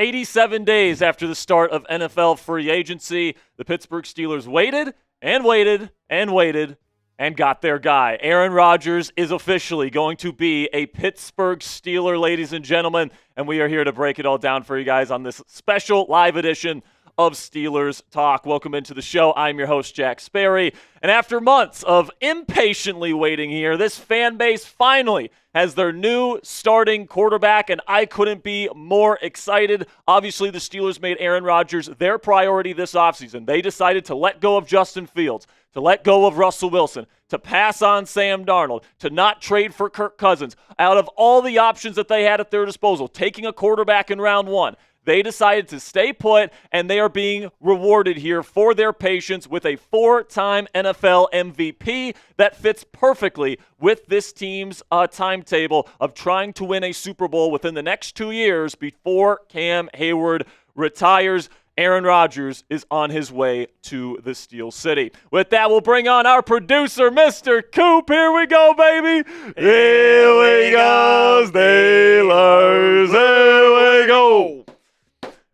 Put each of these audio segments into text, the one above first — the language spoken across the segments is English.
87 days after the start of NFL free agency, the Pittsburgh Steelers waited and waited and waited and got their guy. Aaron Rodgers is officially going to be a Pittsburgh Steeler, ladies and gentlemen, and we are here to break it all down for you guys on this special live edition of Steelers Talk. Welcome into the show. I'm your host, Jack Sperry. And after months of impatiently waiting here, this fan base finally has their new starting quarterback, and I couldn't be more excited. Obviously, the Steelers made Aaron Rodgers their priority this offseason. They decided to let go of Justin Fields, to let go of Russell Wilson, to pass on Sam Darnold, to not trade for Kirk Cousins. Out of all the options that they had at their disposal, taking a quarterback in round one, they decided to stay put, and they are being rewarded here for their patience with a 4-time NFL MVP that fits perfectly with this team's timetable of trying to win a Super Bowl within the next 2 years before Cam Hayward retires. Aaron Rodgers is on his way to the Steel City. With that, we'll bring on our producer, Mr. Coop. Here we go, baby. Here we go, Steelers. Here we go.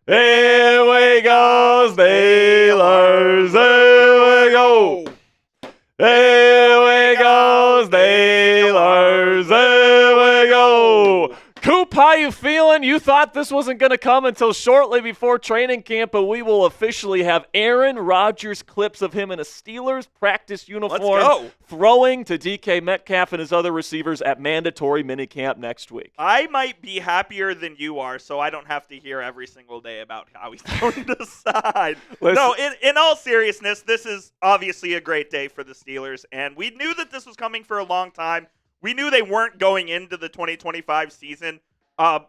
Here we go, Steelers. Here we go. Here we go, Steelers. Here we go. Coop, how you feeling? You thought this wasn't going to come until shortly before training camp, but we will officially have Aaron Rodgers clips of him in a Steelers practice uniform throwing to Deke Metcalf and his other receivers at mandatory minicamp next week. I might be happier than you are, so I don't have to hear every single day about how he's thrown to the side. No, in all seriousness, this is obviously a great day for the Steelers, and we knew that this was coming for a long time. We knew they weren't going into the 2025 season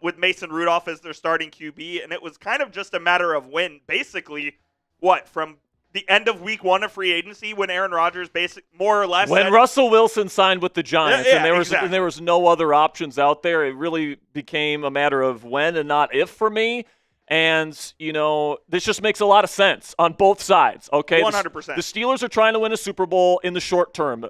with Mason Rudolph as their starting QB, and it was kind of just a matter of when, basically, from the end of week one of free agency when Aaron Rodgers more or less when Russell Wilson signed with the Giants and exactly. there was no other options out there, it really became a matter of when and not if for me. And, this just makes a lot of sense on both sides, okay? 100%. The Steelers are trying to win a Super Bowl in the short term.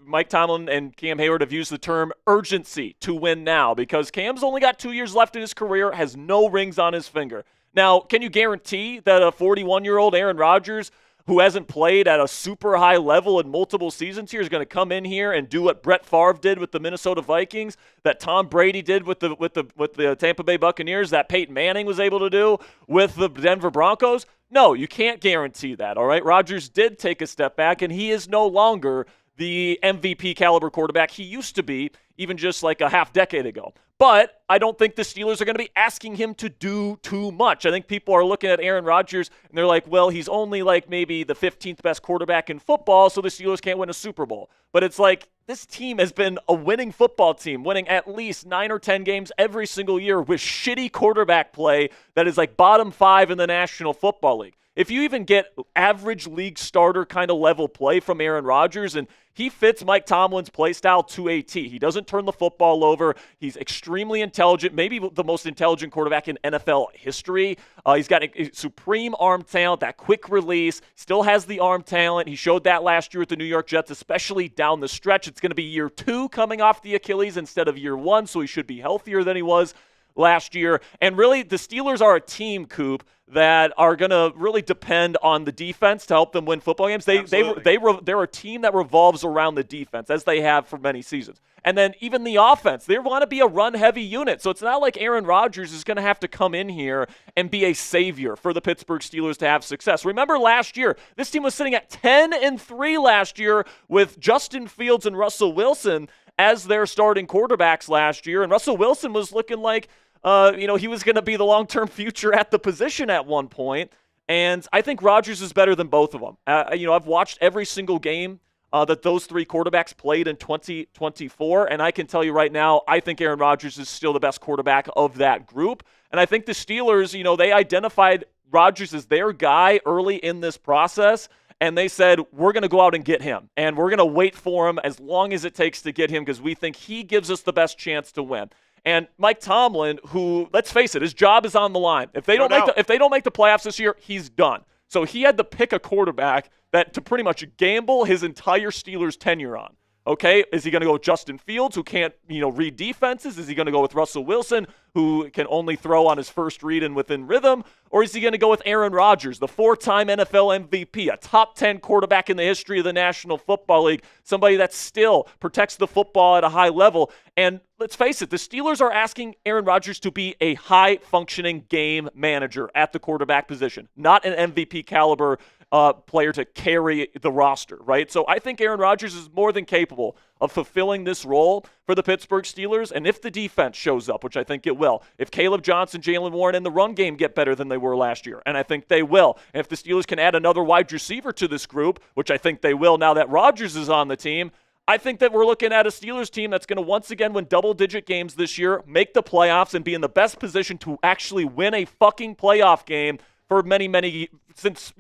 Mike Tomlin and Cam Hayward have used the term urgency to win now because Cam's only got 2 years left in his career, has no rings on his finger. Now, can you guarantee that a 41-year-old Aaron Rodgers, who hasn't played at a super high level in multiple seasons here, is going to come in here and do what Brett Favre did with the Minnesota Vikings, that Tom Brady did with the Tampa Bay Buccaneers, that Peyton Manning was able to do with the Denver Broncos? No, you can't guarantee that, all right? Rodgers did take a step back, and he is no longer the MVP caliber quarterback he used to be even just like a half decade ago. But I don't think the Steelers are going to be asking him to do too much. I think people are looking at Aaron Rodgers, and they're like, well, he's only like maybe the 15th best quarterback in football, so the Steelers can't win a Super Bowl. But it's like this team has been a winning football team, winning at least 9 or 10 games every single year with shitty quarterback play that is like bottom 5 in the National Football League. If you even get average league starter kind of level play from Aaron Rodgers, and he fits Mike Tomlin's play style to a T. He doesn't turn the football over. He's extremely intelligent, maybe the most intelligent quarterback in NFL history. He's got a supreme arm talent, that quick release, still has the arm talent. He showed that last year with the New York Jets, especially down the stretch. It's going to be year 2 coming off the Achilles instead of year 1, so he should be healthier than he was last year. And really, the Steelers are a team, Coop, that are going to really depend on the defense to help them win football games. They're a team that revolves around the defense, as they have for many seasons. And then even the offense, they want to be a run-heavy unit. So it's not like Aaron Rodgers is going to have to come in here and be a savior for the Pittsburgh Steelers to have success. Remember last year, this team was sitting at 10-3 last year with Justin Fields and Russell Wilson as their starting quarterbacks last year. And Russell Wilson was looking like he was going to be the long-term future at the position at one point. And I think Rodgers is better than both of them. I've watched every single game that those three quarterbacks played in 2024, and I can tell you right now, I think Aaron Rodgers is still the best quarterback of that group. And I think the Steelers, they identified Rodgers as their guy early in this process, and they said, we're going to go out and get him, and we're going to wait for him as long as it takes to get him because we think he gives us the best chance to win. And Mike Tomlin, who, let's face it, his job is on the line. If they don't make the playoffs this year, he's done. So he had to pick a quarterback that to pretty much gamble his entire Steelers tenure on. Okay, is he going to go with Justin Fields, who can't, read defenses? Is he going to go with Russell Wilson, who can only throw on his first read and within rhythm? Or is he going to go with Aaron Rodgers, the 4-time NFL MVP, a top 10 quarterback in the history of the National Football League, somebody that still protects the football at a high level? And let's face it, the Steelers are asking Aaron Rodgers to be a high-functioning game manager at the quarterback position, not an MVP caliber player to carry the roster, right? So I think Aaron Rodgers is more than capable of fulfilling this role for the Pittsburgh Steelers. And if the defense shows up, which I think it will, if Caleb Johnson, Jalen Warren, and the run game get better than they were last year, and I think they will, and if the Steelers can add another wide receiver to this group, which I think they will now that Rodgers is on the team, I think that we're looking at a Steelers team that's going to once again win double-digit games this year, make the playoffs, and be in the best position to actually win a fucking playoff game for many, since,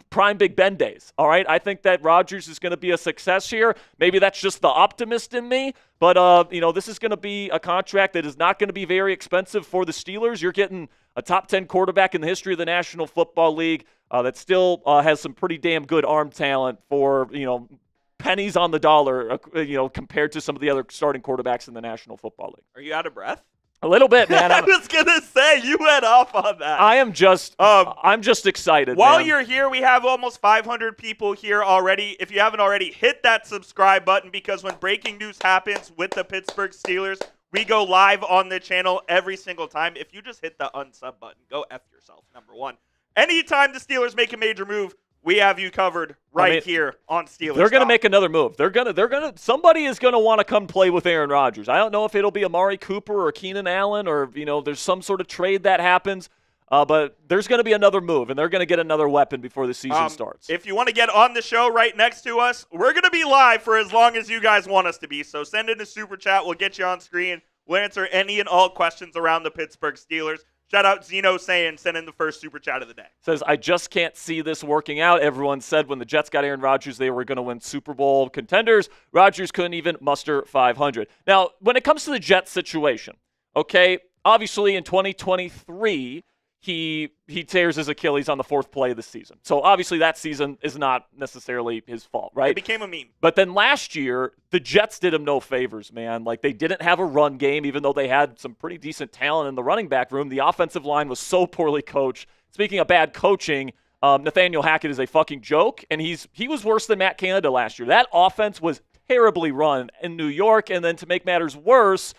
prime Big Ben days, all right? I think that Rodgers is going to be a success here. Maybe that's just the optimist in me, but, this is going to be a contract that is not going to be very expensive for the Steelers. You're getting a top 10 quarterback in the history of the National Football League that still has some pretty damn good arm talent for, pennies on the dollar, compared to some of the other starting quarterbacks in the National Football League. Are you out of breath? A little bit, man. I was gonna say you went off on that. I'm just excited. While man. You're here, we have almost 500 people here already. If you haven't already, hit that subscribe button, because when breaking news happens with the Pittsburgh Steelers, we go live on the channel every single time. If you just hit the unsub button, go F yourself. Number one. Anytime the Steelers make a major move, we have you covered here on Steelers. They're going to make another move. Somebody is going to want to come play with Aaron Rodgers. I don't know if it'll be Amari Cooper or Keenan Allen, or, there's some sort of trade that happens. But there's going to be another move, and they're going to get another weapon before the season starts. If you want to get on the show right next to us, we're going to be live for as long as you guys want us to be. So send in a super chat. We'll get you on screen. We'll answer any and all questions around the Pittsburgh Steelers. Shout out Zeno saying, send in the first super chat of the day. Says, I just can't see this working out. Everyone said when the Jets got Aaron Rodgers, they were going to win Super Bowl contenders. Rodgers couldn't even muster 500. Now, when it comes to the Jets situation, okay, obviously in 2023, he tears his Achilles on the fourth play of the season. So obviously that season is not necessarily his fault, right? It became a meme. But then last year, the Jets did him no favors, man. Like, they didn't have a run game, even though they had some pretty decent talent in the running back room. The offensive line was so poorly coached. Speaking of bad coaching, Nathaniel Hackett is a fucking joke, and he was worse than Matt Canada last year. That offense was terribly run in New York, and then to make matters worse,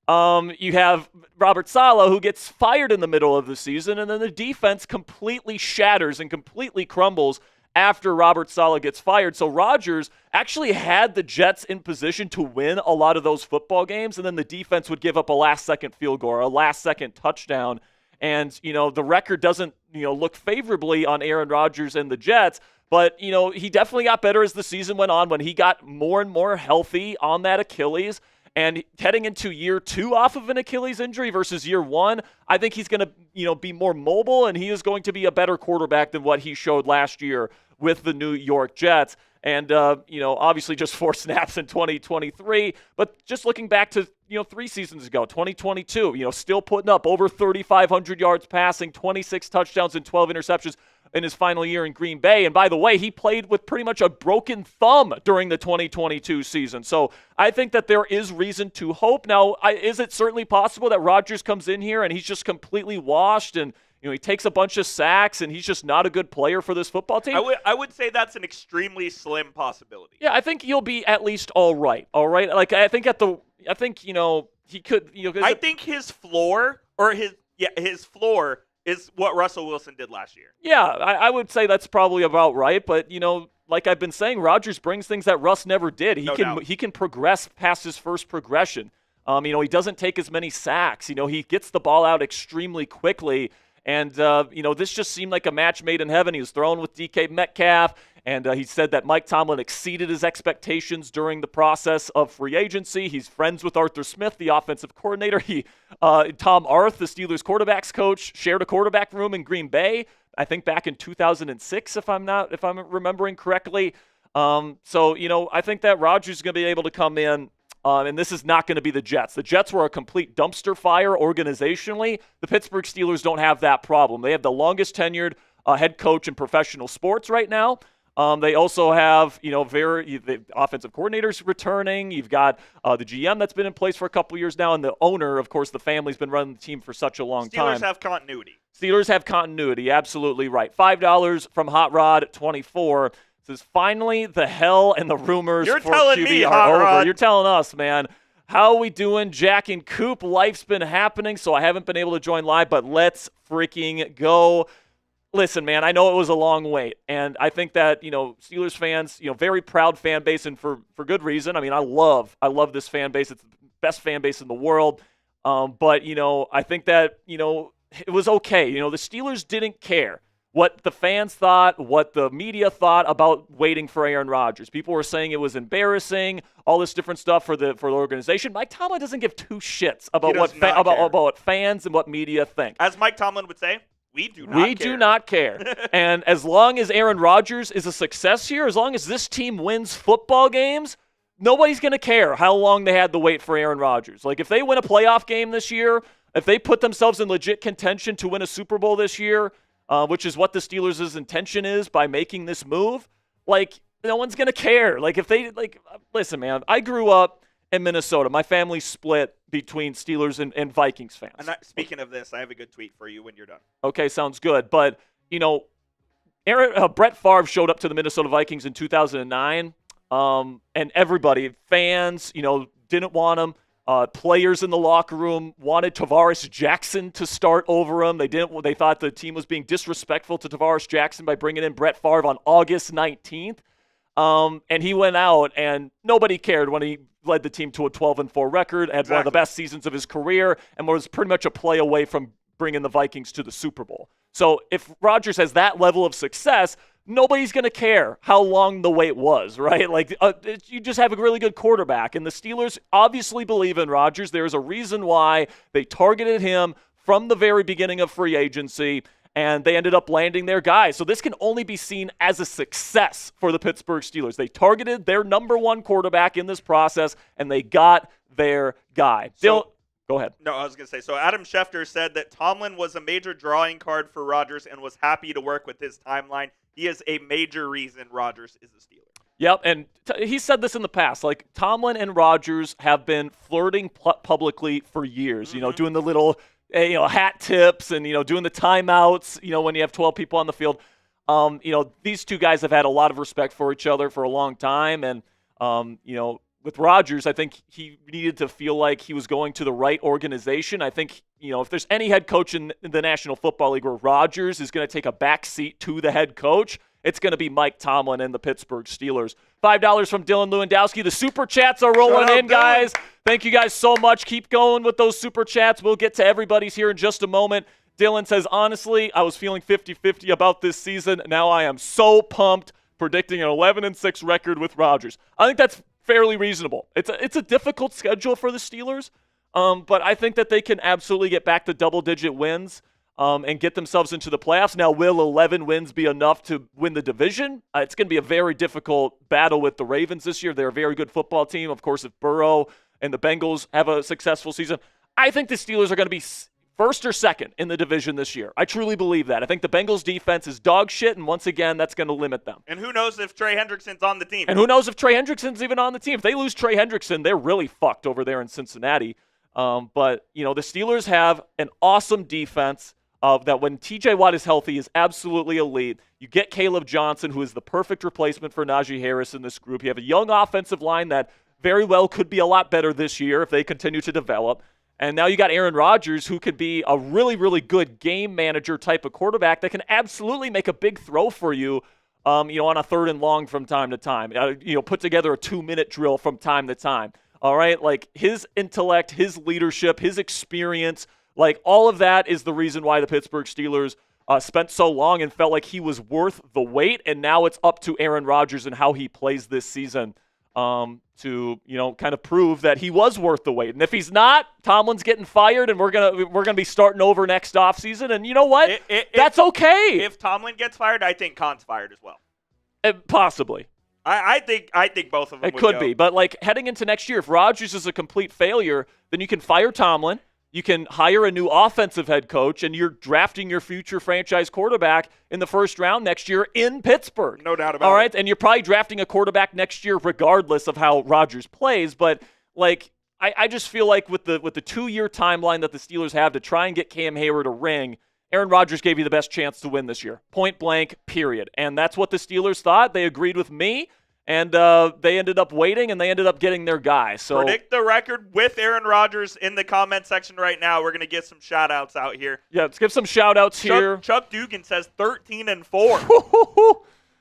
you have Robert Saleh, who gets fired in the middle of the season, and then the defense completely shatters and completely crumbles after Robert Saleh gets fired. So Rodgers actually had the Jets in position to win a lot of those football games, and then the defense would give up a last-second field goal or a last-second touchdown. And, the record doesn't, look favorably on Aaron Rodgers and the Jets. But, he definitely got better as the season went on when he got more and more healthy on that Achilles. And heading into year 2 off of an Achilles injury versus year 1, I think he's going to, be more mobile, and he is going to be a better quarterback than what he showed last year with the New York Jets. And, obviously just 4 snaps in 2023. But just looking back to, 3 seasons ago, 2022, still putting up over 3,500 yards passing, 26 touchdowns and 12 interceptions in his final year in Green Bay. And by the way, he played with pretty much a broken thumb during the 2022 season. So I think that there is reason to hope. Now, is it certainly possible that Rodgers comes in here and he's just completely washed and he takes a bunch of sacks and he's just not a good player for this football team? I would say that's an extremely slim possibility. Yeah, I think he'll be at least all right. All right. Like, I think he could, I think his floor is what Russell Wilson did last year. Yeah, I would say that's probably about right. But, like I've been saying, Rodgers brings things that Russ never did. He can progress past his first progression. He doesn't take as many sacks. He gets the ball out extremely quickly. And, this just seemed like a match made in heaven. He was thrown with Deke Metcalf, and he said that Mike Tomlin exceeded his expectations during the process of free agency. He's friends with Arthur Smith, the offensive coordinator. Tom Arth, the Steelers quarterbacks coach, shared a quarterback room in Green Bay, I think back in 2006, if I'm remembering correctly. I think that Rodgers is going to be able to come in. And this is not going to be the Jets. The Jets were a complete dumpster fire organizationally. The Pittsburgh Steelers don't have that problem. They have the longest tenured head coach in professional sports right now. They also have, the offensive coordinators returning. You've got the GM that's been in place for a couple years now, and the owner, of course, the family's been running the team for such a long time. Steelers have continuity. Steelers have continuity, absolutely right. $5 from Hot Rod 24 says, finally, the hell and the rumors for QB are over. You're telling us, man. How are we doing? Jack and Coop, life's been happening, so I haven't been able to join live, but let's freaking go. Listen, man, I know it was a long wait, and I think that, Steelers fans, very proud fan base, and for good reason. I mean, I love this fan base. It's the best fan base in the world. But, I think that, it was okay. The Steelers didn't care what the fans thought, what the media thought about waiting for Aaron Rodgers. People were saying it was embarrassing, all this different stuff for the organization. Mike Tomlin doesn't give two shits about what fans and what media think. As Mike Tomlin would say, we do not care. And as long as Aaron Rodgers is a success here, as long as this team wins football games, nobody's going to care how long they had to wait for Aaron Rodgers. Like, if they win a playoff game this year, if they put themselves in legit contention to win a Super Bowl this year, which is what the Steelers' intention is by making this move, no one's going to care. Listen, man, I grew up in Minnesota. My family split between Steelers and Vikings fans. Speaking of this, I have a good tweet for you when you're done. Okay, sounds good. But, Brett Favre showed up to the Minnesota Vikings in 2009, and everybody, fans, didn't want him. Players in the locker room wanted Tavares Jackson to start over him. They thought the team was being disrespectful to Tavares Jackson by bringing in Brett Favre on August 19th. And he went out, and nobody cared when he led the team to a 12-4 record, had one of the best seasons of his career, and was pretty much a play away from bringing the Vikings to the Super Bowl. So if Rodgers has that level of success, nobody's going to care how long the wait was, right? You just have a really good quarterback, and the Steelers obviously believe in Rodgers. There's a reason why they targeted him from the very beginning of free agency, and they ended up landing their guy. So this can only be seen as a success for the Pittsburgh Steelers. They targeted their number one quarterback in this process, and they got their guy. Go ahead. No, I was going to say, so Adam Schefter said that Tomlin was a major drawing card for Rodgers and was happy to work with his timeline. He is a major reason Rodgers is a Steeler. Yep, and he said this in the past. Tomlin and Rodgers have been flirting publicly for years, doing the little hat tips and, doing the timeouts, when you have 12 people on the field. These two guys have had a lot of respect for each other for a long time. And, with Rodgers, I think he needed to feel like he was going to the right organization. I think, if there's any head coach in the National Football League where Rodgers is going to take a back seat to the head coach, it's going to be Mike Tomlin and the Pittsburgh Steelers. $5 from Dylan Lewandowski. The Super Chats are rolling in, guys. Thank you guys so much. Keep going with those Super Chats. We'll get to everybody's here in just a moment. Dylan says, honestly, I was feeling 50-50 about this season. Now I am so pumped, predicting an 11-6 record with Rodgers. I think that's fairly reasonable. It's a difficult schedule for the Steelers, but I think that they can absolutely get back to double-digit wins and get themselves into the playoffs. Now, will 11 wins be enough to win the division? It's going to be a very difficult battle with the Ravens this year. They're a very good football team. Of course, if Burrow and the Bengals have a successful season, I think the Steelers are going to be first or second in the division this year. I truly believe that. I think the Bengals defense is dog shit, and once again, that's going to limit them. And who knows if Trey Hendrickson's on the team. And who knows if Trey Hendrickson's even on the team. If they lose Trey Hendrickson, they're really fucked over there in Cincinnati. But, the Steelers have an awesome defense that when TJ Watt is healthy is absolutely elite. You get Caleb Johnson, who is the perfect replacement for Najee Harris in this group. You have a young offensive line that very well could be a lot better this year if they continue to develop. And now you got Aaron Rodgers, who could be a really, really good game manager type of quarterback that can absolutely make a big throw for you, on a 3rd and long from time to time. Put together a 2-minute drill from time to time. All right? His intellect, his leadership, his experience, all of that is the reason why the Pittsburgh Steelers spent so long and felt like he was worth the wait. And now it's up to Aaron Rodgers and how he plays this season to kind of prove that he was worth the wait. And if he's not, Tomlin's getting fired, and we're gonna be starting over next offseason. And you know what? That's okay. If Tomlin gets fired, I think Kahn's fired as well. Possibly. I think both of them. It could be, but heading into next year, if Rodgers is a complete failure, then you can fire Tomlin. you can hire a new offensive head coach, and you're drafting your future franchise quarterback in the first round next year in Pittsburgh. No doubt about it. All right, and you're probably drafting a quarterback next year regardless of how Rodgers plays. But, like, I just feel like with the 2-year timeline that the Steelers have to try and get Cam Hayward a ring, Aaron Rodgers gave you the best chance to win this year. Point blank, period. And that's what the Steelers thought. They agreed with me. And they ended up waiting, and they ended up getting their guy. So predict the record with Aaron Rodgers in the comment section right now. We're going to get some shout-outs out here. Yeah, let's give some shout-outs here. Chuck Dugan says 13-4.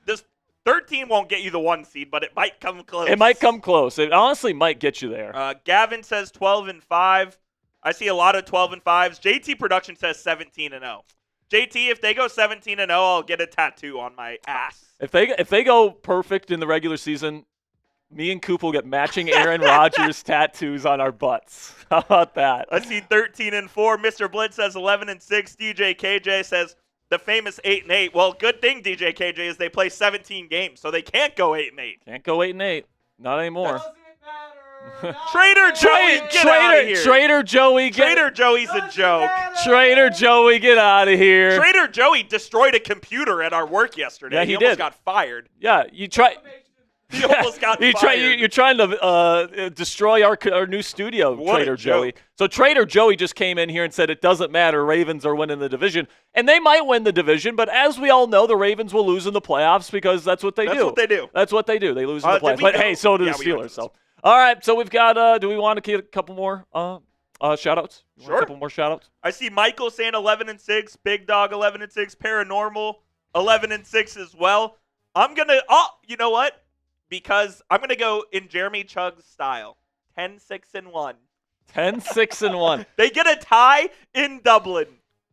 This 13 won't get you the 1 seed, but it might come close. It might come close. It honestly might get you there. Gavin says 12-5. I see a lot of 12-5s. JT Production says 17-0. JT, if they go 17-0, I'll get a tattoo on my ass. If they go perfect in the regular season, me and Coop will get matching Aaron Rodgers tattoos on our butts. How about that? I see 13-4. Mr. Blitz says 11-6. DJ KJ says the famous 8-8. Well, good thing, DJ KJ, is they play 17 games, so they can't go 8-8. Can't go 8-8. Not anymore. Trader Joey, get out of here. Trader Joey, Trader Joey's a joke. Trader Joey, get out of here. Trader Joey destroyed a computer at our work yesterday. Yeah, he almost did. Got fired. Yeah, you try. He almost got fired. You're trying to destroy our new studio, What Trader a joke. Joey. So Trader Joey just came in here and said it doesn't matter. Ravens are winning the division. And they might win the division, but as we all know, the Ravens will lose in the playoffs because that's what they do. That's what they do. That's what they do. They lose in the playoffs. But, hey, so do the Steelers. So. All right, so we've got do we want to get a couple more shout-outs? Sure. A couple more shout-outs? I see Michael saying 11-6, Big Dog 11-6, Paranormal 11-6 as well. I'm going to you know what? Because I'm going to go in Jeremy Chugg's style. 10-6-1. 10-6-1. They get a tie in Dublin.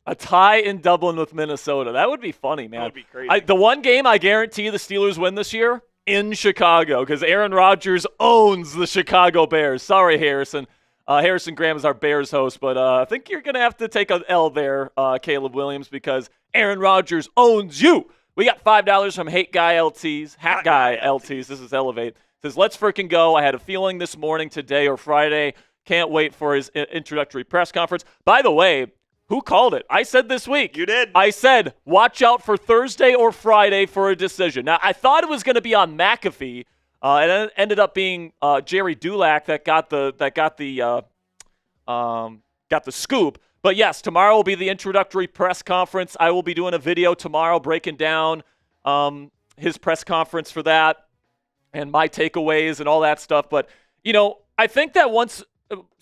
A tie in Dublin with Minnesota. That would be funny, man. That would be crazy. The one game I guarantee the Steelers win this year, in Chicago, because Aaron Rodgers owns the Chicago Bears. Sorry, Harrison. Harrison Graham is our Bears host, but I think you're going to have to take an L there, Caleb Williams, because Aaron Rodgers owns you. We got $5 from Hate Guy LTs. Hat Guy LTs. This is Elevate. Says, let's freaking go. I had a feeling this morning, today, or Friday. Can't wait for his introductory press conference. By the way, who called it? I said this week. You did. I said, watch out for Thursday or Friday for a decision. Now, I thought it was going to be on McAfee. It ended up being Jerry Dulac that got the scoop. But yes, tomorrow will be the introductory press conference. I will be doing a video tomorrow breaking down his press conference for that and my takeaways and all that stuff. But, I think that once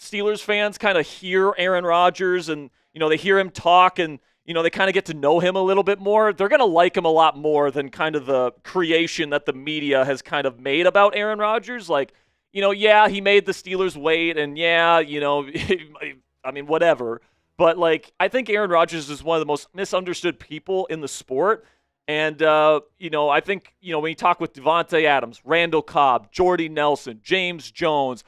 Steelers fans kind of hear Aaron Rodgers and, they hear him talk and, they kind of get to know him a little bit more, they're going to like him a lot more than kind of the creation that the media has kind of made about Aaron Rodgers. Like, yeah, he made the Steelers wait and yeah, I mean, whatever. But, like, I think Aaron Rodgers is one of the most misunderstood people in the sport. And, I think, when you talk with Devontae Adams, Randall Cobb, Jordy Nelson, James Jones,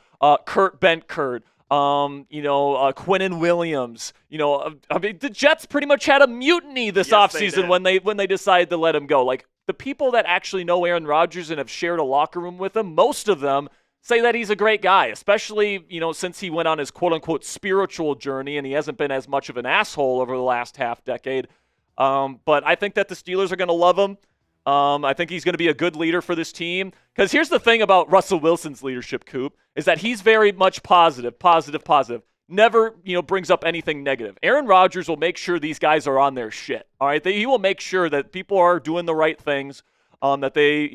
Kurt Bentkert, Quinnen Williams, I mean, the Jets pretty much had a mutiny this offseason when they decided to let him go. Like, the people that actually know Aaron Rodgers and have shared a locker room with him, most of them say that he's a great guy, especially, since he went on his quote-unquote spiritual journey and he hasn't been as much of an asshole over the last half decade. But I think that the Steelers are going to love him. I think he's going to be a good leader for this team. Because here's the thing about Russell Wilson's leadership, Coop, is that he's very much positive. Never, brings up anything negative. Aaron Rodgers will make sure these guys are on their shit. All right, he will make sure that people are doing the right things. That they,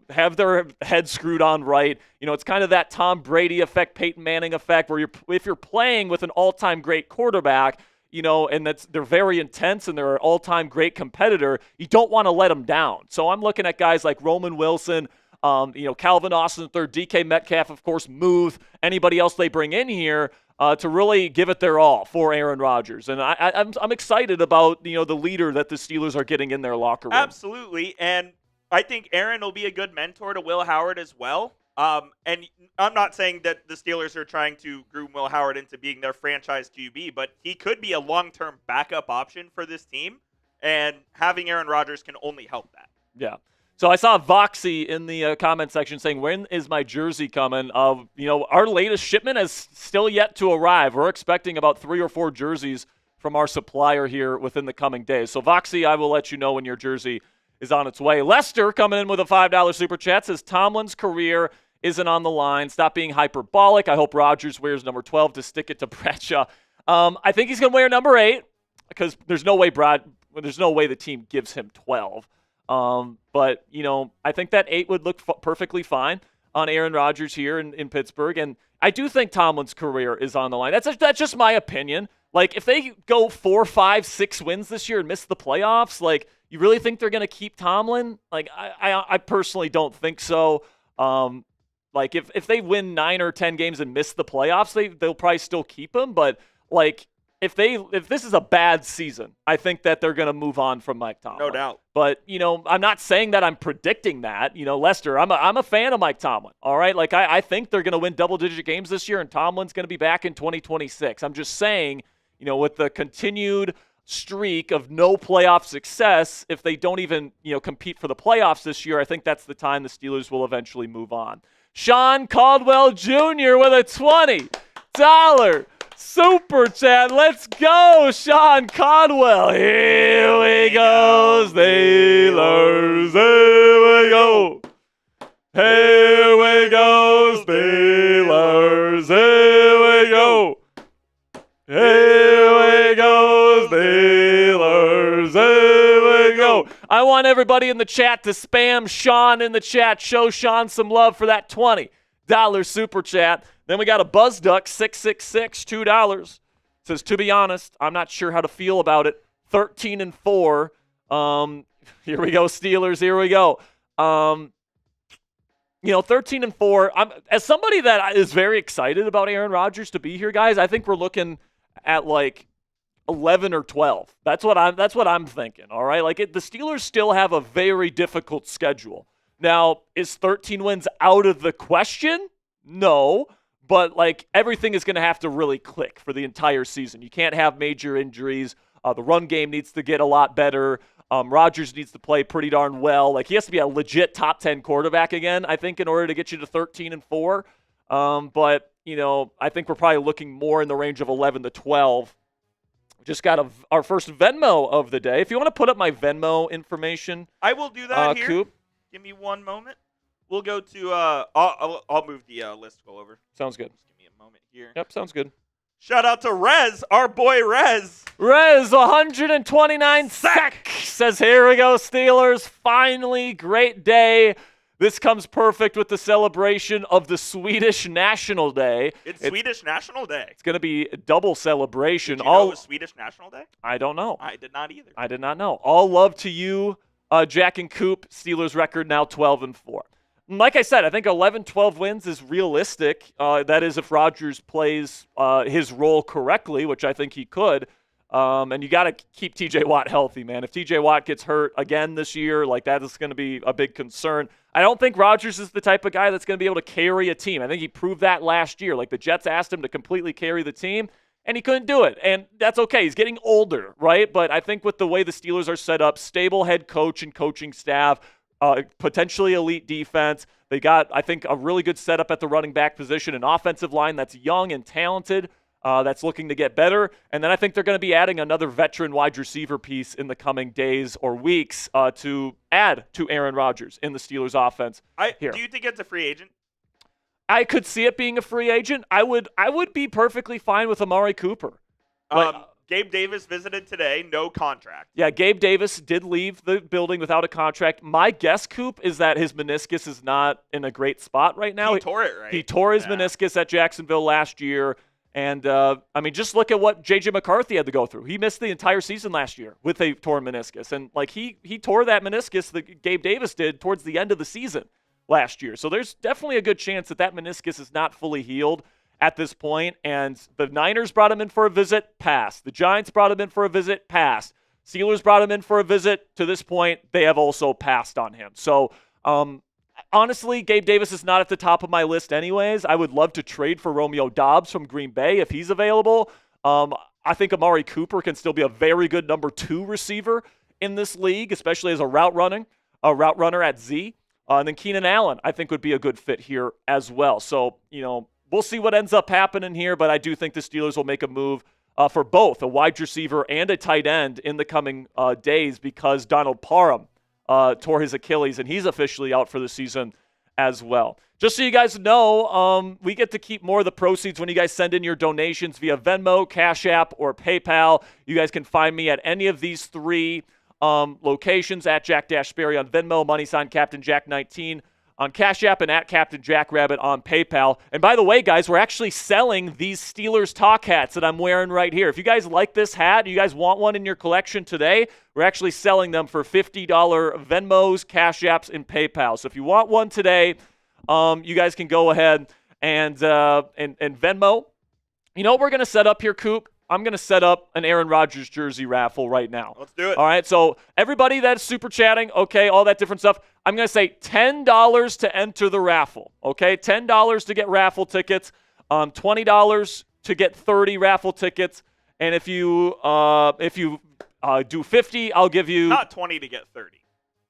have their head screwed on right. It's kind of that Tom Brady effect, Peyton Manning effect, where if you're playing with an all-time great quarterback, and they're very intense and they're an all-time great competitor, you don't want to let them down. So I'm looking at guys like Roman Wilson, Calvin Austin III, DK Metcalf, of course, Muth, anybody else they bring in here to really give it their all for Aaron Rodgers. And I'm excited about, the leader that the Steelers are getting in their locker room. Absolutely. And I think Aaron will be a good mentor to Will Howard as well. And I'm not saying that the Steelers are trying to groom Will Howard into being their franchise QB, but he could be a long-term backup option for this team, and having Aaron Rodgers can only help that. Yeah. So I saw Voxy in the comment section saying, when is my jersey coming? Our latest shipment has still yet to arrive. We're expecting about 3 or 4 jerseys from our supplier here within the coming days. So Voxy, I will let you know when your jersey is on its way. Lester coming in with a $5 super chat says, Tomlin's career isn't on the line. Stop being hyperbolic. I hope Rodgers wears number 12 to stick it to Bradshaw. I think he's going to wear number 8 because there's no way the team gives him 12. But, I think that 8 would look perfectly fine on Aaron Rodgers here in Pittsburgh. And I do think Tomlin's career is on the line. That's just my opinion. Like, if they go 4, 5, 6 wins this year and miss the playoffs, like, you really think they're going to keep Tomlin? Like, I personally don't think so. Like, if they win 9 or 10 games and miss the playoffs, they'll probably still keep him. But, like, if this is a bad season, I think that they're going to move on from Mike Tomlin. No doubt. But, I'm not saying that I'm predicting that. Lester, I'm a fan of Mike Tomlin, all right? Like, I think they're going to win double-digit games this year, and Tomlin's going to be back in 2026. I'm just saying, with the continued streak of no playoff success, if they don't even, compete for the playoffs this year, I think that's the time the Steelers will eventually move on. Sean Caldwell Jr. with a $20 super chat. Let's go, Sean Caldwell. Here we go, Steelers. Here we go. Here we go, Steelers. Here we go. Here we go, Steelers. Here we go. I want everybody in the chat to spam Sean in the chat. Show Sean some love for that $20 super chat. Then we got a BuzzDuck 666, $2. Says, to be honest, I'm not sure how to feel about it. 13-4. Here we go, Steelers. Here we go. 13-4. As somebody that is very excited about Aaron Rodgers to be here, guys, I think we're looking at like 11 or 12. That's what I'm thinking. All right, like the Steelers still have a very difficult schedule. Now, is 13 wins out of the question? No, but like everything is going to have to really click for the entire season. You can't have major injuries. The run game needs to get a lot better. Rodgers needs to play pretty darn well. Like he has to be a legit top 10 quarterback again, I think, in order to get you to 13-4. But I think we're probably looking more in the range of 11-12. Just got our first Venmo of the day. If you want to put up my Venmo information, I will do that here. Coop. Give me one moment. We'll go to. I'll move the list over. Sounds good. Just give me a moment here. Yep, sounds good. Shout out to Rez, our boy Rez. Rez, 129 sack says, "Here we go, Steelers! Finally, great day." This comes perfect with the celebration of the Swedish National Day. It's Swedish National Day. It's going to be a double celebration. Did you know it was Swedish National Day? I don't know. I did not either. I did not know. All love to you, Jack and Coop. Steelers record now 12-4. Like I said, I think 11-12 wins is realistic. That is if Rodgers plays his role correctly, which I think he could. And you got to keep TJ Watt healthy, man. If TJ Watt gets hurt again this year, like that is going to be a big concern. I don't think Rodgers is the type of guy that's going to be able to carry a team. I think he proved that last year. Like the Jets asked him to completely carry the team, and he couldn't do it. And that's okay. He's getting older, right? But I think with the way the Steelers are set up, stable head coach and coaching staff, potentially elite defense. They got, I think, a really good setup at the running back position, an offensive line that's young and talented, that's looking to get better. And then I think they're going to be adding another veteran wide receiver piece in the coming days or weeks to add to Aaron Rodgers in the Steelers offense. Do you think it's a free agent? I could see it being a free agent. I would be perfectly fine with Amari Cooper. Gabe Davis visited today, no contract. Yeah, Gabe Davis did leave the building without a contract. My guess, Coop, is that his meniscus is not in a great spot right now. He tore it, right? He tore his meniscus at Jacksonville last year. And, just look at what J.J. McCarthy had to go through. He missed the entire season last year with a torn meniscus. And, he tore that meniscus that Gabe Davis did towards the end of the season last year. So there's definitely a good chance that meniscus is not fully healed at this point. And the Niners brought him in for a visit, passed. The Giants brought him in for a visit, passed. Steelers brought him in for a visit. To this point, they have also passed on him. So, honestly, Gabe Davis is not at the top of my list anyways. I would love to trade for Romeo Doubs from Green Bay if he's available. I think Amari Cooper can still be a very good number 2 receiver in this league, especially as a route running route runner at Z. And then Keenan Allen, I think, would be a good fit here as well. So, we'll see what ends up happening here, but I do think the Steelers will make a move for both a wide receiver and a tight end in the coming days because Donald Parham tore his Achilles, and he's officially out for the season as well. Just so you guys know, we get to keep more of the proceeds when you guys send in your donations via Venmo, Cash App, or PayPal. You guys can find me at any of these three locations, at Jack-Sperry on Venmo, # Captain Jack 19 on Cash App, and at Captain Jack Rabbit on PayPal. And by the way, guys, we're actually selling these Steelers Talk hats that I'm wearing right here. If you guys like this hat, you guys want one in your collection today, we're actually selling them for $50 Venmos, Cash Apps, and PayPal. So if you want one today, you guys can go ahead and Venmo. You know what we're going to set up here, Coop? I'm going to set up an Aaron Rodgers jersey raffle right now. Let's do it. All right, so everybody that's super chatting, okay, all that different stuff, I'm going to say $10 to enter the raffle, okay? $10 to get raffle tickets, $20 to get 30 raffle tickets, and if you do 50, I'll give you... Not 20 to get 30.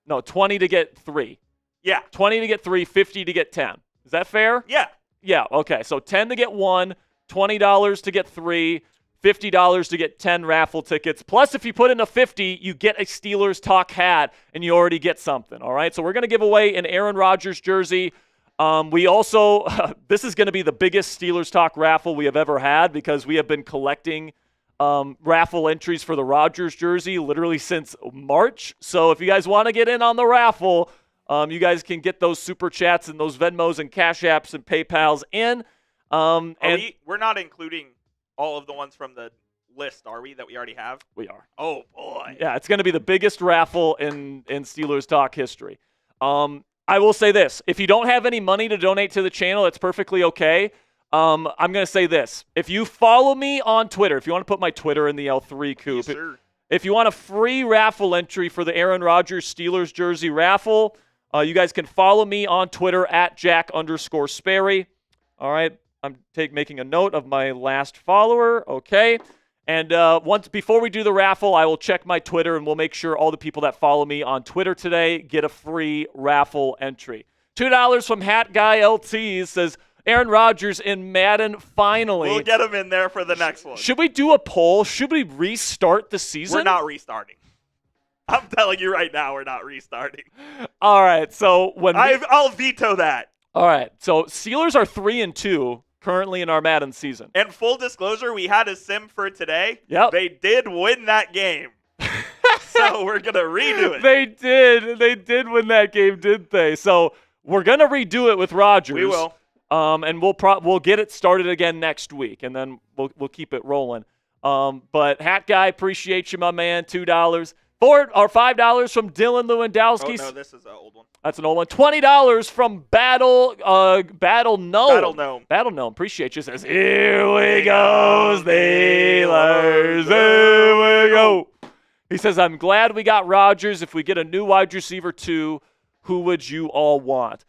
No, 20 to get 3. Yeah. 20 to get 3, 50 to get 10. Is that fair? Yeah. Yeah, okay, so 10 to get 1, $20 to get 3, $50 to get 10 raffle tickets. Plus, if you put in a 50, you get a Steelers Talk hat, and you already get something, all right? So we're going to give away an Aaron Rodgers jersey. We also, this is going to be the biggest Steelers Talk raffle we have ever had because we have been collecting raffle entries for the Rodgers jersey literally since March. So if you guys want to get in on the raffle, you guys can get those Super Chats and those Venmos and Cash Apps and PayPals in. We're not including all of the ones from the list, are we, that we already have? We are. Oh, boy. Yeah, it's going to be the biggest raffle in Steelers Talk history. I will say this. If you don't have any money to donate to the channel, it's perfectly okay. I'm going to say this. If you follow me on Twitter, if you want to put my Twitter in the L3, Coop. Yes, sir. If you want a free raffle entry for the Aaron Rodgers Steelers jersey raffle, you guys can follow me on Twitter at Jack_Sperry. All right. I'm making a note of my last follower. Okay. And before we do the raffle, I will check my Twitter, and we'll make sure all the people that follow me on Twitter today get a free raffle entry. $2 from Hat Guy LT says, Aaron Rodgers in Madden finally. We'll get him in there for the next one. Should we do a poll? Should we restart the season? We're not restarting. I'm telling you right now, we're not restarting. All right. So I'll veto that. All right. So Steelers are 3-2 currently in our Madden season. And full disclosure, we had a sim for today. Yep. They did win that game. So we're going to redo it. They did. They did win that game, didn't they? So we're going to redo it with Rodgers. We will. And we'll get it started again next week, and then we'll keep it rolling. But Hat Guy, appreciate you, my man. $2. $5 from Dylan Lewandowski. Oh, no, this is an old one. That's an old one. $20 from Battle Gnome. Battle Gnome, appreciate you. Says, here we go, Steelers. Here we go. He says, I'm glad we got Rodgers. If we get a new wide receiver too, who would you all want?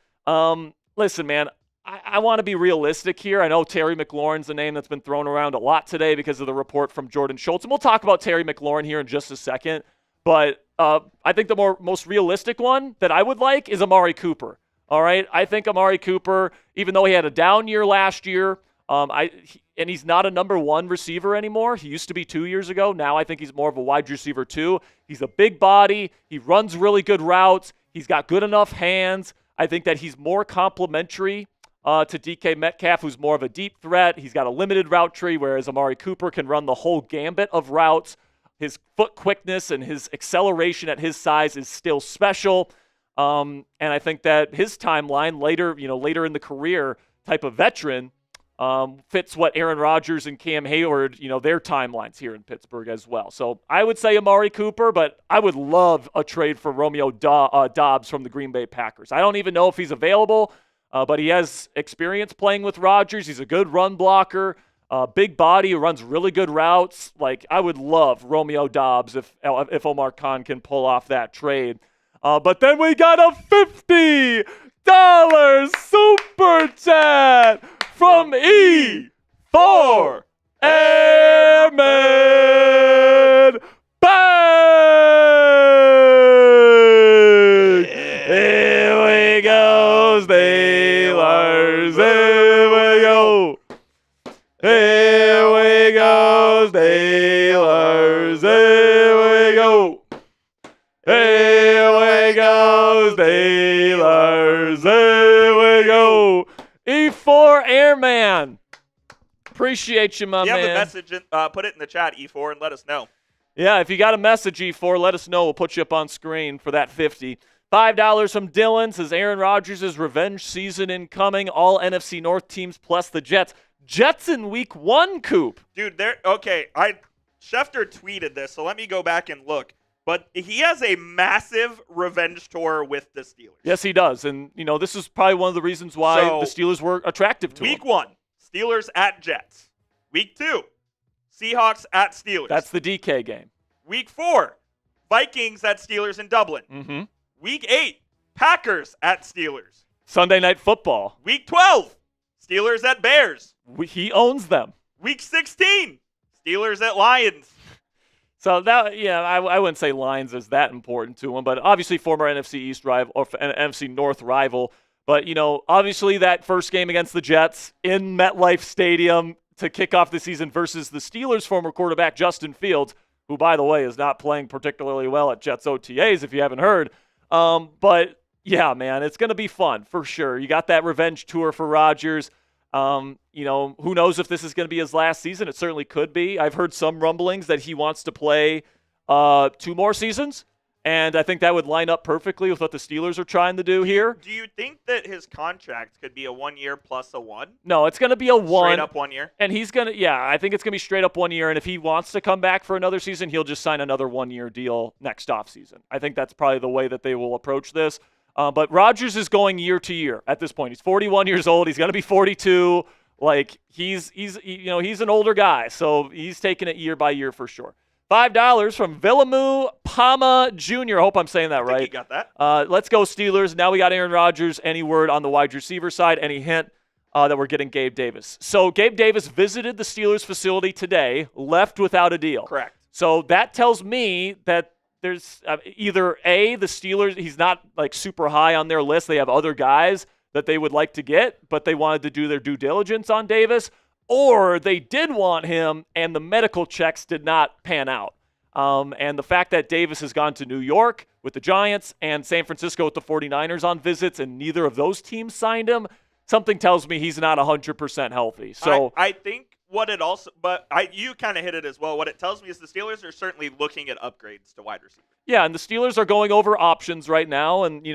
Listen, man, I want to be realistic here. I know Terry McLaurin's a name that's been thrown around a lot today because of the report from Jordan Schultz. And we'll talk about Terry McLaurin here in just a second. But I think the most realistic one that I would like is Amari Cooper. All right? I think Amari Cooper, even though he had a down year last year, and he's not a number one receiver anymore. He used to be 2 years ago. Now I think he's more of a wide receiver too. He's a big body. He runs really good routes. He's got good enough hands. I think that he's more complementary to DK Metcalf, who's more of a deep threat. He's got a limited route tree, whereas Amari Cooper can run the whole gambit of routes. His foot quickness and his acceleration at his size is still special. And I think that his timeline later in the career type of veteran fits what Aaron Rodgers and Cam Hayward, their timelines here in Pittsburgh as well. So I would say Amari Cooper, but I would love a trade for Romeo Doubs from the Green Bay Packers. I don't even know if he's available, but he has experience playing with Rodgers. He's a good run blocker. Big body who runs really good routes. Like, I would love Romeo Doubs if Omar Khan can pull off that trade. But then we got a $50 super chat from E4 Airman Bang! go. Here we go, Steelers. Here we go. E4 Airman. Appreciate you, my man. You have the message, put it in the chat, E4, and let us know. Yeah, if you got a message, E4, let us know. We'll put you up on screen for that 50. $5 from Dylan says Aaron Rodgers' revenge season incoming. All NFC North teams plus the Jets. Jets in week 1, Coop. Dude, Schefter tweeted this, so let me go back and look. But he has a massive revenge tour with the Steelers. Yes, he does. And, this is probably one of the reasons why the Steelers were attractive to him. Week 1, Steelers at Jets. Week 2, Seahawks at Steelers. That's the DK game. Week 4, Vikings at Steelers in Dublin. Mm-hmm. Week 8, Packers at Steelers. Sunday Night Football. Week 12, Steelers at Bears. He owns them. Week 16, Steelers at Lions. So that, I wouldn't say Lions is that important to him, but obviously former NFC East rival or NFC North rival. But obviously that first game against the Jets in MetLife Stadium to kick off the season versus the Steelers' former quarterback Justin Fields, who by the way is not playing particularly well at Jets OTAs if you haven't heard. But yeah, man, it's gonna be fun for sure. You got that revenge tour for Rodgers. Who knows if this is going to be his last season? It certainly could be. I've heard some rumblings that he wants to play 2 more seasons, and I think that would line up perfectly with what the Steelers are trying to do here. Do you think that his contract could be a 1 year plus a 1? No, it's going to be a 1. Straight up 1 year? And he's going to, I think it's going to be straight up 1 year, and if he wants to come back for another season, he'll just sign another 1-year deal next offseason. I think that's probably the way that they will approach this. But Rodgers is going year to year at this point. He's 41 years old. He's going to be 42. Like, he's an older guy, so he's taking it year by year for sure. $5 from Villamu Pama Jr. I hope I'm saying that right. I think you got that. Let's go Steelers. Now we got Aaron Rodgers. Any word on the wide receiver side? Any hint that we're getting Gabe Davis? So Gabe Davis visited the Steelers facility today, left without a deal. Correct. So that tells me that there's either A, the Steelers, he's not like super high on their list. They have other guys that they would like to get, but they wanted to do their due diligence on Davis, or they did want him and the medical checks did not pan out. And the fact that Davis has gone to New York with the Giants and San Francisco with the 49ers on visits and neither of those teams signed him, something tells me he's not 100% healthy. So I think what it also, but you kind of hit it as well. What it tells me is the Steelers are certainly looking at upgrades to wide receiver. Yeah, and the Steelers are going over options right now, and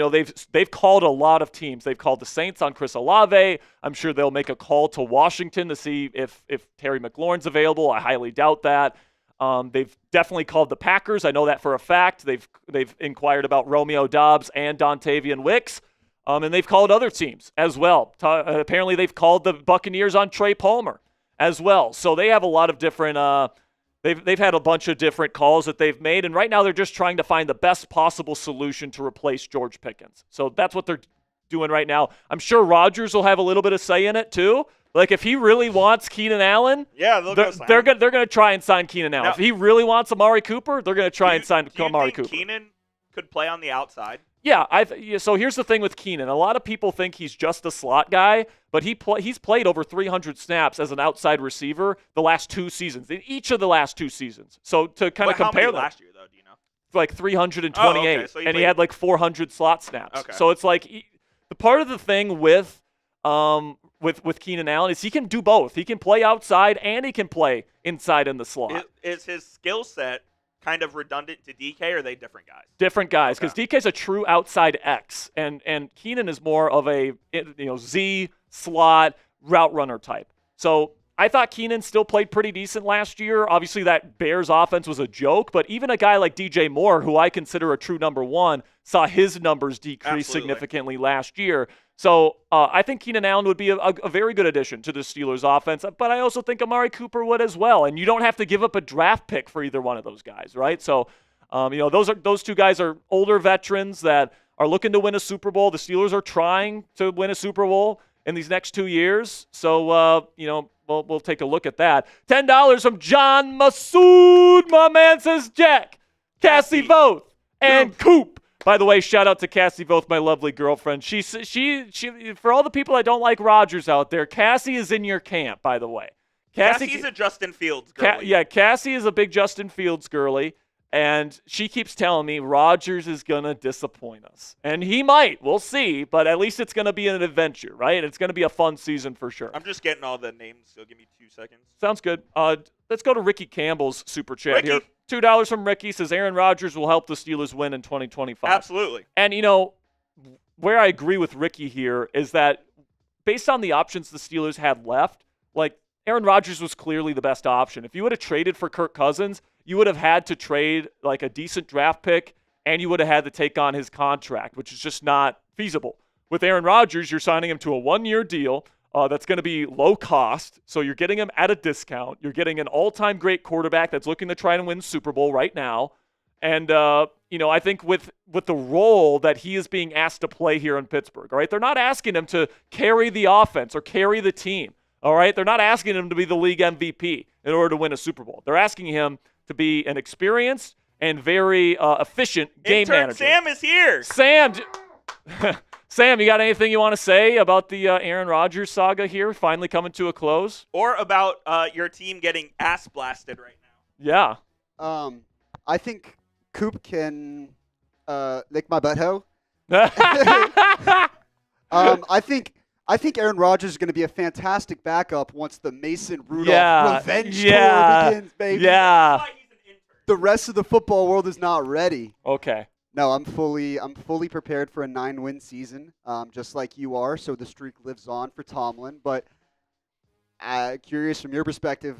they've called a lot of teams. They've called the Saints on Chris Olave. I'm sure they'll make a call to Washington to see if Terry McLaurin's available. I highly doubt that. They've definitely called the Packers. I know that for a fact. They've inquired about Romeo Doubs and Dontavian Wicks, and they've called other teams as well. Apparently, they've called the Buccaneers on Trey Palmer as well. So they have a lot of different they've had a bunch of different calls that they've made, and right now they're just trying to find the best possible solution to replace George Pickens. So that's what they're doing right now. I'm sure Rodgers will have a little bit of say in it too. Like if he really wants Keenan Allen, they're going to try and sign Keenan Allen. Now, if he really wants Amari Cooper, they're going to try and sign Amari Cooper. Keenan could play on the outside? Yeah, so here's the thing with Keenan. A lot of people think he's just a slot guy, but he's played over 300 snaps as an outside receiver the last 2 seasons, in each of the last 2 seasons. So to kind of compare them. Last year, though, do you know? Like 328, okay. So he had like 400 slot snaps. Okay. So it's like the part of the thing with Keenan Allen is he can do both. He can play outside and he can play inside in the slot. Is his skill set kind of redundant to DK, or are they different guys? Different guys, because DK's a true outside X, and Keenan is more of a Z slot route runner type. So I thought Keenan still played pretty decent last year. Obviously, that Bears offense was a joke, but even a guy like DJ Moore, who I consider a true number 1, saw his numbers decrease significantly last year. So I think Keenan Allen would be a very good addition to the Steelers offense, but I also think Amari Cooper would as well. And you don't have to give up a draft pick for either one of those guys, right? So, those 2 guys are older veterans that are looking to win a Super Bowl. The Steelers are trying to win a Super Bowl in these next 2 years. So, we'll take a look at that. $10 from John Masood. My man says Jack, Cassie Voth, and Coop. By the way, shout out to Cassie Voth, my lovely girlfriend. She for all the people that don't like Rodgers out there, Cassie is in your camp, by the way. Cassie's a Justin Fields girlie. Cassie is a big Justin Fields girlie. And she keeps telling me Rodgers is going to disappoint us. And he might. We'll see. But at least it's going to be an adventure, right? It's going to be a fun season for sure. I'm just getting all the names, so give me 2 seconds. Sounds good. Let's go to Ricky Campbell's super chat Ricky. here. $2 from Ricky says Aaron Rodgers will help the Steelers win in 2025. Absolutely. And, where I agree with Ricky here is that based on the options the Steelers had left, like Aaron Rodgers was clearly the best option. If you would have traded for Kirk Cousins, you would have had to trade like a decent draft pick, and you would have had to take on his contract, which is just not feasible. With Aaron Rodgers, you're signing him to a 1-year deal that's going to be low cost, so you're getting him at a discount. You're getting an all-time great quarterback that's looking to try and win Super Bowl right now. And, I think with the role that he is being asked to play here in Pittsburgh, all right, they're not asking him to carry the offense or carry the team, all right? They're not asking him to be the league MVP in order to win a Super Bowl. They're asking him to be an experienced and very efficient game manager. Sam is here. Sam, you got anything you want to say about the Aaron Rodgers saga here finally coming to a close? Or about your team getting ass blasted right now? Yeah. I think Coop can lick my butthole. I think Aaron Rodgers is going to be a fantastic backup once the Mason Rudolph revenge tour begins, baby. Yeah. The rest of the football world is not ready. Okay. No, I'm fully prepared for a 9-win season, just like you are. So the streak lives on for Tomlin. But curious from your perspective,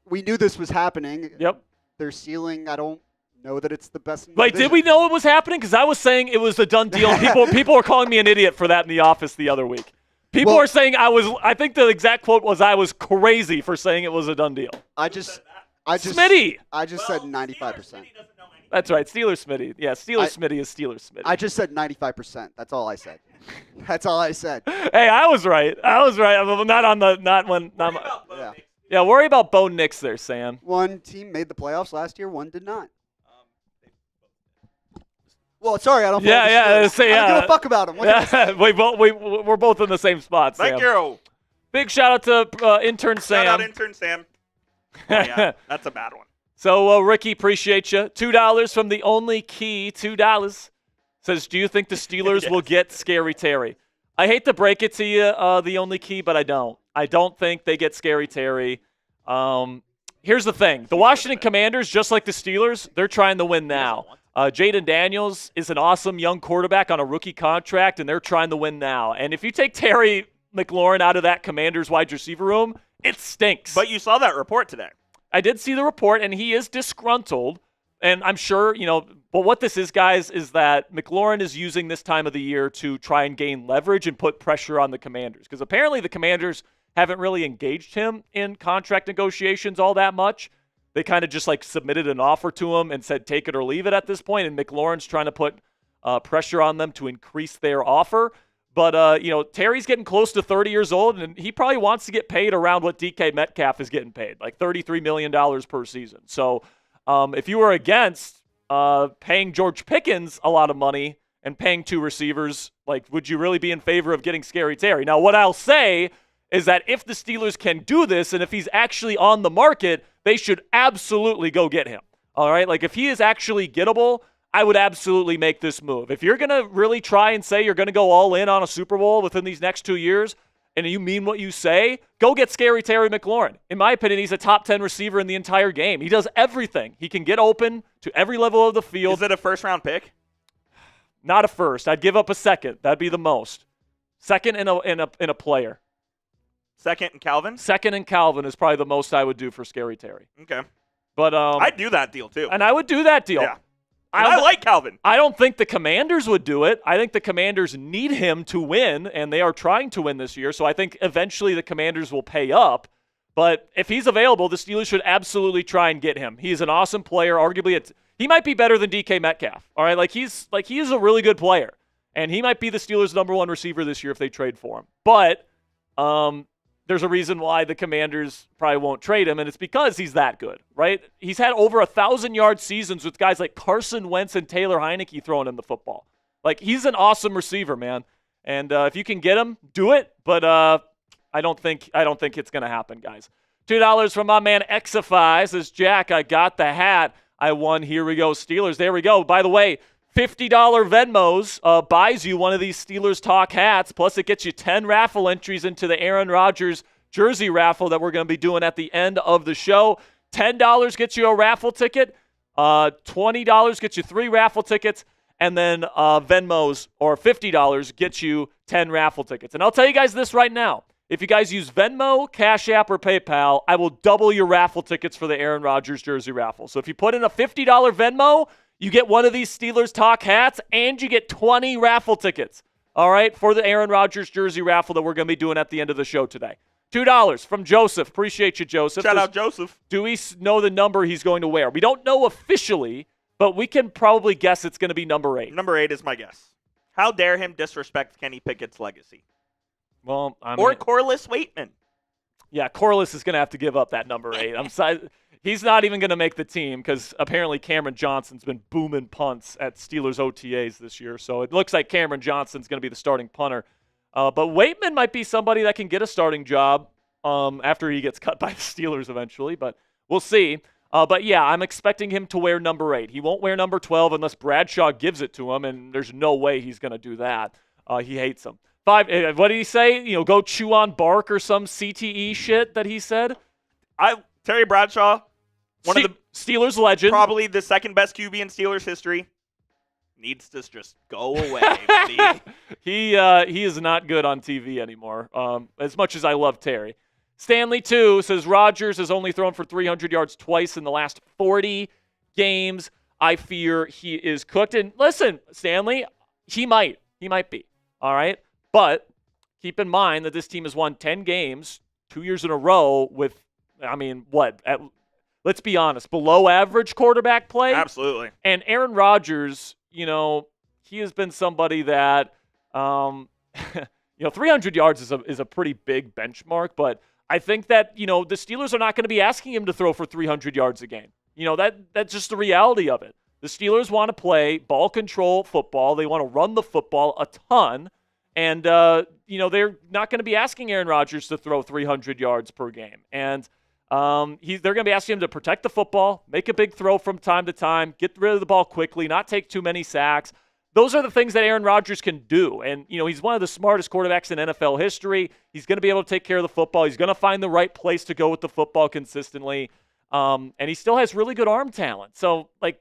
we knew this was happening. Yep. Their ceiling, I don't know that it's the best. Wait, did we know it was happening? Because I was saying it was a done deal. People were calling me an idiot for that in the office the other week. People were saying I think the exact quote was I was crazy for saying it was a done deal. Smitty. I just said 95%. That's right, Steelers Smitty. Yeah, Smitty is Steelers Smitty. I just said 95%. That's all I said. That's all I said. Hey, I was right. Yeah, worry about Bo Nix there, Sam. One team made the playoffs last year. One did not. Well, sorry, I don't. I don't give a fuck about them. We're both in the same spot, Sam. Thank you. Big shout out to intern Sam. Shout out intern Sam. Oh, yeah, that's a bad one. So, Ricky, appreciate you. $2 from the only key. $2 says, do you think the Steelers will get Scary Terry? I hate to break it to you, the only key, but I don't. I don't think they get Scary Terry. Here's the thing. The Washington Commanders, just like the Steelers, they're trying to win now. Jaden Daniels is an awesome young quarterback on a rookie contract, and they're trying to win now. And if you take Terry McLaurin out of that Commanders wide receiver room, it stinks. But you saw that report today. I did see the report, and he is disgruntled. And I'm sure, but what this is, guys, is that McLaurin is using this time of the year to try and gain leverage and put pressure on the Commanders. Because apparently the Commanders haven't really engaged him in contract negotiations all that much. They kind of just submitted an offer to him and said take it or leave it at this point, and McLaurin's trying to put pressure on them to increase their offer. But, Terry's getting close to 30 years old, and he probably wants to get paid around what DK Metcalf is getting paid, like $33 million per season. So if you were against paying George Pickens a lot of money and paying 2 receivers, would you really be in favor of getting Scary Terry? Now, what I'll say is that if the Steelers can do this and if he's actually on the market, they should absolutely go get him. All right? If he is actually gettable, I would absolutely make this move. If you're going to really try and say you're going to go all in on a Super Bowl within these next 2 years, and you mean what you say, go get Scary Terry McLaurin. In my opinion, he's a top 10 receiver in the entire game. He does everything. He can get open to every level of the field. Is it a first-round pick? Not a first. I'd give up a second. That'd be the most. Second in a player. Second and Calvin? Second and Calvin is probably the most I would do for Scary Terry. Okay. But I'd do that deal, too. And I would do that deal. Yeah. I like Calvin. I don't think the Commanders would do it. I think the Commanders need him to win, and they are trying to win this year. So I think eventually the Commanders will pay up. But if he's available, the Steelers should absolutely try and get him. He's an awesome player. Arguably, he might be better than DK Metcalf. All right, he is a really good player, and he might be the Steelers' #1 receiver this year if they trade for him. But there's a reason why the Commanders probably won't trade him, and it's because he's that good, right? He's had over 1,000-yard seasons with guys like Carson Wentz and Taylor Heineke throwing him the football. He's an awesome receiver, man. And if you can get him, do it. But I don't think it's going to happen, guys. $2 from my man Exify says, Jack, I got the hat. I won. Here we go. Steelers. There we go. By the way, $50 Venmos buys you one of these Steelers Talk hats. Plus, it gets you 10 raffle entries into the Aaron Rodgers jersey raffle that we're going to be doing at the end of the show. $10 gets you a raffle ticket. $20 gets you 3 raffle tickets. And then Venmos, or $50, gets you 10 raffle tickets. And I'll tell you guys this right now. If you guys use Venmo, Cash App, or PayPal, I will double your raffle tickets for the Aaron Rodgers jersey raffle. So if you put in a $50 Venmo, you get one of these Steelers Talk hats, and you get 20 raffle tickets, all right, for the Aaron Rodgers jersey raffle that we're going to be doing at the end of the show today. $2 from Joseph. Appreciate you, Joseph. Shout out, Joseph. Do we know the number he's going to wear? We don't know officially, but we can probably guess it's going to be number 8. Number 8 is my guess. How dare him disrespect Kenny Pickett's legacy? Well, or Corliss Waitman. Yeah, Corliss is going to have to give up that number 8. I'm sorry. He's not even going to make the team because apparently Cameron Johnson's been booming punts at Steelers OTAs this year. So it looks like Cameron Johnson's going to be the starting punter. But Waitman might be somebody that can get a starting job after he gets cut by the Steelers eventually. But we'll see. But, yeah, I'm expecting him to wear number 8. He won't wear number 12 unless Bradshaw gives it to him, and there's no way he's going to do that. He hates him. 5, what did he say? Go chew on bark or some CTE shit that he said? Terry Bradshaw, one of the Steelers legend. Probably the second best QB in Steelers history. Needs to just go away, buddy. He is not good on TV anymore, as much as I love Terry. Stanley, too, says Rodgers has only thrown for 300 yards twice in the last 40 games. I fear he is cooked. And listen, Stanley, he might be, all right? But keep in mind that this team has won 10 games 2 years in a row with, let's be honest, below average quarterback play. Absolutely. And Aaron Rodgers, he has been somebody that, 300 yards is a pretty big benchmark, but I think that, the Steelers are not going to be asking him to throw for 300 yards a game. That's just the reality of it. The Steelers want to play ball control football. They want to run the football a ton. And, they're not going to be asking Aaron Rodgers to throw 300 yards per game. And they're going to be asking him to protect the football, make a big throw from time to time, get rid of the ball quickly, not take too many sacks. Those are the things that Aaron Rodgers can do. And, he's one of the smartest quarterbacks in NFL history. He's going to be able to take care of the football. He's going to find the right place to go with the football consistently. And he still has really good arm talent. So, the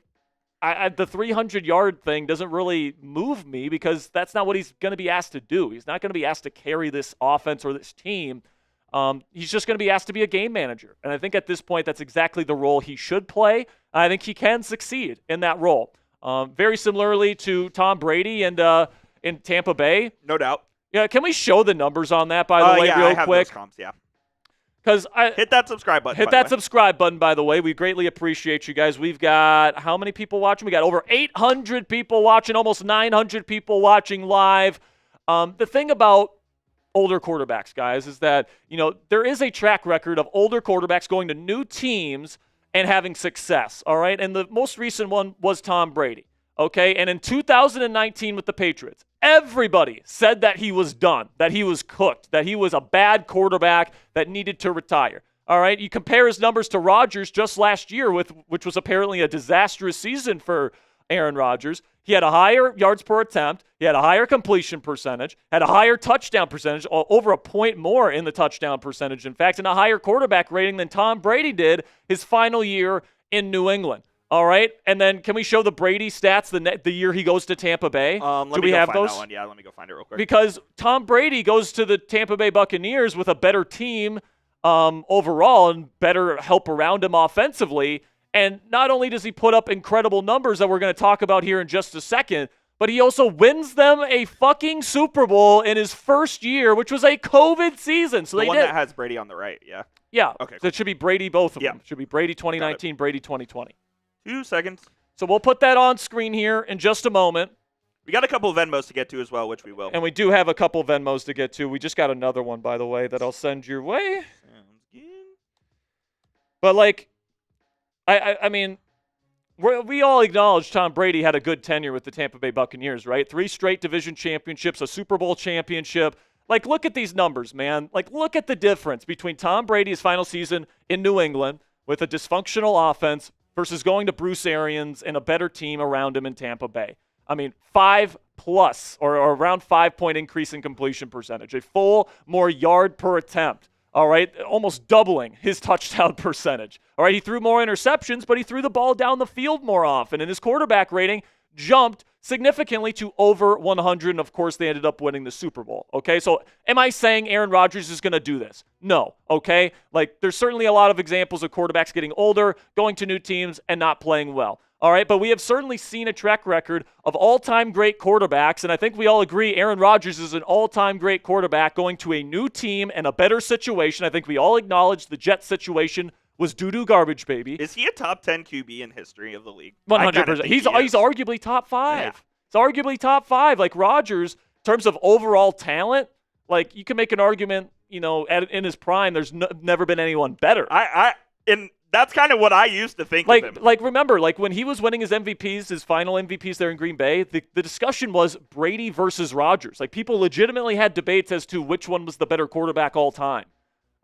300-yard thing doesn't really move me because that's not what he's going to be asked to do. He's not going to be asked to carry this offense or this team. He's just going to be asked to be a game manager. And I think at this point that's exactly the role he should play. I think he can succeed in that role. Very similarly to Tom Brady and in Tampa Bay. No doubt. Yeah, can we show the numbers on that, by the way, real I have quick? Those comps, yeah. Because hit that subscribe button. Hit that subscribe button, by the way. We greatly appreciate you guys. We've got how many people watching? We got over 800 people watching, almost 900 people watching live. The thing about older quarterbacks, guys, is that, there is a track record of older quarterbacks going to new teams and having success, all right? And the most recent one was Tom Brady, okay? And in 2019 with the Patriots, everybody said that he was done, that he was cooked, that he was a bad quarterback that needed to retire. All right, you compare his numbers to Rodgers just last year, which was apparently a disastrous season for Aaron Rodgers. He had a higher yards per attempt, he had a higher completion percentage, had a higher touchdown percentage, over a point more in the touchdown percentage, in fact, and a higher quarterback rating than Tom Brady did his final year in New England. All right, and then can we show the Brady stats the year he goes to Tampa Bay? Do we have those? That one? Yeah, let me go find it real quick. Because Tom Brady goes to the Tampa Bay Buccaneers with a better team overall and better help around him offensively. And not only does he put up incredible numbers that we're going to talk about here in just a second, but he also wins them a fucking Super Bowl in his first year, which was a COVID season. So the one that has Brady on the right, yeah? Yeah. Okay. So it should be Brady, both of them. It should be Brady 2019, Brady 2020. 2 seconds. So we'll put that on screen here in just a moment. We got a couple of Venmos to get to as well, which we will. And we do have a couple of Venmos to get to. We just got another one, by the way, that I'll send your way. Sounds good. But, I mean, we all acknowledge Tom Brady had a good tenure with the Tampa Bay Buccaneers, right? 3 straight division championships, a Super Bowl championship. Look at these numbers, man. Look at the difference between Tom Brady's final season in New England with a dysfunctional offense versus going to Bruce Arians and a better team around him in Tampa Bay. I mean, 5+ or around 5-point increase in completion percentage, a full more yard per attempt. All right, almost doubling his touchdown percentage. All right, he threw more interceptions, but he threw the ball down the field more often, and his quarterback rating jumped significantly to over 100, and of course they ended up winning the Super Bowl. Okay, so am I saying Aaron Rodgers is going to do this? No, okay? Like, there's certainly a lot of examples of quarterbacks getting older, going to new teams, and not playing well. All right, but we have certainly seen a track record of all-time great quarterbacks, and I think we all agree Aaron Rodgers is an all-time great quarterback going to a new team and a better situation. I think we all acknowledge the Jets situation was doo-doo garbage, baby. Is he a top 10 QB in history of the league? 100%. He's arguably top 5. Yeah. It's arguably top 5. Like Rodgers, in terms of overall talent, like you can make an argument, in his prime, there's never been anyone better. That's kind of what I used to think of him. Like, remember, like when he was winning his MVPs, his final MVPs there in Green Bay, the discussion was Brady versus Rodgers. Like, people legitimately had debates as to which one was the better quarterback all time.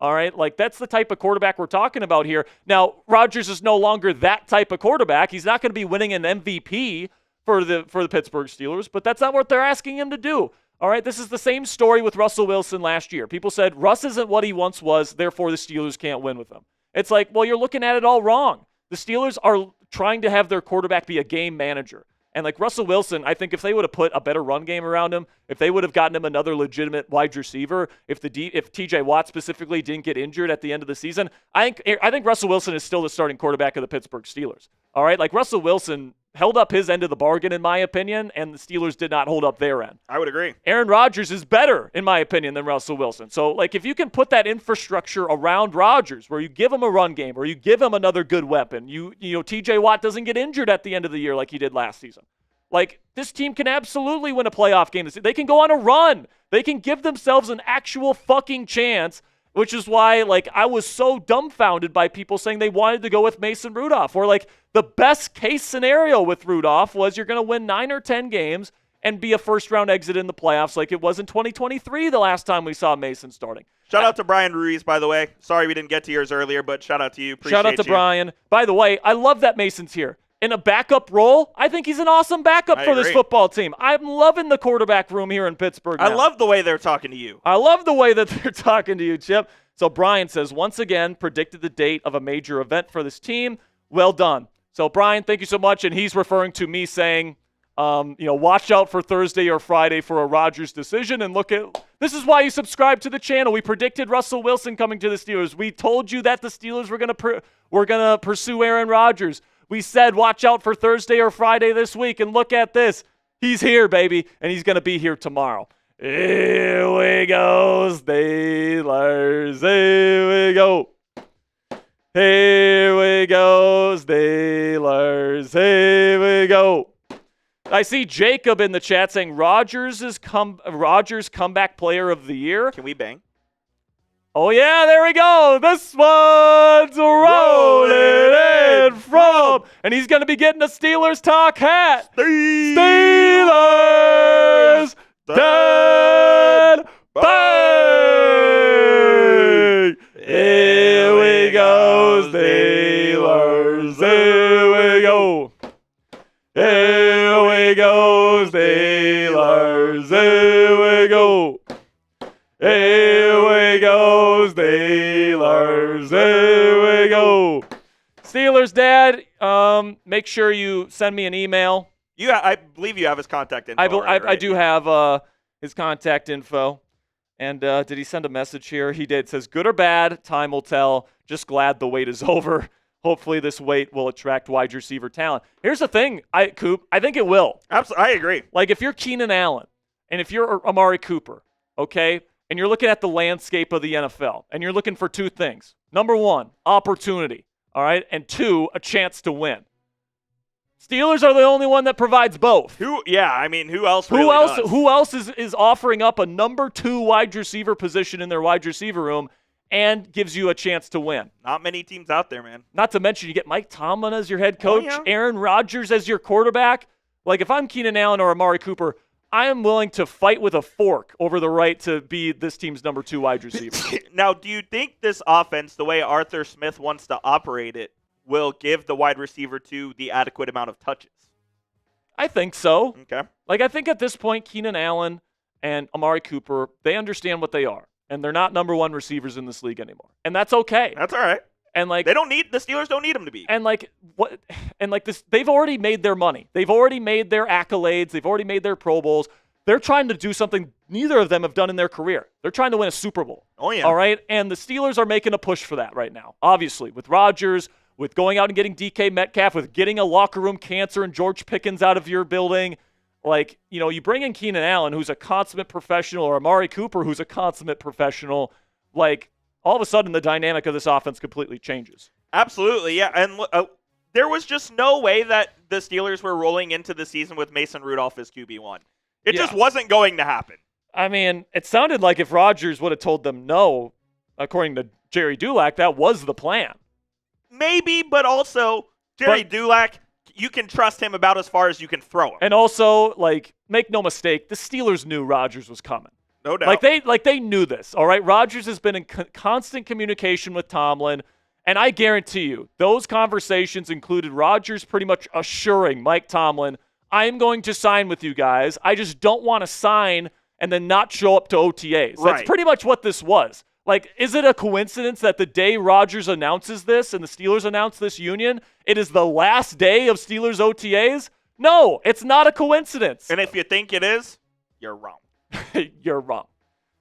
All right? Like, that's the type of quarterback we're talking about here. Now, Rodgers is no longer that type of quarterback. He's not going to be winning an MVP for the Pittsburgh Steelers, but that's not what they're asking him to do. All right? This is the same story with Russell Wilson last year. People said, Russ isn't what he once was, therefore the Steelers can't win with him. It's like, well, you're looking at it all wrong. The Steelers are trying to have their quarterback be a game manager. And like Russell Wilson, I think if they would have put a better run game around him, if they would have gotten him another legitimate wide receiver, if TJ Watt specifically didn't get injured at the end of the season, I think Russell Wilson is still the starting quarterback of the Pittsburgh Steelers. All right? Like Russell Wilson held up his end of the bargain, in my opinion, and the Steelers did not hold up their end. I would agree. Aaron Rodgers is better, in my opinion, than Russell Wilson. So, like, if you can put that infrastructure around Rodgers, where you give him a run game, or you give him another good weapon, TJ Watt doesn't get injured at the end of the year like he did last season. Like, this team can absolutely win a playoff game. They can go on a run. They can give themselves an actual fucking chance, which is why, like, I was so dumbfounded by people saying they wanted to go with Mason Rudolph. Or, like, the best case scenario with Rudolph was you're going to win 9 or 10 games and be a first-round exit in the playoffs like it was in 2023 the last time we saw Mason starting. Shout out to Brian Ruiz, by the way. Sorry we didn't get to yours earlier, but shout out to you. Appreciate shout out to Brian. By the way, I love that Mason's here. In a backup role, I think he's an awesome backup for this football team. I'm loving the quarterback room here in Pittsburgh now. I love the way they're talking to you. I love the way that they're talking to you, Chip. So Brian says, once again, predicted the date of a major event for this team. Well done. So, Brian, thank you so much. And he's referring to me saying, watch out for Thursday or Friday for a Rodgers decision. And this is why you subscribe to the channel. We predicted Russell Wilson coming to the Steelers. We told you that the Steelers were gonna pursue Aaron Rodgers. We said, watch out for Thursday or Friday this week. And look at this. He's here, baby. And he's going to be here tomorrow. Here we go, Steelers. Here we go. Here we go, Steelers. Here we go. I see Jacob in the chat saying Rodgers comeback player of the year. Can we bang? Oh, yeah, there we go. This one's rolling in from. And he's going to be getting a Steelers talk hat. Steelers Dad bang. Here we go, Steelers. Here we go. Here we go, Steelers. Here we go. Here we go, Steelers. Here we go. Steelers Dad, make sure you send me an email. I believe you have his contact info. I do have his contact info. And did he send a message here? He did. It says, good or bad, time will tell. Just glad the wait is over. Hopefully this wait will attract wide receiver talent. Here's the thing, Coop. I think it will. Absolutely, I agree. Like, if you're Keenan Allen and if you're Amari Cooper, okay, and you're looking at the landscape of the NFL, and you're looking for 2 things. Number 1, opportunity, all right? And 2, a chance to win. Steelers are the only one that provides both. Who else does? Who else is offering up a number 2 wide receiver position in their wide receiver room and gives you a chance to win? Not many teams out there, man. Not to mention you get Mike Tomlin as your head coach, yeah. Aaron Rodgers as your quarterback. Like, if I'm Keenan Allen or Amari Cooper, I am willing to fight with a fork over the right to be this team's number 2 wide receiver. Now, do you think this offense, the way Arthur Smith wants to operate it, will give the wide receiver 2 the adequate amount of touches? I think so. Okay. Like, I think at this point, Keenan Allen and Amari Cooper, they understand what they are. And they're not number one receivers in this league anymore. And that's okay. That's all right. And like the Steelers don't need them to be. And like what and like this, they've already made their money. They've already made their accolades. They've already made their Pro Bowls. They're trying to do something neither of them have done in their career. They're trying to win a Super Bowl. Oh yeah. All right. And the Steelers are making a push for that right now. Obviously, with Rodgers, with going out and getting DK Metcalf, with getting a locker room cancer and George Pickens out of your building. Like, you know, you bring in Keenan Allen, who's a consummate professional, or Amari Cooper, who's a consummate professional. Like, all of a sudden, the dynamic of this offense completely changes. Absolutely, yeah. And there was just no way that the Steelers were rolling into the season with Mason Rudolph as QB1. It just wasn't going to happen. I mean, it sounded like if Rodgers would have told them no, according to Jerry Dulac, that was the plan. Maybe, but also, Dulac, you can trust him about as far as you can throw him. And also, like, make no mistake, the Steelers knew Rodgers was coming. No doubt. Like they knew this, all right? Rodgers has been in constant communication with Tomlin, and I guarantee you, those conversations included Rodgers pretty much assuring Mike Tomlin, I am going to sign with you guys. I just don't want to sign and then not show up to OTAs. Right. That's pretty much what this was. Like, is it a coincidence that the day Rodgers announces this and the Steelers announce this union, it is the last day of Steelers OTAs? No, it's not a coincidence. And if you think it is, you're wrong. You're wrong.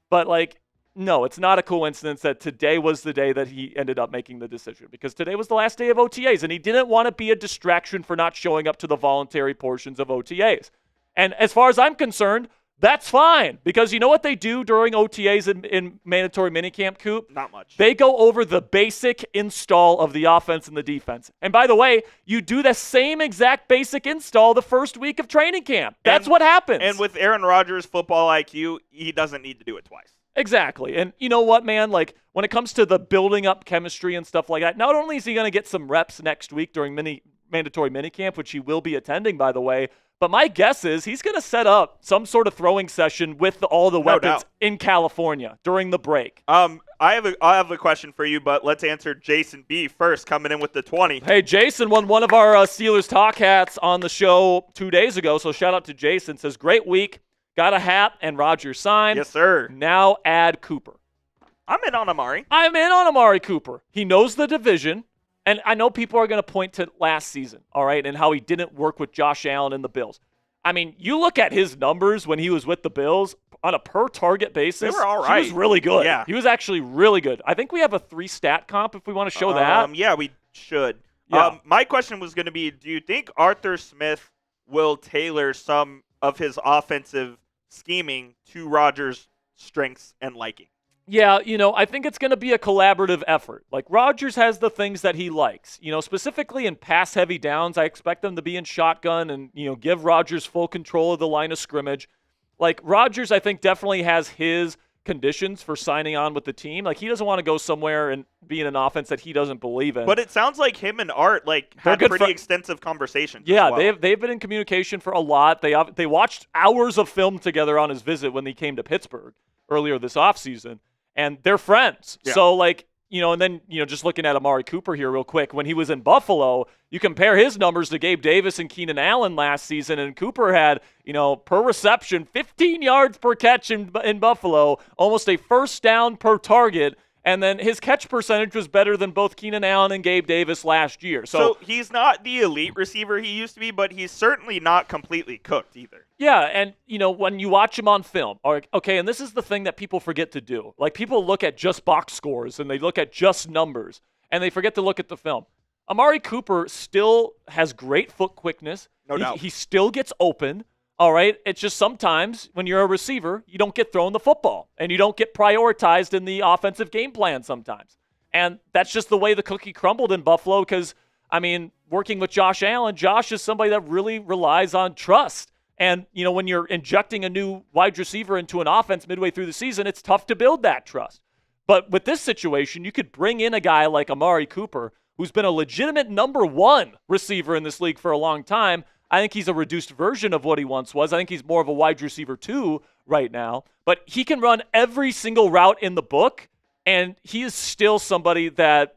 But, like, no, it's not a coincidence that today was the day that he ended up making the decision, because today was the last day of OTAs, and he didn't want to be a distraction for not showing up to the voluntary portions of OTAs. And as far as I'm concerned, that's fine, because you know what they do during OTAs in mandatory minicamp, Coop? Not much. They go over the basic install of the offense and the defense. And by the way, you do the same exact basic install the first week of training camp. That's what happens. And with Aaron Rodgers' football IQ, he doesn't need to do it twice. Exactly. And you know what, man? Like, when it comes to the building up chemistry and stuff like that, not only is he going to get some reps next week during mandatory minicamp, which he will be attending, by the way, but my guess is he's going to set up some sort of throwing session with all the weapons in California during the break. I have a question for you, but let's answer Jason B first, coming in with the 20. Hey, Jason won one of our Steelers Talk hats on the show 2 days ago, so shout out to Jason. Says, great week. Got a hat and Rodgers signed. Yes, sir. Now add Cooper. I'm in on Amari. I'm in on Amari Cooper. He knows the division. And I know people are going to point to last season, all right, and how he didn't work with Josh Allen and the Bills. I mean, you look at his numbers when he was with the Bills on a per-target basis. They were all right. He was really good. Yeah. He was actually really good. I think we have a 3-stat comp if we want to show that. Yeah, we should. Yeah. My question was going to be, do you think Arthur Smith will tailor some of his offensive scheming to Rodgers' strengths and liking? Yeah, you know, I think it's going to be a collaborative effort. Like, Rodgers has the things that he likes. You know, specifically in pass-heavy downs, I expect them to be in shotgun and, you know, give Rodgers full control of the line of scrimmage. Like, Rodgers, I think, definitely has his conditions for signing on with the team. Like, he doesn't want to go somewhere and be in an offense that he doesn't believe in. But it sounds like him and Art, like, had pretty extensive conversations. Yeah, as well. they've been in communication for a lot. They watched hours of film together on his visit when he came to Pittsburgh earlier this offseason. And they're friends. Yeah. So, like, you know, and then, you know, just looking at Amari Cooper here real quick, when he was in Buffalo, you compare his numbers to Gabe Davis and Keenan Allen last season, and Cooper had, you know, per reception, 15 yards per catch in Buffalo, almost a first down per target, and then his catch percentage was better than both Keenan Allen and Gabe Davis last year. So he's not the elite receiver he used to be, but he's certainly not completely cooked either. Yeah, and, you know, when you watch him on film, okay, and this is the thing that people forget to do. Like, people look at just box scores, and they look at just numbers, and they forget to look at the film. Amari Cooper still has great foot quickness. No doubt. He still gets open, all right? It's just sometimes when you're a receiver, you don't get thrown the football, and you don't get prioritized in the offensive game plan sometimes. And that's just the way the cookie crumbled in Buffalo because, I mean, working with Josh Allen, Josh is somebody that really relies on trust. And, you know, when you're injecting a new wide receiver into an offense midway through the season, it's tough to build that trust. But with this situation, you could bring in a guy like Amari Cooper, who's been a legitimate number one receiver in this league for a long time. I think he's a reduced version of what he once was. I think he's more of a wide receiver 2 right now. But he can run every single route in the book. And he is still somebody that,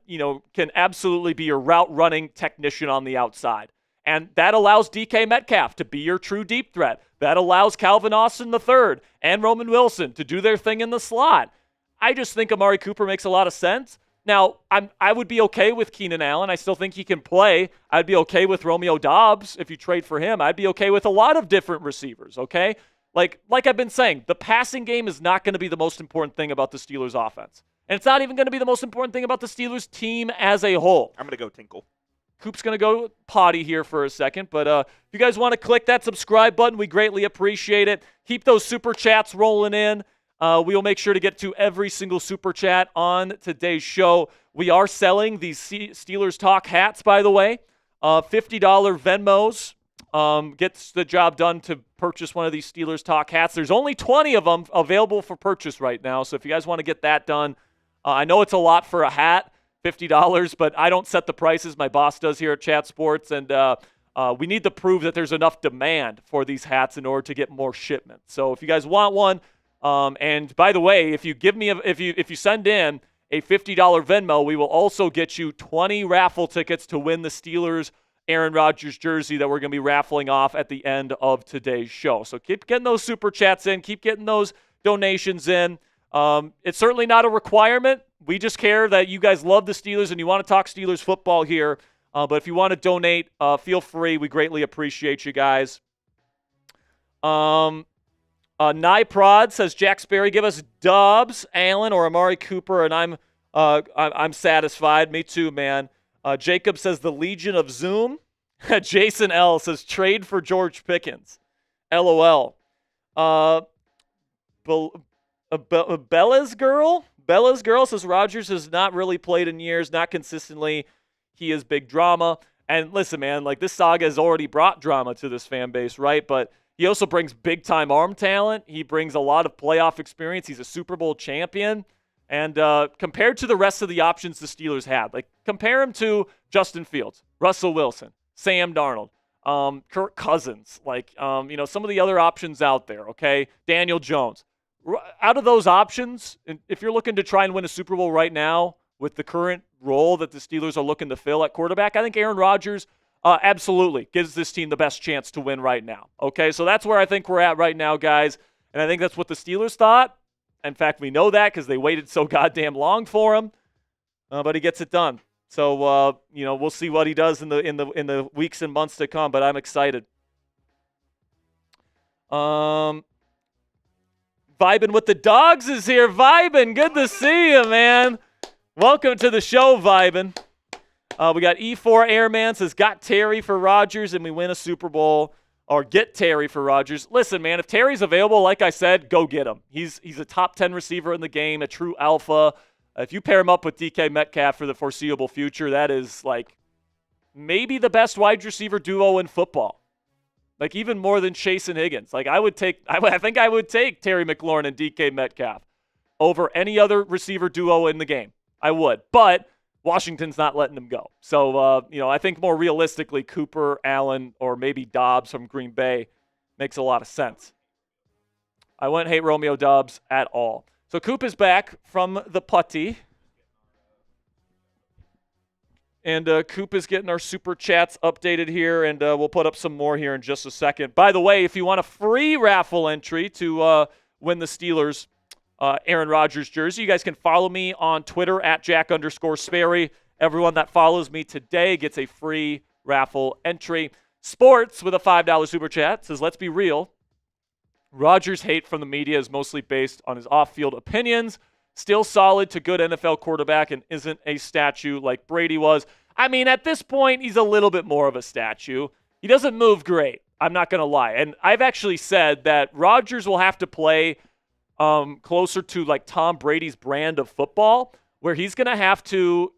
can absolutely be your route running technician on the outside. And that allows DK Metcalf to be your true deep threat. That allows Calvin Austin III and Roman Wilson to do their thing in the slot. I just think Amari Cooper makes a lot of sense. Now, I would be okay with Keenan Allen. I still think he can play. I'd be okay with Romeo Doubs if you trade for him. I'd be okay with a lot of different receivers, okay? Like I've been saying, the passing game is not going to be the most important thing about the Steelers' offense. And it's not even going to be the most important thing about the Steelers' team as a whole. I'm going to go Tinkle. Coop's going to go potty here for a second. But if you guys want to click that subscribe button, we greatly appreciate it. Keep those super chats rolling in. We will make sure to get to every single super chat on today's show. We are selling these Steelers Talk hats, by the way. $50 Venmos gets the job done to purchase one of these Steelers Talk hats. There's only 20 of them available for purchase right now. So if you guys want to get that done, I know it's a lot for a hat, $50, but I don't set the prices. My boss does here at Chat Sports, and we need to prove that there's enough demand for these hats in order to get more shipments. So if you guys want one, and by the way, if you give me if you send in a $50 Venmo, we will also get you 20 raffle tickets to win the Steelers Aaron Rodgers jersey that we're going to be raffling off at the end of today's show. So keep getting those super chats in, keep getting those donations in. It's certainly not a requirement. We just care that you guys love the Steelers and you want to talk Steelers football here. But if you want to donate, feel free. We greatly appreciate you guys. Nyprod says, Jack Sperry, give us Doubs, Allen, or Amari Cooper, and I'm satisfied. Me too, man. Jacob says the Legion of Zoom. Jason L says trade for George Pickens. LOL. Bella's girl says Rodgers has not really played in years, not consistently. He is big drama. And listen, man, like this saga has already brought drama to this fan base, right? But he also brings big-time arm talent. He brings a lot of playoff experience. He's a Super Bowl champion. And compared to the rest of the options the Steelers had, like compare him to Justin Fields, Russell Wilson, Sam Darnold, Kirk Cousins, some of the other options out there, okay? Daniel Jones. Out of those options, if you're looking to try and win a Super Bowl right now with the current role that the Steelers are looking to fill at quarterback, I think Aaron Rodgers absolutely gives this team the best chance to win right now. Okay, so that's where I think we're at right now, guys. And I think that's what the Steelers thought. In fact, we know that because they waited so goddamn long for him. But he gets it done. So we'll see what he does in the weeks and months to come. But I'm excited. Vibin' with the dogs is here. Vibin', good to see you, man. Welcome to the show, Vibin'. We got E4 Airman says, got Terry for Rodgers and we win a Super Bowl. Or get Terry for Rodgers. Listen, man, if Terry's available, like I said, go get him. He's a top 10 receiver in the game, a true alpha. If you pair him up with DK Metcalf for the foreseeable future, that is like maybe the best wide receiver duo in football. Like even more than Chase and Higgins. Like I think I would take Terry McLaurin and DK Metcalf over any other receiver duo in the game. I would. But Washington's not letting him go. So, I think more realistically, Cooper, Allen, or maybe Doubs from Green Bay makes a lot of sense. I wouldn't hate Romeo Doubs at all. So, Coop is back from the putty. And Coop is getting our super chats updated here, and we'll put up some more here in just a second. By the way, if you want a free raffle entry to win the Steelers Aaron Rodgers jersey, you guys can follow me on Twitter at Jack_Sperry. Everyone that follows me today gets a free raffle entry. Sports with a $5 super chat says, let's be real. Rodgers' hate from the media is mostly based on his off-field opinions. Still solid to good NFL quarterback and isn't a statue like Brady was. I mean, at this point, he's a little bit more of a statue. He doesn't move great. I'm not going to lie. And I've actually said that Rodgers will have to play closer to like Tom Brady's brand of football, where he's going to have to,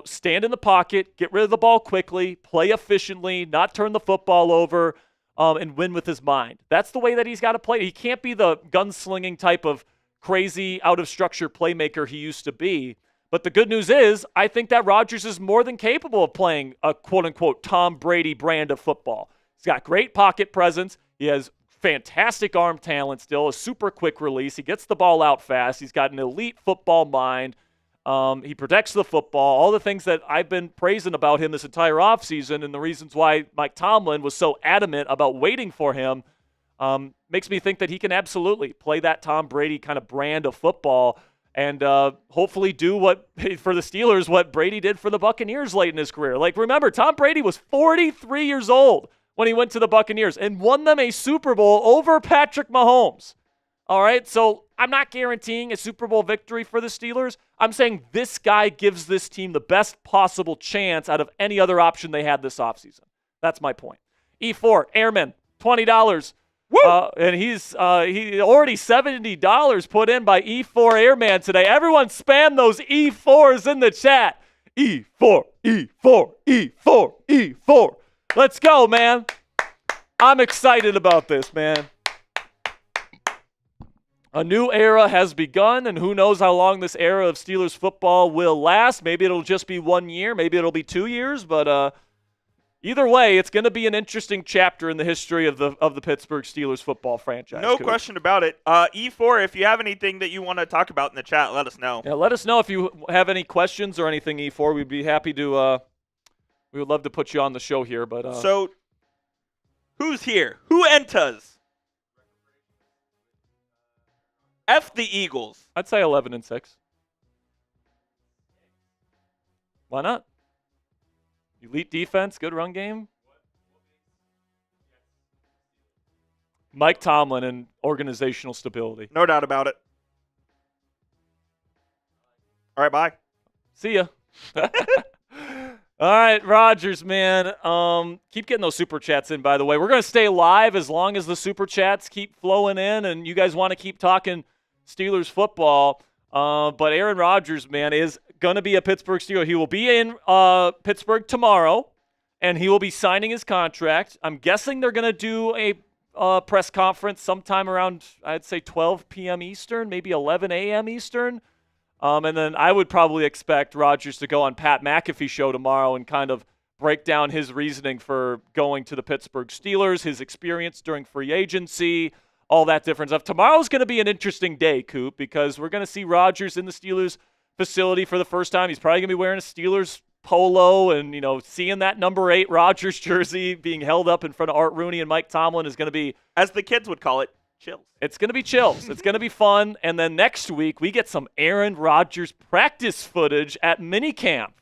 stand in the pocket, get rid of the ball quickly, play efficiently, not turn the football over, and win with his mind. That's the way that he's got to play. He can't be the gunslinging type of crazy, out-of-structure playmaker he used to be. But the good news is, I think that Rodgers is more than capable of playing a quote-unquote Tom Brady brand of football. He's got great pocket presence. He has fantastic arm talent still, a super quick release. He gets the ball out fast. He's got an elite football mind. He protects the football, all the things that I've been praising about him this entire offseason, and the reasons why Mike Tomlin was so adamant about waiting for him makes me think that he can absolutely play that Tom Brady kind of brand of football and hopefully do for the Steelers what Brady did for the Buccaneers late in his career. Like, remember, Tom Brady was 43 years old when he went to the Buccaneers and won them a Super Bowl over Patrick Mahomes. All right, so I'm not guaranteeing a Super Bowl victory for the Steelers. I'm saying this guy gives this team the best possible chance out of any other option they had this offseason. That's my point. E4, Airman, $20. And he already $70 put in by E4 Airman today. Everyone spam those E4s in the chat. E4, E4, E4, E4. Let's go, man. I'm excited about this, man. A new era has begun, and who knows how long this era of Steelers football will last. Maybe it'll just be 1 year. Maybe it'll be 2 years. But either way, it's going to be an interesting chapter in the history of the Pittsburgh Steelers football franchise. No question about it. E4, if you have anything that you want to talk about in the chat, let us know. Yeah, let us know if you have any questions or anything, E4. We'd be happy to we would love to put you on the show here. But So, who's here? Who enters? F the Eagles. I'd say 11-6. Why not? Elite defense, good run game. Mike Tomlin and organizational stability. No doubt about it. All right, bye. See ya. All right, Rodgers, man. Keep getting those super chats in, by the way. We're going to stay live as long as the super chats keep flowing in and you guys want to keep talking Steelers football. But Aaron Rodgers, man, is going to be a Pittsburgh Steeler. He will be in Pittsburgh tomorrow, and he will be signing his contract. I'm guessing they're going to do a press conference sometime around, I'd say, 12 p.m. Eastern, maybe 11 a.m. Eastern. And then I would probably expect Rodgers to go on Pat McAfee show tomorrow and kind of break down his reasoning for going to the Pittsburgh Steelers, his experience during free agency, all that different stuff. Tomorrow's going to be an interesting day, Coop, because we're going to see Rodgers in the Steelers facility for the first time. He's probably going to be wearing a Steelers polo and, seeing that number 8 Rodgers jersey being held up in front of Art Rooney and Mike Tomlin is going to be, as the kids would call it, chills. It's going to be chills. It's going to be fun. And then next week, we get some Aaron Rodgers practice footage at minicamp.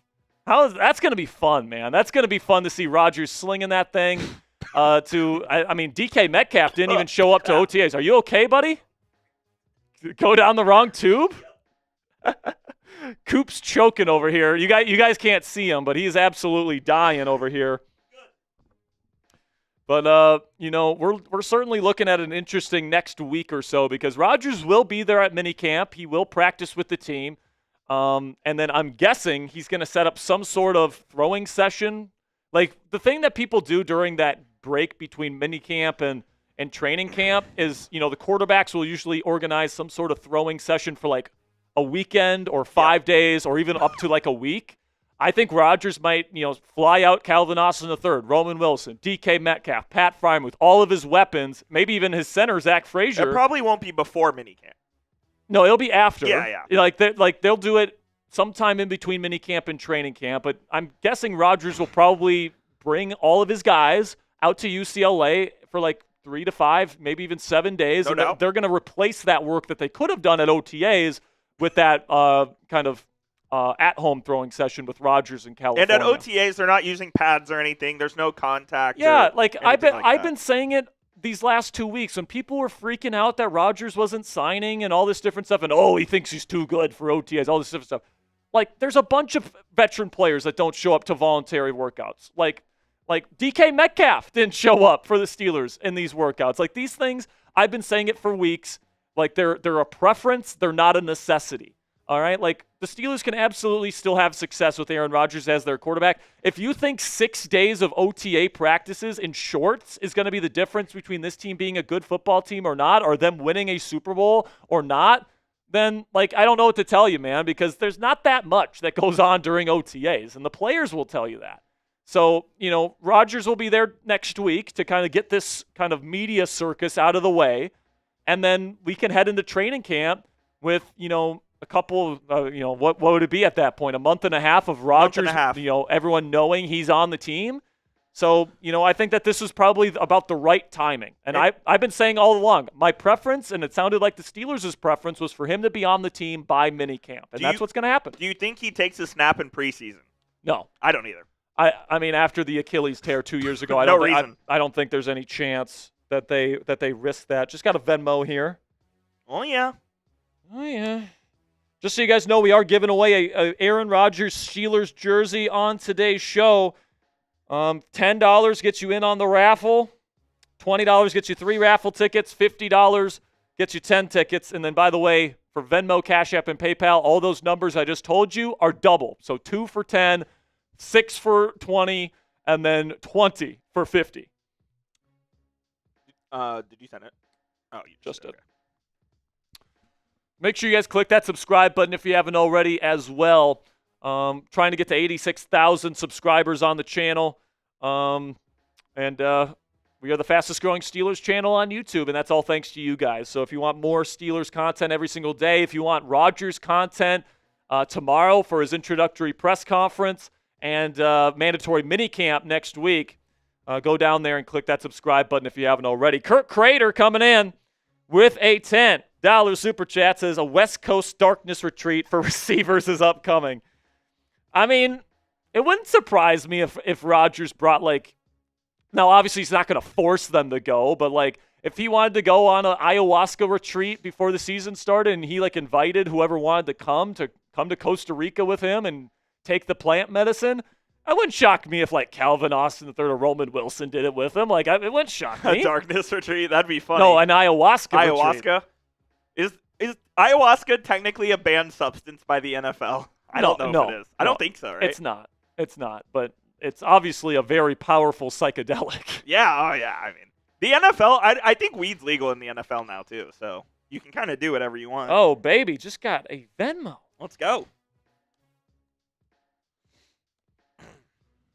That's going to be fun, man. That's going to be fun to see Rodgers slinging that thing. DK Metcalf didn't even show up to OTAs. Are you okay, buddy? Go down the wrong tube? Coop's choking over here. You guys can't see him, but he's absolutely dying over here. But, we're certainly looking at an interesting next week or so because Rodgers will be there at minicamp. He will practice with the team. And then I'm guessing he's going to set up some sort of throwing session. Like, the thing that people do during that break between minicamp and training camp is, the quarterbacks will usually organize some sort of throwing session for like a weekend or 5 days or even up to like a week. I think Rodgers might, fly out Calvin Austin III, Roman Wilson, DK Metcalf, Pat Freiermuth, all of his weapons, maybe even his center, Zach Frazier. It probably won't be before minicamp. No, it'll be after. Yeah. Like they'll do it sometime in between minicamp and training camp, but I'm guessing Rodgers will probably bring all of his guys out to UCLA for like 3 to 5, maybe even 7 days. No doubt. They're going to replace that work that they could have done at OTAs with that kind of at-home throwing session with Rodgers in California. And at OTAs, they're not using pads or anything. There's no contact. Yeah, I've been saying it these last 2 weeks when people were freaking out that Rodgers wasn't signing and all this different stuff, and he thinks he's too good for OTAs, all this different stuff. Like, there's a bunch of veteran players that don't show up to voluntary workouts. Like DK Metcalf didn't show up for the Steelers in these workouts. Like, these things, I've been saying it for weeks. Like, they're a preference. They're not a necessity. All right? Like, the Steelers can absolutely still have success with Aaron Rodgers as their quarterback. If you think 6 days of OTA practices in shorts is going to be the difference between this team being a good football team or not, or them winning a Super Bowl or not, then, I don't know what to tell you, man, because there's not that much that goes on during OTAs, and the players will tell you that. So, Rodgers will be there next week to kind of get this kind of media circus out of the way, and then we can head into training camp with, a couple, what would it be at that point? A month and a half of Rodgers, everyone knowing he's on the team. So, I think that this is probably about the right timing. And I've been saying all along, my preference, and it sounded like the Steelers' preference, was for him to be on the team by minicamp. And that's what's going to happen. Do you think he takes a snap in preseason? No. I don't either. I mean, after the Achilles tear 2 years ago, I don't think there's any chance that they risk that. Just got a Venmo here. Oh, yeah. Just so you guys know, we are giving away a Aaron Rodgers Steelers jersey on today's show. $10 gets you in on the raffle. $20 gets you 3 raffle tickets. $50 gets you 10 tickets. And then, by the way, for Venmo, Cash App, and PayPal, all those numbers I just told you are double. So 2 for 10, 6 for 20, and then 20 for 50. Did you send it? Oh, you just did. Okay. Make sure you guys click that subscribe button if you haven't already as well. Trying to get to 86,000 subscribers on the channel. And we are the fastest growing Steelers channel on YouTube, and that's all thanks to you guys. So if you want more Steelers content every single day, if you want Rodgers content tomorrow for his introductory press conference and mandatory minicamp next week, go down there and click that subscribe button if you haven't already. Kirk Crater coming in with a $10 super chat, says a West Coast darkness retreat for receivers is upcoming. I mean, it wouldn't surprise me if Rodgers brought, now obviously he's not going to force them to go, but if he wanted to go on an ayahuasca retreat before the season started and he invited whoever wanted to come to Costa Rica with him and take the plant medicine, it wouldn't shock me if Calvin Austin III or Roman Wilson did it with him. It wouldn't shock me. A darkness retreat, that'd be funny. No, an ayahuasca retreat. Is ayahuasca technically a banned substance by the NFL? I don't know if it is. I don't think so, right? It's not, but it's obviously a very powerful psychedelic. Yeah, I mean, the NFL, I think weed's legal in the NFL now too, so you can kind of do whatever you want. Oh, baby, just got a Venmo. Let's go.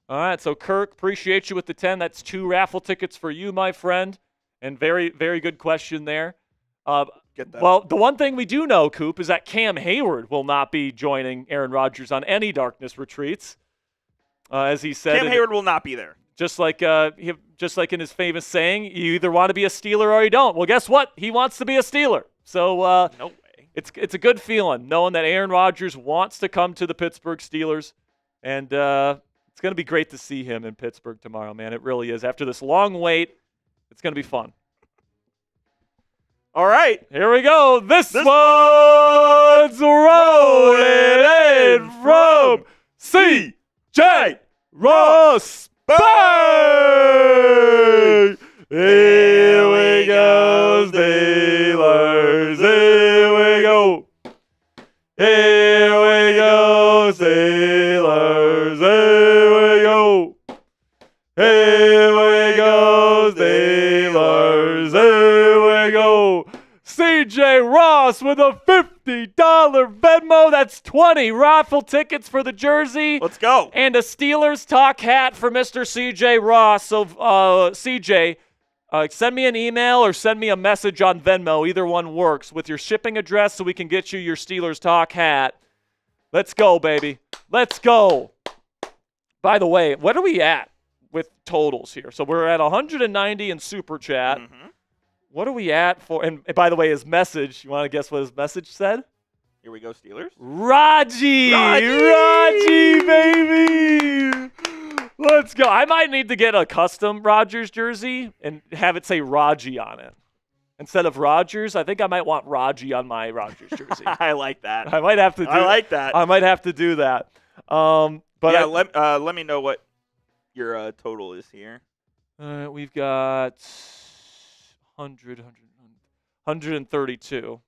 All right, so Kirk, appreciate you with the 10. That's 2 raffle tickets for you, my friend, and very, very good question there. Get that. Well, the one thing we do know, Coop, is that Cam Hayward will not be joining Aaron Rodgers on any darkness retreats, as he said. Cam Hayward will not be there. Just like in his famous saying, you either want to be a Steeler or you don't. Well, guess what? He wants to be a Steeler. So no way. It's a good feeling knowing that Aaron Rodgers wants to come to the Pittsburgh Steelers, and it's going to be great to see him in Pittsburgh tomorrow, man. It really is. After this long wait, it's going to be fun. All right. Here we go. This one's rolling in from C.J. Ross. Bang! Here we go, Steelers. Here we go. Here we go, Steelers. Here we go. Here we go, Steelers. Here we go. C.J. Ross with a $50 Venmo. That's 20 raffle tickets for the jersey. Let's go. And a Steelers Talk hat for Mr. C.J. Ross. So, C.J., send me an email or send me a message on Venmo. Either one works with your shipping address so we can get you your Steelers Talk hat. Let's go, baby. Let's go. By the way, what are we at with totals here? So we're at 190 in Super Chat. Mm-hmm. What are we at for? And by the way, his message, you want to guess what his message said? Here we go, Steelers. Raji, baby. Let's go. I might need to get a custom Rodgers jersey and have it say Raji on it. Instead of Rodgers, I think I might want Raji on my Rodgers jersey. I like that. I might have to do I like that. I might have to do that. But yeah, let me know what your total is here. We've got 132.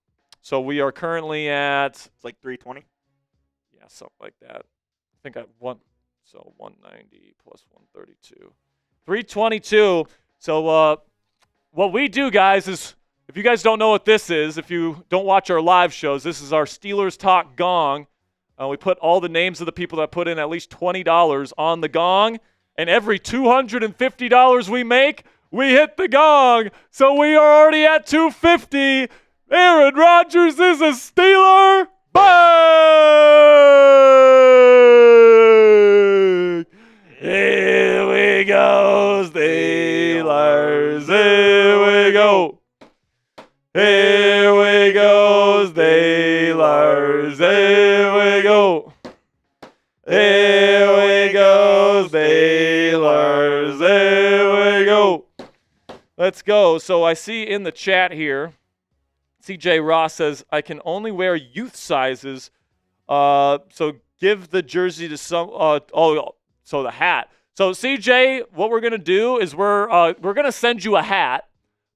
So we are currently at... It's like 320? Yeah, something like that. I think I won. So 190 plus 132. 322. So what we do, guys, is if you guys don't know what this is, if you don't watch our live shows, this is our Steelers Talk Gong. We put all the names of the people that put in at least $20 on the gong. And every $250 we make, we hit the gong. So we are already at $250. Aaron Rodgers is a Steeler. Bang! Here we go, Steelers. Here we go. Here we go, Steelers. Here we go. Here we go, Steelers. Here we go. Let's go. So I see in the chat here, CJ Ross says, I can only wear youth sizes. So give the jersey to some. So the hat. So CJ, what we're gonna do is we're gonna send you a hat,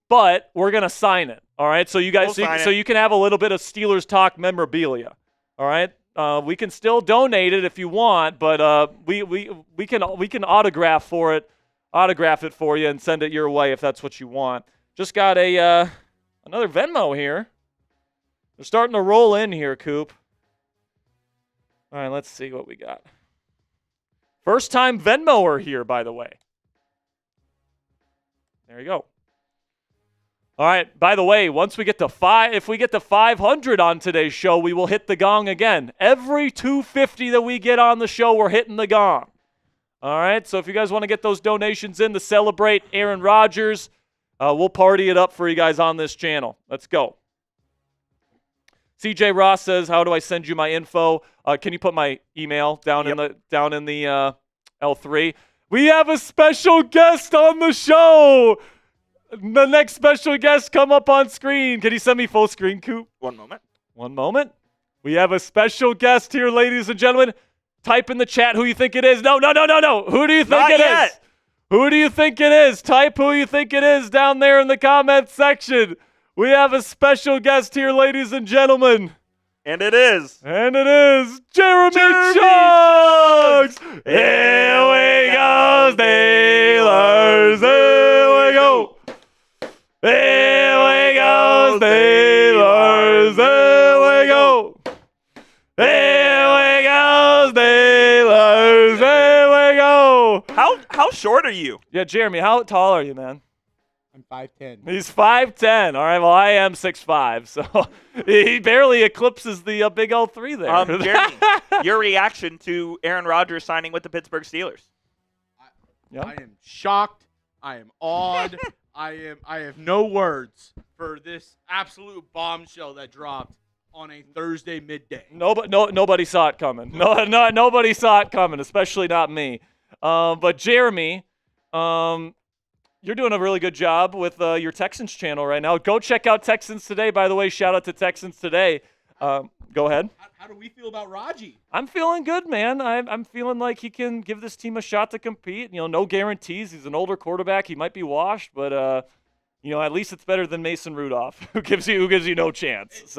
but we're gonna sign it. All right. So you guys, so you can have a little bit of Steelers talk memorabilia. All right. We can still donate it if you want, but we can autograph it for you and send it your way if that's what you want. Just got another Venmo here. They're starting to roll in here, Coop. All right, let's see what we got. First time Venmoer here, by the way. There you go. All right, by the way, once we get to if we get to 500 on today's show, we will hit the gong again. Every 250 that we get on the show, we're hitting the gong. All right, so if you guys want to get those donations in to celebrate Aaron Rodgers, we'll party it up for you guys on this channel. Let's go. CJ Ross says, how do I send you my info? Can you put my email down in the L3? We have a special guest on the show. The next special guest come up on screen. Can you send me full screen, Coop? One moment. We have a special guest here, ladies and gentlemen. Type in the chat who you think it is. No. Who do you think Not it yet. is? Who do you think it is? Type who you think it is down there in the comments section. We have a special guest here, ladies and gentlemen. And it is Jeremy Chugs! Here we go, Steelers! Here we go! Here we go, Steelers! Here we go! Here we go, Steelers! Here we go! How short are you? Yeah, Jeremy, how tall are you, man? I'm 5'10". He's 5'10". All right, well, I am 6'5", so he barely eclipses the big L3 there. Jeremy, your reaction to Aaron Rodgers signing with the Pittsburgh Steelers? I am shocked. I am awed. I have no words for this absolute bombshell that dropped on a Thursday midday. Nobody saw it coming. Nobody saw it coming, especially not me. But Jeremy, you're doing a really good job with your Texans channel right now. Go check out Texans Today. By the way, shout out to Texans Today. Go ahead. How do we feel about Raji? I'm feeling good, man. I'm feeling like he can give this team a shot to compete. No guarantees. He's an older quarterback. He might be washed, but at least it's better than Mason Rudolph, who gives you no chance. It's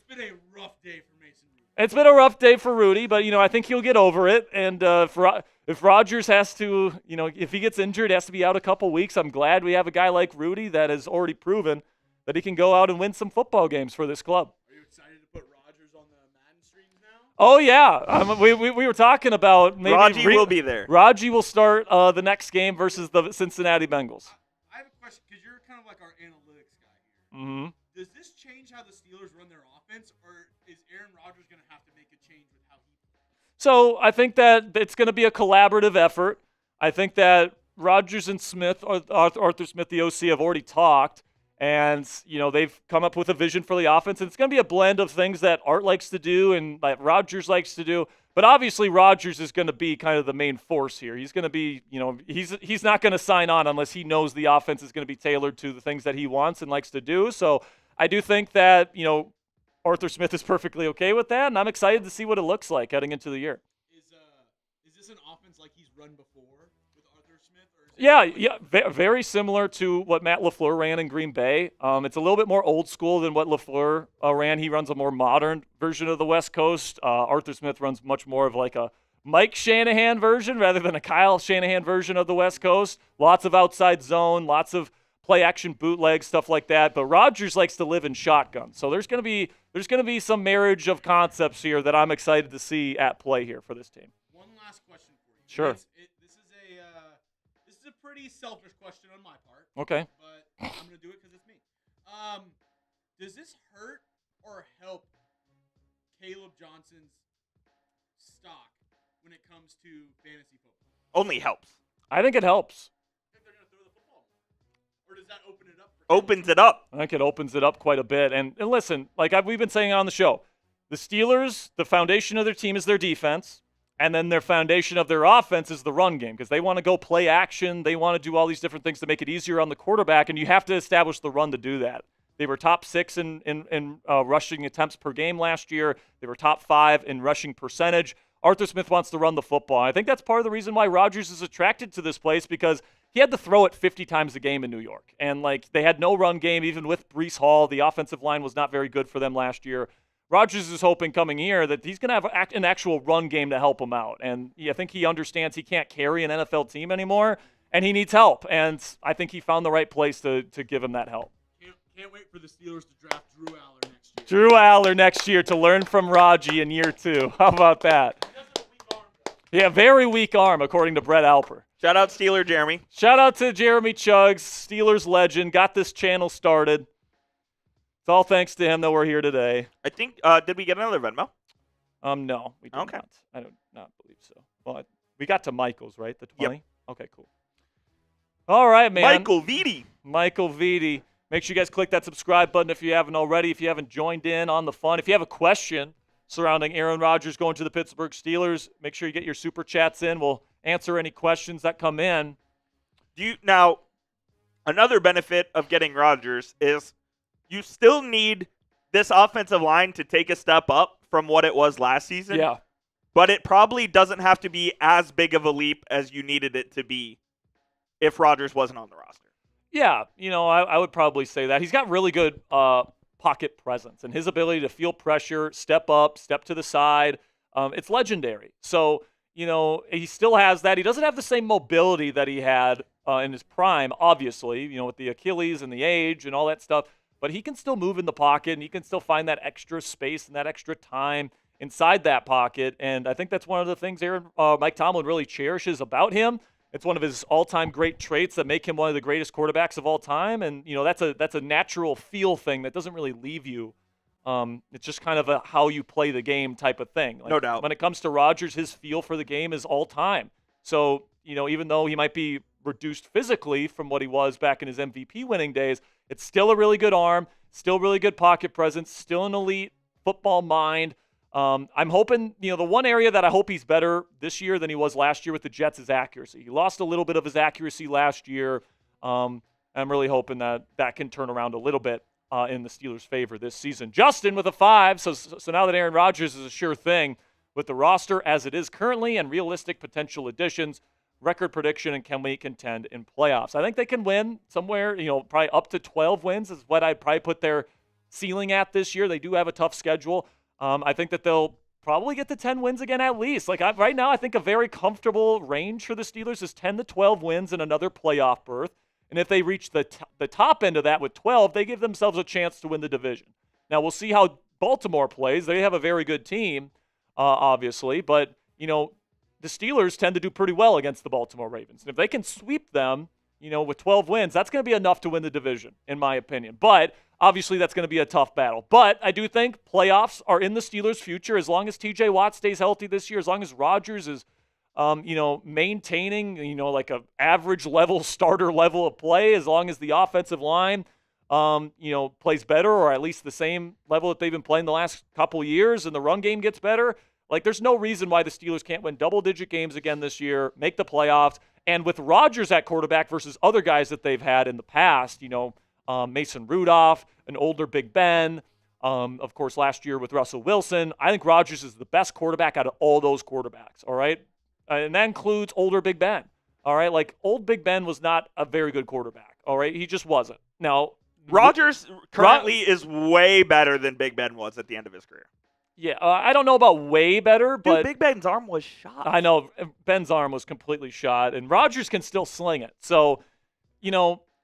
been a rough day for Mason Rudolph. It's been a rough day for Rudy, but I think he'll get over it. And if Rodgers has to, if he gets injured, has to be out a couple weeks, I'm glad we have a guy like Rudy that has already proven that he can go out and win some football games for this club. Are you excited to put Rodgers on the Madden streams now? Oh, yeah. We were talking about maybe Raji will be there. Raji will start the next game versus the Cincinnati Bengals. I have a question because you're kind of like our analytics guy here. Mm-hmm. Does this change how the Steelers run their offense, or is Aaron Rodgers going to have to make a change with how he plays? So I think that it's going to be a collaborative effort. I think that Rodgers and Smith, Arthur Smith, the OC, have already talked, and they've come up with a vision for the offense. And it's going to be a blend of things that Art likes to do and that Rodgers likes to do. But obviously, Rodgers is going to be kind of the main force here. He's going to be, he's not going to sign on unless he knows the offense is going to be tailored to the things that he wants and likes to do. So I do think that Arthur Smith is perfectly okay with that, and I'm excited to see what it looks like heading into the year. Is this an offense like he's run before with Arthur Smith? Or is very similar to what Matt LaFleur ran in Green Bay. It's a little bit more old school than what LaFleur ran. He runs a more modern version of the West Coast. Arthur Smith runs much more of like a Mike Shanahan version rather than a Kyle Shanahan version of the West Coast. Lots of outside zone, lots of play action bootleg, stuff like that. But Rodgers likes to live in shotgun. So there's going to be some marriage of concepts here that I'm excited to see at play here for this team. One last question for you. Sure. This is a pretty selfish question on my part. Okay. But I'm going to do it because it's me. Does this hurt or help Caleb Johnson's stock when it comes to fantasy football? Only helps. I think it helps. If they're going to throw the football more. Or does that open it up? Opens it up. I think it opens it up quite a bit. And listen, like we've been saying on the show, the Steelers, the foundation of their team is their defense. And then their foundation of their offense is the run game because they want to go play action. They want to do all these different things to make it easier on the quarterback, and you have to establish the run to do that. They were top 6 in rushing attempts per game last year. They were top 5 in rushing percentage. Arthur Smith wants to run the football. I think that's part of the reason why Rodgers is attracted to this place because he had to throw it 50 times a game in New York. And, they had no run game even with Breece Hall. The offensive line was not very good for them last year. Rodgers is hoping coming year that he's going to have an actual run game to help him out. And I think he understands he can't carry an NFL team anymore, and he needs help. And I think he found the right place to give him that help. Can't wait for the Steelers to draft Drew Aller next year. Drew Aller next year to learn from Raji in year 2. How about that? He does have a weak arm, though. Yeah, very weak arm, according to Brett Alper. Shout out Steeler Jeremy. Shout out to Jeremy Chuggs, Steelers legend, got this channel started. It's all thanks to him that we're here today. I think, did we get another Venmo? No, we did Okay. not. I do not believe so. Well, we got to Michael's, right? The 20? Yep. Okay, cool. All right, man. Michael Vitti. Michael Vitti. Make sure you guys click that subscribe button if you haven't already, if you haven't joined in on the fun. If you have a question surrounding Aaron Rodgers going to the Pittsburgh Steelers, make sure you get your super chats in. We'll answer any questions that come in. Now, another benefit of getting Rodgers is you still need this offensive line to take a step up from what it was last season. Yeah. But it probably doesn't have to be as big of a leap as you needed it to be if Rodgers wasn't on the roster. Yeah, I would probably say that. He's got really good pocket presence, and his ability to feel pressure, step up, step to the side, it's legendary. So, he still has that. He doesn't have the same mobility that he had in his prime, obviously, with the Achilles and the age and all that stuff. But he can still move in the pocket, and he can still find that extra space and that extra time inside that pocket. And I think that's one of the things Mike Tomlin really cherishes about him. It's one of his all-time great traits that make him one of the greatest quarterbacks of all time. And, that's a natural feel thing that doesn't really leave you. It's just kind of a how you play the game type of thing. No doubt. When it comes to Rodgers, his feel for the game is all-time. So, even though he might be reduced physically from what he was back in his MVP winning days, it's still a really good arm, still really good pocket presence, still an elite football mind. I'm hoping, the one area that I hope he's better this year than he was last year with the Jets is accuracy. He lost a little bit of his accuracy last year. I'm really hoping that can turn around a little bit in the Steelers' favor this season. Justin with a 5. So now that Aaron Rodgers is a sure thing with the roster as it is currently and realistic potential additions, record prediction, and can we contend in playoffs? I think they can win somewhere, probably up to 12 wins is what I'd probably put their ceiling at this year. They do have a tough schedule. I think that they'll probably get to 10 wins again at least. Right now, I think a very comfortable range for the Steelers is 10 to 12 wins and another playoff berth. And if they reach the top end of that with 12, they give themselves a chance to win the division. Now, we'll see how Baltimore plays. They have a very good team, obviously. But, the Steelers tend to do pretty well against the Baltimore Ravens. And if they can sweep them, with 12 wins, that's going to be enough to win the division, in my opinion. But obviously that's going to be a tough battle. But I do think playoffs are in the Steelers' future as long as TJ Watt stays healthy this year, as long as Rodgers is, maintaining, like a average level, starter level of play, as long as the offensive line, plays better or at least the same level that they've been playing the last couple years and the run game gets better. There's no reason why the Steelers can't win double-digit games again this year, make the playoffs. And with Rodgers at quarterback versus other guys that they've had in the past, Mason Rudolph, an older Big Ben, of course, last year with Russell Wilson, I think Rodgers is the best quarterback out of all those quarterbacks, all right? And that includes older Big Ben, all right? Old Big Ben was not a very good quarterback, all right? He just wasn't. Now, Rodgers currently is way better than Big Ben was at the end of his career. Yeah, I don't know about way better, but Big Ben's arm was shot. I know Ben's arm was completely shot, and Rodgers can still sling it. So,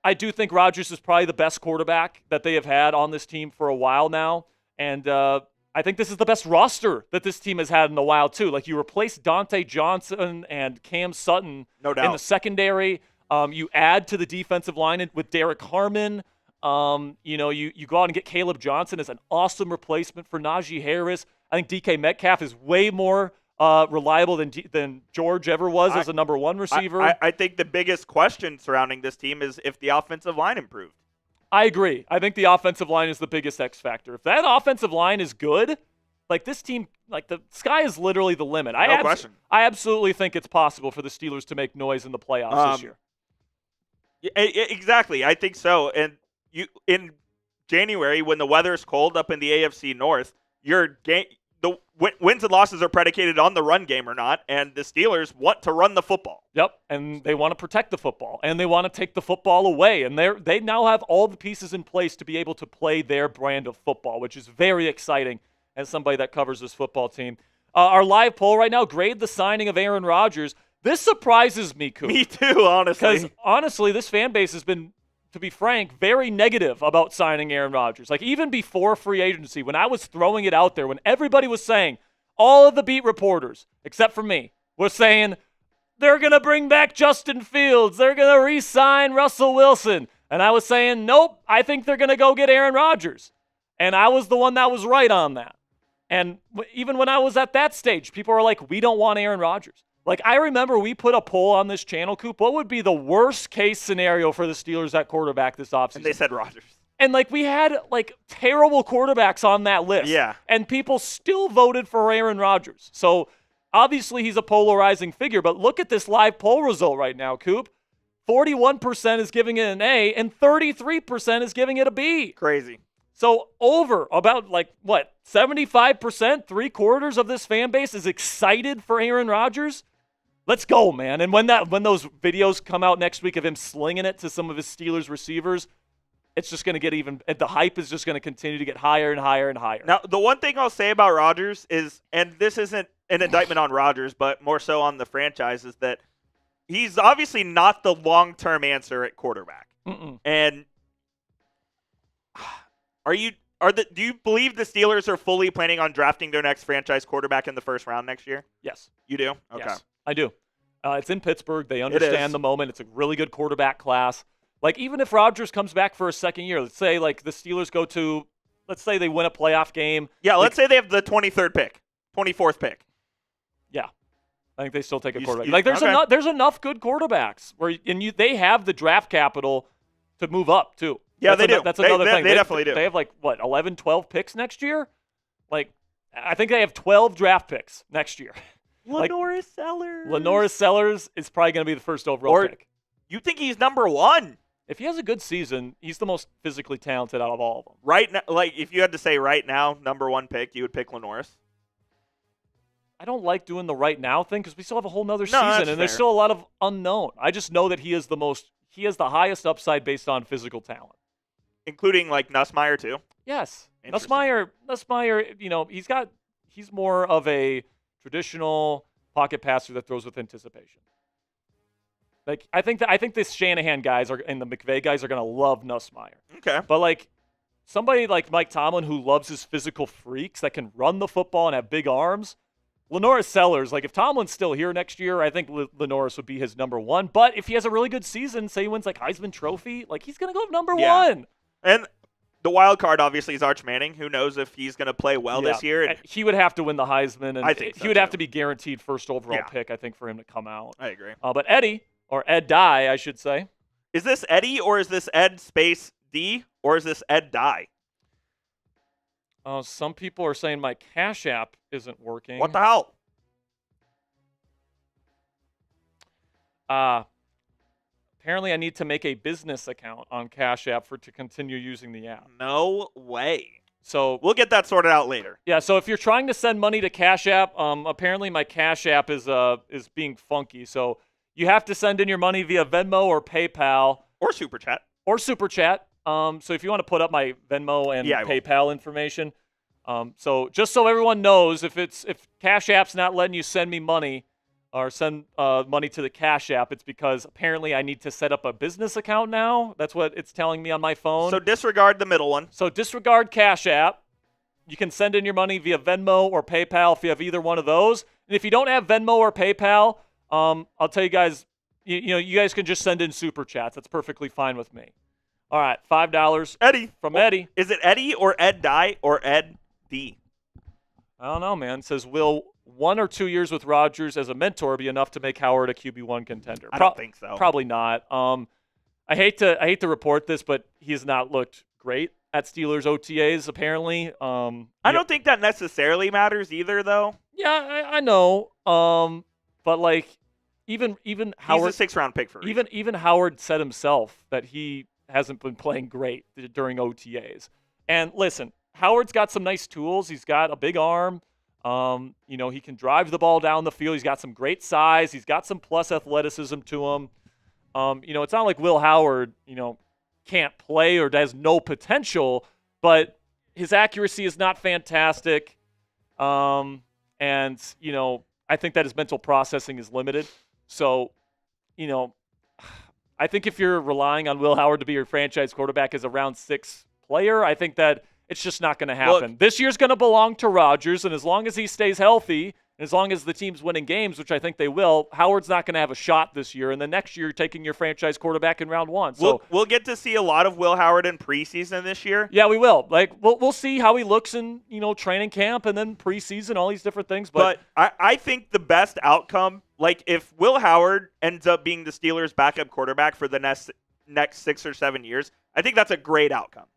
I do think Rodgers is probably the best quarterback that they have had on this team for a while now, and I think this is the best roster that this team has had in a while too. You replace Dante Johnson and Cam Sutton no doubt in the secondary. You add to the defensive line with Derek Harmon. You go out and get Caleb Johnson as an awesome replacement for Najee Harris. I think DK Metcalf is way more reliable than George ever was as a number one receiver. I think the biggest question surrounding this team is if the offensive line improved. I agree. I think the offensive line is the biggest X factor. If that offensive line is good, like this team, like the sky is literally the limit. No question. I absolutely think it's possible for the Steelers to make noise in the playoffs this year. Exactly. I think so. And in January, when the weather's cold up in the AFC North, the wins and losses are predicated on the run game or not, and the Steelers want to run the football. Yep, and they want to protect the football, and they want to take the football away, and they now have all the pieces in place to be able to play their brand of football, which is very exciting as somebody that covers this football team. Our live poll right now, grade the signing of Aaron Rodgers. This surprises me, Coop. Me too, honestly. Because honestly, this fan base has been, to be frank, very negative about signing Aaron Rodgers. Like, even before free agency, when I was throwing it out there, when everybody was saying, all of the beat reporters, except for me, were saying, they're going to bring back Justin Fields. They're going to re-sign Russell Wilson. And I was saying, nope, I think they're going to go get Aaron Rodgers. And I was the one that was right on that. And even when I was at that stage, people were like, we don't want Aaron Rodgers. Like, I remember we put a poll on this channel, Coop. What would be the worst case scenario for the Steelers at quarterback this offseason? And they said Rodgers. And, like, we had, like, terrible quarterbacks on that list. Yeah. And people still voted for Aaron Rodgers. So, obviously, he's a polarizing figure. But look at this live poll result right now, Coop. 41% is giving it an A, and 33% is giving it a B. Crazy. So, over about, 75%, three-quarters of this fan base is excited for Aaron Rodgers? Let's go, man. And when those videos come out next week of him slinging it to some of his Steelers receivers, it's just going to get the hype is just going to continue to get higher and higher and higher. Now, the one thing I'll say about Rodgers is, and this isn't an indictment on Rodgers, but more so on the franchise, is that he's obviously not the long-term answer at quarterback. Mm-mm. And do you believe the Steelers are fully planning on drafting their next franchise quarterback in the first round next year? Yes. You do? Okay. Yes, I do. It's in Pittsburgh. They understand the moment. It's a really good quarterback class. Like, even if Rodgers comes back for a second year, let's say, like, the Steelers let's say they win a playoff game. Yeah, let's say they have the 23rd pick, 24th pick. Yeah. I think they still take a quarterback. There's enough good quarterbacks they have the draft capital to move up, too. Yeah, they do. That's another thing. They definitely do. They have 11, 12 picks next year? Like, I think they have 12 draft picks next year. Lenoris Sellers is probably going to be the first overall pick. You think he's number one? If he has a good season, he's the most physically talented out of all of them. Right now, if you had to say right now, number one pick, you would pick Lenoris? I don't like doing the right now thing because we still have a whole nother season, and there's still a lot of unknown. I just know that he has the highest upside based on physical talent. Including, Nussmeier, too? Yes. Nussmeier, he's more of a traditional pocket passer that throws with anticipation. Like, I think this Shanahan guys and the McVay guys are going to love Nussmeier. Okay. But, somebody like Mike Tomlin who loves his physical freaks that can run the football and have big arms, Lenoris Sellers, if Tomlin's still here next year, I think Lenoris would be his number one. But if he has a really good season, say he wins, Heisman Trophy, he's going to go number one. And the wild card, obviously, is Arch Manning. Who knows if he's going to play well this year? He would have to win the Heisman, and I think he would have to be guaranteed first overall pick, I think, for him to come out. I agree. But Eddie, or Ed Dye, I should say. Is this Eddie, or is this Ed space D, or is this Ed Dye? Some people are saying my Cash App isn't working. What the hell? Apparently, I need to make a business account on Cash App to continue using the app. No way. So we'll get that sorted out later. Yeah. So if you're trying to send money to Cash App, apparently my Cash App is being funky. So you have to send in your money via Venmo or PayPal or Super Chat. So if you want to put up my Venmo and PayPal information, so just so everyone knows, if Cash App's not letting you send me money or send money to the Cash App, it's because apparently I need to set up a business account now. That's what it's telling me on my phone. So disregard the middle one. So disregard Cash App. You can send in your money via Venmo or PayPal if you have either one of those. And if you don't have Venmo or PayPal, I'll tell you guys, you guys can just send in Super Chats. That's perfectly fine with me. All right, $5. Eddie. From Eddie. Is it Eddie or Ed Dye or Ed D? I don't know, man. It says, will 1 or 2 years with Rodgers as a mentor be enough to make Howard a QB1 contender? I don't think so. Probably not. I hate to report this, but he has not looked great at Steelers OTAs, apparently. I don't think that necessarily matters either, though. Yeah, I know. But like, even Howard, he's a 6th-round pick for a reason. even Howard said himself that he hasn't been playing great during OTAs. And listen, Howard's got some nice tools. He's got a big arm. He can drive the ball down the field. He's got some great size. He's got some plus athleticism to him. It's not like Will Howard, can't play or has no potential, but his accuracy is not fantastic. I think that his mental processing is limited. So, I think if you're relying on Will Howard to be your franchise quarterback as a round 6 player, I think that it's just not going to happen. Look, this year's going to belong to Rodgers, and as long as he stays healthy, and as long as the team's winning games, which I think they will, Howard's not going to have a shot this year. And then next year, you're taking your franchise quarterback in round 1. So we'll get to see a lot of Will Howard in preseason this year. Yeah, we will. Like we'll see how he looks in training camp and then preseason, all these different things. But I think the best outcome, like if Will Howard ends up being the Steelers' backup quarterback for the next 6 or 7 years, I think that's a great outcome.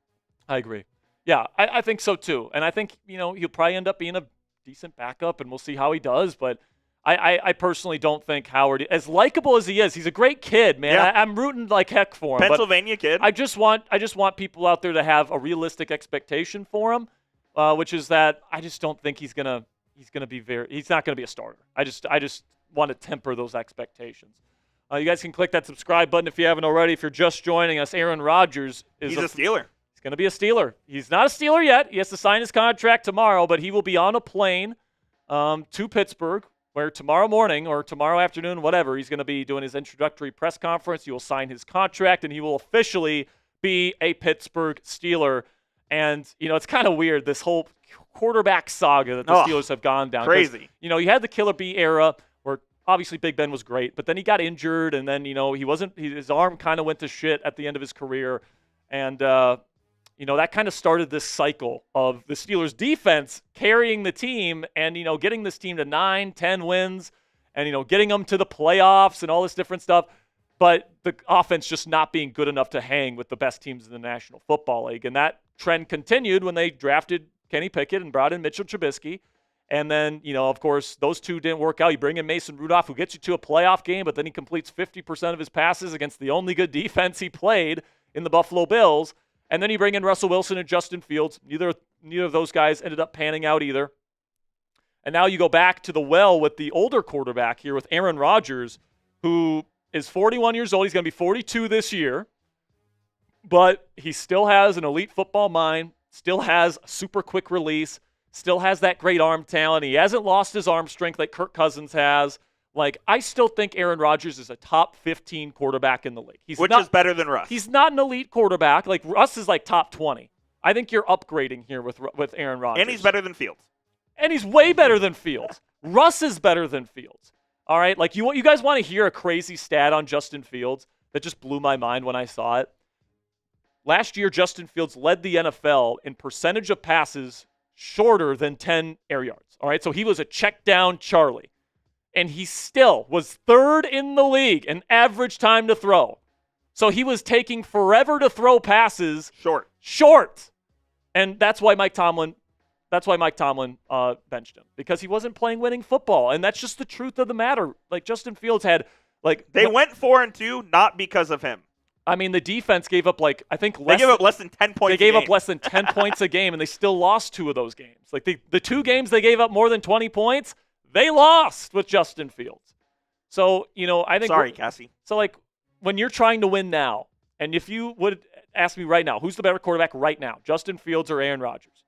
I agree. Yeah, I think so too. And I think he'll probably end up being a decent backup, and we'll see how he does. But I personally don't think Howard, as likable as he is, he's a great kid, man. Yeah. I'm rooting like heck for him. Pennsylvania kid. I just want people out there to have a realistic expectation for him, which is that I just don't think he's not gonna be a starter. I just want to temper those expectations. You guys can click that subscribe button if you haven't already. If you're just joining us, Aaron Rodgers is he's a Steeler. He's going to be a Steeler. He's not a Steeler yet. He has to sign his contract tomorrow, but he will be on a plane to Pittsburgh, where tomorrow morning or tomorrow afternoon, whatever, he's going to be doing his introductory press conference. He will sign his contract, and he will officially be a Pittsburgh Steeler. And, it's kind of weird, this whole quarterback saga that the Steelers have gone down. Crazy. You had the Killer Bee era where obviously Big Ben was great, but then he got injured, and then, his arm kind of went to shit at the end of his career. And, that kind of started this cycle of the Steelers' defense carrying the team and, getting this team to 9-10 wins and, getting them to the playoffs and all this different stuff. But the offense just not being good enough to hang with the best teams in the National Football League. And that trend continued when they drafted Kenny Pickett and brought in Mitchell Trubisky. And then, of course, those two didn't work out. You bring in Mason Rudolph, who gets you to a playoff game, but then he completes 50% of his passes against the only good defense he played in the Buffalo Bills. And then you bring in Russell Wilson and Justin Fields. Neither of those guys ended up panning out either. And now you go back to the well with the older quarterback here with Aaron Rodgers, who is 41 years old. He's going to be 42 this year. But he still has an elite football mind, still has a super quick release, still has that great arm talent. He hasn't lost his arm strength like Kirk Cousins has. I still think Aaron Rodgers is a top 15 quarterback in the league. Which is better than Russ. He's not an elite quarterback. Russ is top 20. I think you're upgrading here with Aaron Rodgers. And he's better than Fields. And he's way better than Fields. Russ is better than Fields. All right? You guys want to hear a crazy stat on Justin Fields that just blew my mind when I saw it? Last year, Justin Fields led the NFL in percentage of passes shorter than 10 air yards. All right? So he was a check down Charlie. And he still was 3rd in the league in average time to throw. So he was taking forever to throw passes. Short. And that's why Mike Tomlin benched him, because he wasn't playing winning football. And that's just the truth of the matter. Justin Fields had they went 4-2 not because of him. I mean, the defense gave up they gave up less than 10 points. They gave up less than 10 points a game, and they still lost 2 of those games. The 2 games they gave up more than 20 points, they lost with Justin Fields. So, I think... Sorry, Cassie. So, when you're trying to win now, and if you would ask me right now, who's the better quarterback right now, Justin Fields or Aaron Rodgers?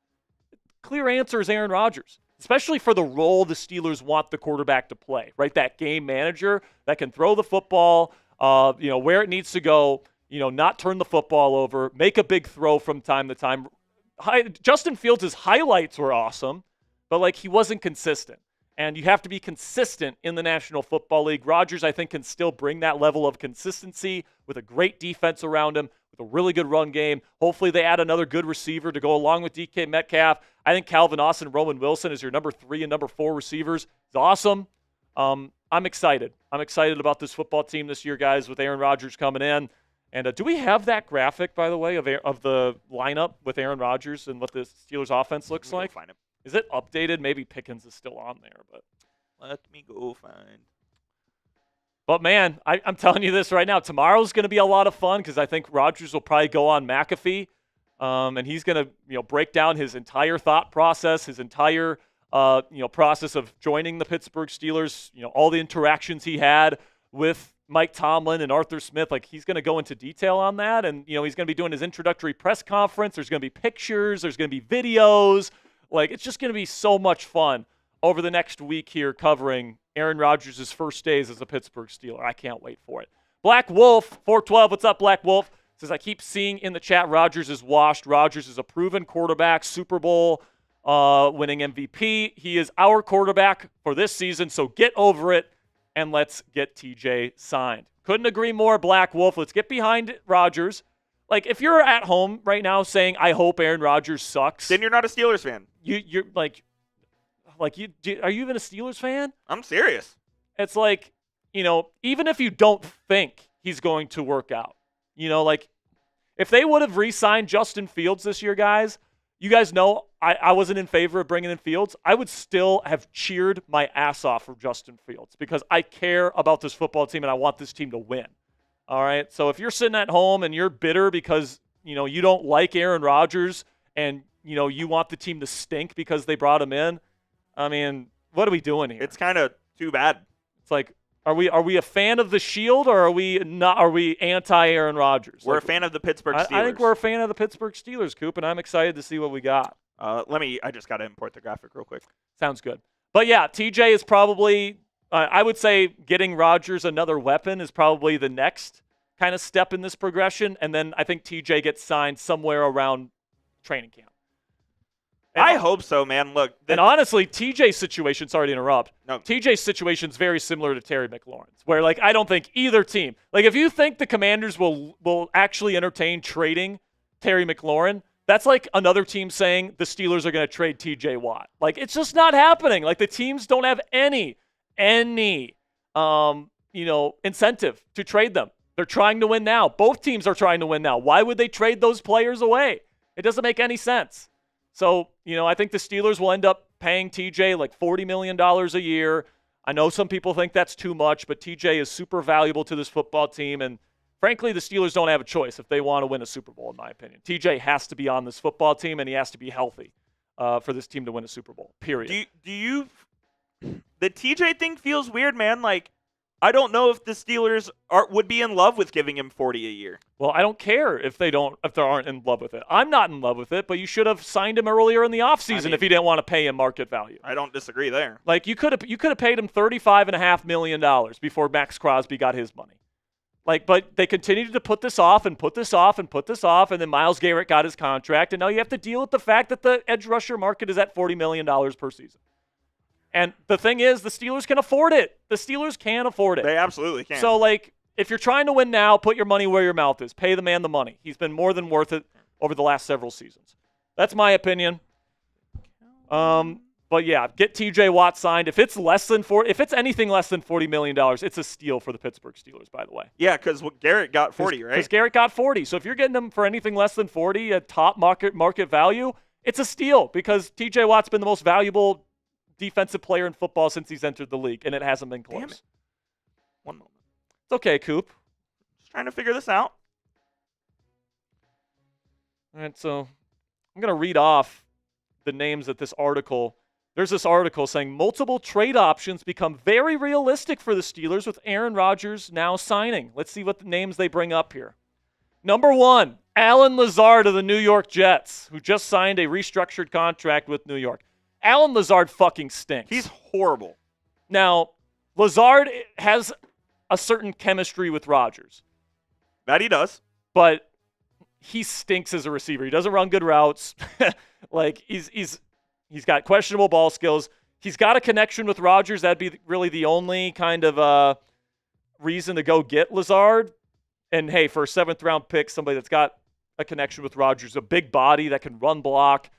Clear answer is Aaron Rodgers, especially for the role the Steelers want the quarterback to play, right? That game manager that can throw the football, where it needs to go, not turn the football over, make a big throw from time to time. Justin Fields' highlights were awesome, but, he wasn't consistent. And you have to be consistent in the National Football League. Rodgers, I think, can still bring that level of consistency with a great defense around him, with with a really good run game. Hopefully they add another good receiver to go along with DK Metcalf. I think Calvin Austin, Roman Wilson is your number 3 and number 4 receivers. It's awesome. I'm excited. I'm excited about this football team this year, guys, with Aaron Rodgers coming in. And do we have that graphic, by the way, of the lineup with Aaron Rodgers and what the Steelers offense looks like? Find him. Is it updated? Maybe Pickens is still on there, but let me go find. But man, I'm telling you this right now. Tomorrow's going to be a lot of fun because I think Rodgers will probably go on McAfee, and he's going to break down his entire thought process, his entire process of joining the Pittsburgh Steelers. All the interactions he had with Mike Tomlin and Arthur Smith. Like, he's going to go into detail on that, and he's going to be doing his introductory press conference. There's going to be pictures. There's going to be videos. Like, it's just going to be so much fun over the next week here covering Aaron Rodgers' first days as a Pittsburgh Steeler. I can't wait for it. Black Wolf, 412, what's up, Black Wolf? Says, I keep seeing in the chat Rodgers is washed. Rodgers is a proven quarterback, Super Bowl winning MVP. He is our quarterback for this season, so get over it and let's get TJ signed. Couldn't agree more, Black Wolf. Let's get behind Rodgers. Like, if you're at home right now saying, I hope Aaron Rodgers sucks, then you're not a Steelers fan. You're like, are you even a Steelers fan? I'm serious. It's like, even if you don't think he's going to work out, like, if they would have re-signed Justin Fields this year, guys, you guys know I wasn't in favor of bringing in Fields. I would still have cheered my ass off for Justin Fields because I care about this football team and I want this team to win. All right, so if you're sitting at home and you're bitter because, you don't like Aaron Rodgers and, you want the team to stink because they brought him in, I mean, what are we doing here? It's kind of too bad. It's like, are we a fan of the Shield or are we not? Are we anti-Aaron Rodgers? We're a fan of the Pittsburgh Steelers. I think we're a fan of the Pittsburgh Steelers, Coop, and I'm excited to see what we got. I just got to import the graphic real quick. Sounds good. But yeah, TJ is probably, I would say getting Rodgers another weapon is probably the next kind of step in this progression. And then I think TJ gets signed somewhere around training camp. And I hope so, man. Look. And honestly, TJ's situation, sorry to interrupt. No. TJ's situation is very similar to Terry McLaurin's, where, like, I don't think either team, like, if you think the Commanders will actually entertain trading Terry McLaurin, that's like another team saying the Steelers are going to trade TJ Watt. Like, it's just not happening. Like, the teams don't have any incentive to trade them. They're trying to win now. Both teams are trying to win now. Why would they trade those players away? It doesn't make any sense. So, I think the Steelers will end up paying TJ like $40 million a year. I know some people think that's too much, but TJ is super valuable to this football team. And frankly, the Steelers don't have a choice if they want to win a Super Bowl, in my opinion. TJ has to be on this football team, and he has to be healthy for this team to win a Super Bowl, period. The TJ thing feels weird, man. Like, I don't know if the Steelers would be in love with giving him $40 a year. Well, I don't care if they aren't in love with it. I'm not in love with it, but you should have signed him earlier in the offseason if you didn't want to pay him market value. I don't disagree there. Like, you could have paid him $35.5 million before Max Crosby got his money. Like, but they continued to put this off and put this off and put this off, and then Myles Garrett got his contract, and now you have to deal with the fact that the edge rusher market is at $40 million per season. And the thing is, the Steelers can afford it. The Steelers can afford it. They absolutely can. So, like, if you're trying to win now, put your money where your mouth is. Pay the man the money. He's been more than worth it over the last several seasons. That's my opinion. But yeah, get TJ Watt signed. If it's anything less than $40 million, it's a steal for the Pittsburgh Steelers, by the way. Yeah, because Garrett got 40, right? Because Garrett got 40. So if you're getting them for anything less than 40 at top market value, it's a steal because TJ Watt's been the most valuable defensive player in football since he's entered the league, and it hasn't been close. Damn it. One moment. It's okay, Coop. Just trying to figure this out. All right, so I'm going to read off the names of this article. There's this article saying multiple trade options become very realistic for the Steelers with Aaron Rodgers now signing. Let's see what the names they bring up here. Number 1, Allen Lazard of the New York Jets, who just signed a restructured contract with New York. Allen Lazard fucking stinks. He's horrible. Now, Lazard has a certain chemistry with Rodgers. That he does. But he stinks as a receiver. He doesn't run good routes. Like, he's got questionable ball skills. He's got a connection with Rodgers. That'd be really the only kind of reason to go get Lazard. And hey, for a 7th-round pick, somebody that's got a connection with Rodgers, a big body that can run block,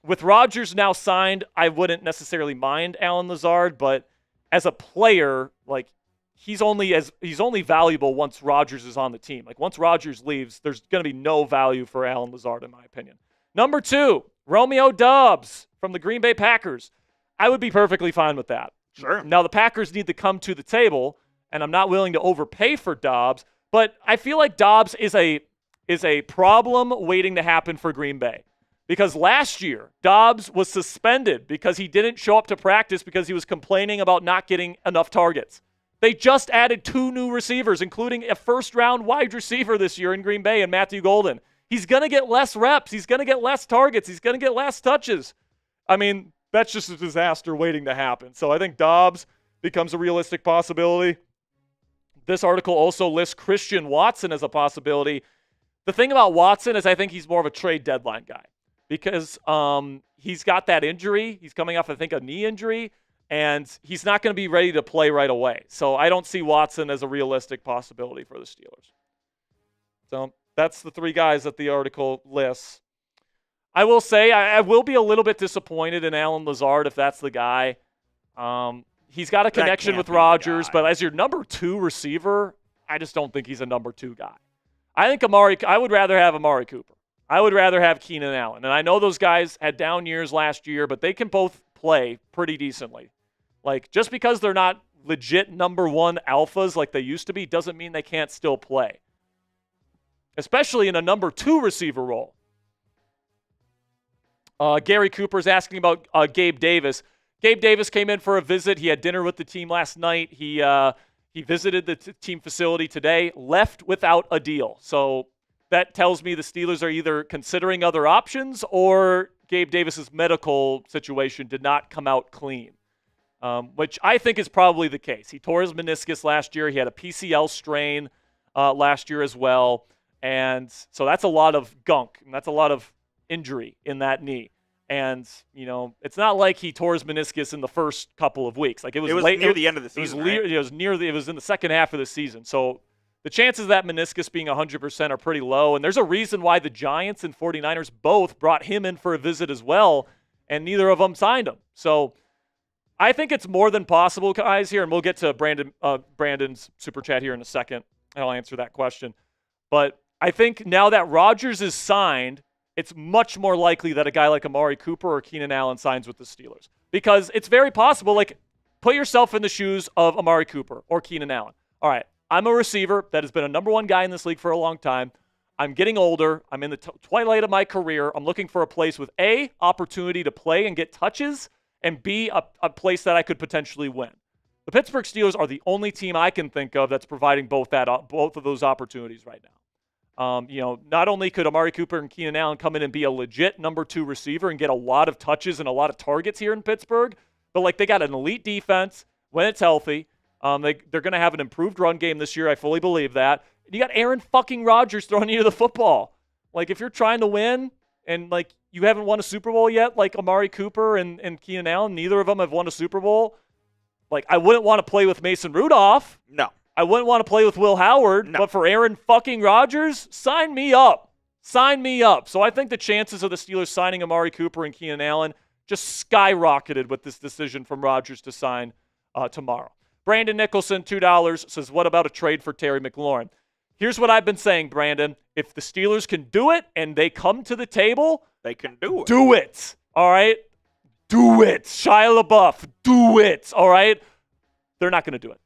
with Rodgers now signed, I wouldn't necessarily mind Allen Lazard, but as a player, like he's only valuable once Rodgers is on the team. Like once Rodgers leaves, there's going to be no value for Allen Lazard in my opinion. Number 2, Romeo Doubs from the Green Bay Packers. I would be perfectly fine with that. Sure. Now the Packers need to come to the table, and I'm not willing to overpay for Doubs, but I feel like Doubs is a problem waiting to happen for Green Bay. Because last year, Doubs was suspended because he didn't show up to practice because he was complaining about not getting enough targets. They just added 2 new receivers, including a first-round wide receiver this year in Green Bay and Matthew Golden. He's going to get less reps. He's going to get less targets. He's going to get less touches. I mean, that's just a disaster waiting to happen. So I think Doubs becomes a realistic possibility. This article also lists Christian Watson as a possibility. The thing about Watson is I think he's more of a trade deadline guy because he's got that injury. He's coming off, I think, a knee injury, and he's not going to be ready to play right away. So I don't see Watson as a realistic possibility for the Steelers. So that's the 3 guys that the article lists. I will say I will be a little bit disappointed in Allen Lazard if that's the guy. He's got a connection with Rodgers, but as your number 2 receiver, I just don't think he's a number 2 guy. I would rather have Amari Cooper. I would rather have Keenan Allen. And I know those guys had down years last year, but they can both play pretty decently. Like, just because they're not legit number 1 alphas like they used to be doesn't mean they can't still play. Especially in a number 2 receiver role. Gary Cooper's asking about Gabe Davis. Gabe Davis came in for a visit. He had dinner with the team last night. He visited the team facility today, left without a deal. So that tells me the Steelers are either considering other options or Gabe Davis's medical situation did not come out clean, which I think is probably the case. He tore his meniscus last year. He had a PCL strain last year as well. And so that's a lot of gunk, and that's a lot of injury in that knee. And, it's not like he tore his meniscus in the first couple of weeks. Like it was late, near the end of the season. It was in the second half of the season. So the chances of that meniscus being 100% are pretty low. And there's a reason why the Giants and 49ers both brought him in for a visit as well, and neither of them signed him. So I think it's more than possible, guys, here, and we'll get to Brandon's super chat here in a second, and I'll answer that question. But I think now that Rodgers is signed, it's much more likely that a guy like Amari Cooper or Keenan Allen signs with the Steelers. Because it's very possible, like, put yourself in the shoes of Amari Cooper or Keenan Allen. All right, I'm a receiver that has been a number 1 guy in this league for a long time. I'm getting older. I'm in the twilight of my career. I'm looking for a place with A, opportunity to play and get touches, and B, a place that I could potentially win. The Pittsburgh Steelers are the only team I can think of that's providing both of those opportunities right now. Not only could Amari Cooper and Keenan Allen come in and be a legit number 2 receiver and get a lot of touches and a lot of targets here in Pittsburgh, but like they got an elite defense when it's healthy. They're going to have an improved run game this year. I fully believe that. You got Aaron fucking Rodgers throwing you the football. Like if you're trying to win and like you haven't won a Super Bowl yet, like Amari Cooper and Keenan Allen, neither of them have won a Super Bowl. Like I wouldn't want to play with Mason Rudolph. No. I wouldn't want to play with Will Howard, but for Aaron fucking Rodgers, sign me up. Sign me up. So I think the chances of the Steelers signing Amari Cooper and Keenan Allen just skyrocketed with this decision from Rodgers to sign tomorrow. Brandon Nicholson, $2, says, what about a trade for Terry McLaurin? Here's what I've been saying, Brandon. If the Steelers can do it and they come to the table, they can do it. Do it. All right? Do it. Shia LaBeouf, do it. All right? They're not going to do it.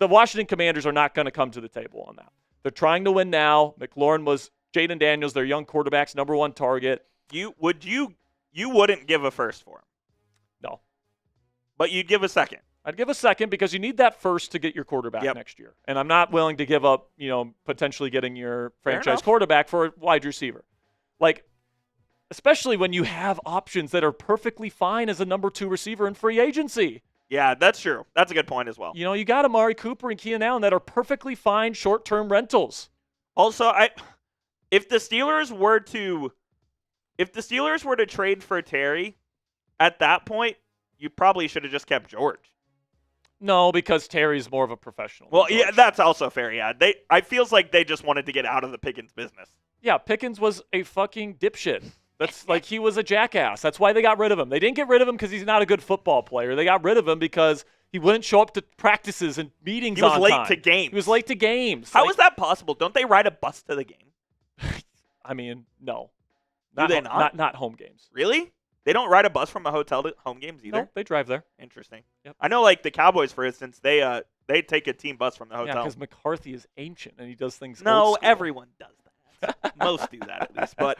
The Washington Commanders are not going to come to the table on that. They're trying to win now. McLaurin was Jaden Daniels, their young quarterback's number 1 target. You wouldn't give a first for him. No. But you'd give a second. I'd give a second because you need that first to get your quarterback next year. And I'm not willing to give up, potentially getting your franchise quarterback for a wide receiver. Like, especially when you have options that are perfectly fine as a number 2 receiver in free agency. Yeah, that's true. That's a good point as well. You got Amari Cooper and Keenan Allen that are perfectly fine short-term rentals. Also, if the Steelers were to trade for Terry, at that point, you probably should have just kept George. No, because Terry's more of a professional. Well, yeah, that's also fair. Yeah, I feels like they just wanted to get out of the Pickens business. Yeah, Pickens was a fucking dipshit. That's like he was a jackass. That's why they got rid of him. They didn't get rid of him because he's not a good football player. They got rid of him because he wouldn't show up to practices and meetings on time. He was late to games. He was late to games. How is that possible? Don't they ride a bus to the game? I mean, no. Do they not? Not home games. Really? They don't ride a bus from a hotel to home games either? No, they drive there. Interesting. Yep. I know, like, the Cowboys, for instance, they take a team bus from the hotel. Yeah, because McCarthy is ancient and he does things No, old school. everyone does that. Most do that, at least. But,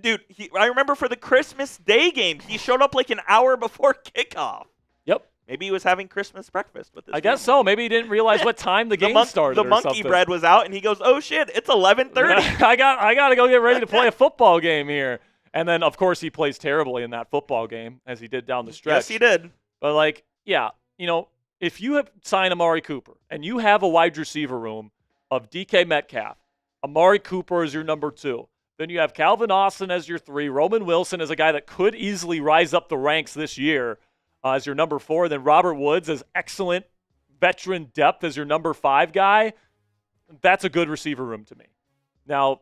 dude, I remember for the Christmas Day game, he showed up like an hour before kickoff. Yep. Maybe he was having Christmas breakfast with his I guess so. Maybe he didn't realize what time the game started. The monkey bread was out, and he goes, "Oh shit, it's 11:30." I got to go get ready to play a football game here. And then, of course, he plays terribly in that football game, as he did down the stretch. Yes, he did. But, like, yeah, if you have signed Amari Cooper and you have a wide receiver room of DK Metcalf, Amari Cooper is your number 2. Then you have Calvin Austin as your 3. Roman Wilson is a guy that could easily rise up the ranks this year as your number 4. Then Robert Woods as excellent veteran depth as your number 5 guy. That's a good receiver room to me. Now,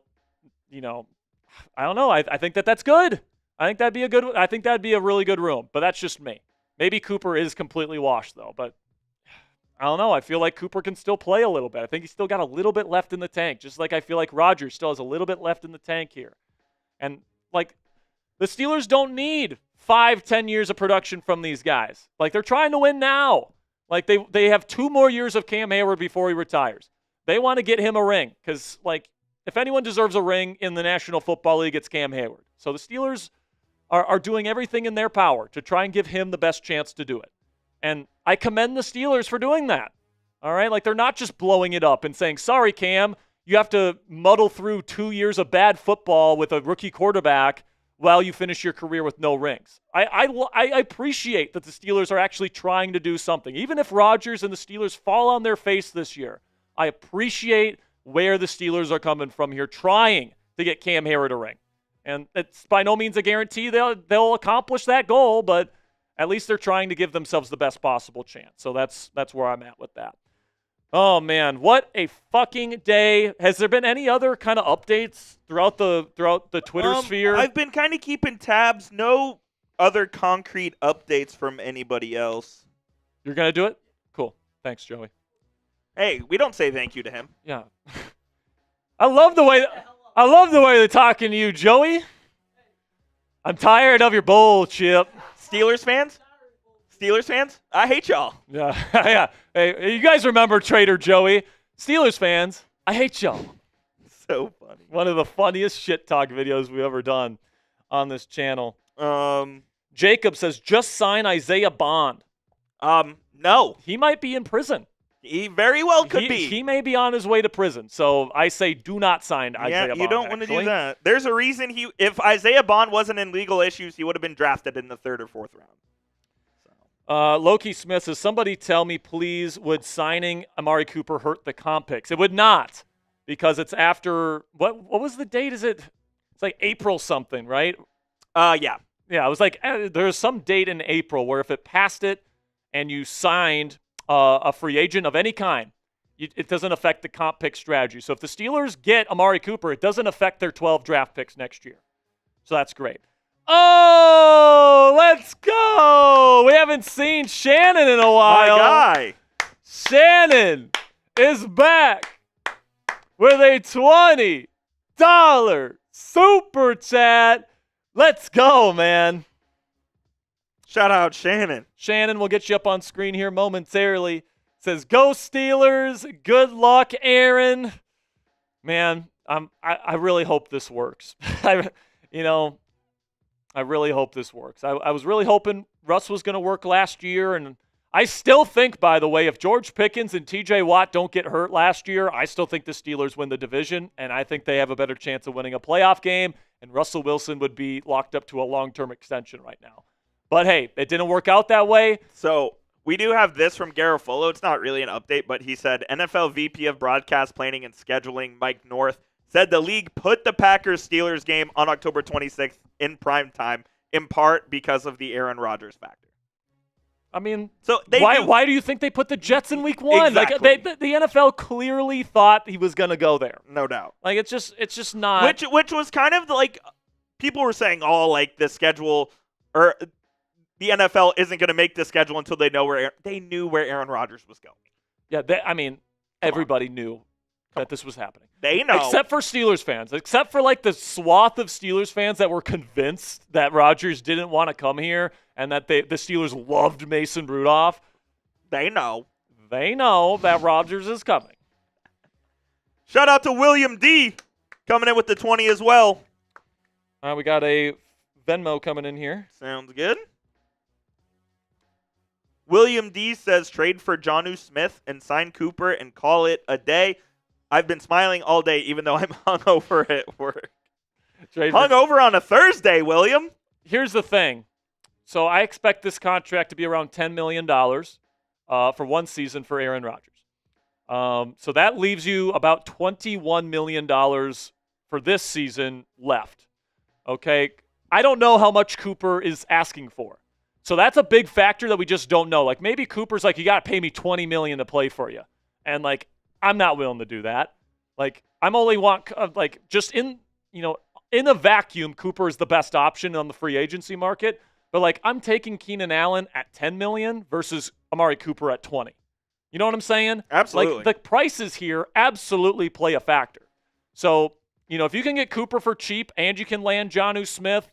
I don't know. I think that's good. I think that'd be a really good room. But that's just me. Maybe Cooper is completely washed though. But I don't know. I feel like Cooper can still play a little bit. I think he's still got a little bit left in the tank. Just like I feel like Rodgers still has a little bit left in the tank here. And like the Steelers don't need 5-10 years of production from these guys. Like they're trying to win now. Like they have 2 more years of Cam Hayward before he retires. They want to get him a ring because like. If anyone deserves a ring in the National Football League, it's Cam Hayward. So the Steelers are doing everything in their power to try and give him the best chance to do it. And I commend the Steelers for doing that. All right? Like, they're not just blowing it up and saying, sorry, Cam, you have to muddle through 2 years of bad football with a rookie quarterback while you finish your career with no rings. I appreciate that the Steelers are actually trying to do something. Even if Rodgers and the Steelers fall on their face this year, I appreciate where the Steelers are coming from here, trying to get Cam Hayward a ring. And it's by no means a guarantee they'll accomplish that goal, but at least they're trying to give themselves the best possible chance. So that's where I'm at with that. Oh, man, what a fucking day. Has there been any other kind of updates throughout the Twitter sphere? I've been kind of keeping tabs. No other concrete updates from anybody else. You're going to do it? Cool. Thanks, Joey. Hey, we don't say thank you to him. Yeah. I love the way they're talking to you, Joey. I'm tired of your bullshit. Steelers fans? I hate y'all. Yeah. Yeah. Hey, you guys remember Trader Joey? Steelers fans, I hate y'all. So funny. One of the funniest shit talk videos we've ever done on this channel. Jacob says, just sign Isaiah Bond. No. He might be in prison. He very well could be. He may be on his way to prison. So I say do not sign Isaiah Bond. Yeah, you don't want to do that. There's a reason if Isaiah Bond wasn't in legal issues, he would have been drafted in the 3rd or 4th round. Loki Smith says, somebody tell me, please, would signing Amari Cooper hurt the comp picks? It would not, because it's after, what was the date? It's like April something, right? Yeah. Yeah, it was like, there's some date in April where if it passed it and you signed a free agent of any kind, it doesn't affect the comp pick strategy. So if the Steelers get Amari Cooper, it doesn't affect their 12 draft picks next year. So that's great. Oh, let's go. We haven't seen Shannon in a while. My guy. Shannon is back with a $20 super chat. Let's go, man. Shout out Shannon. Shannon will get you up on screen here momentarily. Says, go Steelers. Good luck, Aaron. Man, I really hope this works. I really hope this works. I was really hoping Russ was going to work last year, and I still think, by the way, if George Pickens and T.J. Watt don't get hurt last year, I still think the Steelers win the division, and I think they have a better chance of winning a playoff game, and Russell Wilson would be locked up to a long-term extension right now. But, hey, it didn't work out that way. So we do have this from Garofolo. It's not really an update, but he said NFL VP of Broadcast Planning and Scheduling, Mike North, said the league put the Packers-Steelers game on October 26th in prime time, in part because of the Aaron Rodgers factor. I mean, so why do you think they put the Jets in week 1? Exactly. Like the NFL clearly thought he was going to go there. No doubt. Like it's just not. Which was kind of like people were saying, oh, like the schedule or the NFL isn't going to make the schedule until they know they knew where Aaron Rodgers was going. Yeah, everybody knew that this was happening. They know. Except for Steelers fans. Except for like the swath of Steelers fans that were convinced that Rodgers didn't want to come here and that the Steelers loved Mason Rudolph. They know. They know that Rodgers is coming. Shout out to William D. coming in with the 20 as well. All right, we got a Venmo coming in here. Sounds good. William D says trade for Jonnu Smith and sign Cooper and call it a day. I've been smiling all day, even though I'm hungover at work. Hungover on a Thursday, William. Here's the thing. So I expect this contract to be around $10 million for one season for Aaron Rodgers. So that leaves you about $21 million for this season left. Okay? I don't know how much Cooper is asking for. So that's a big factor that we just don't know. Like maybe Cooper's like, you got to pay me $20 million to play for you. And like, I'm not willing to do that. Like I'm only just in a vacuum, Cooper is the best option on the free agency market. But like I'm taking Keenan Allen at $10 million versus Amari Cooper at 20. You know what I'm saying? Absolutely. Like the prices here absolutely play a factor. So, if you can get Cooper for cheap and you can land Jonnu Smith,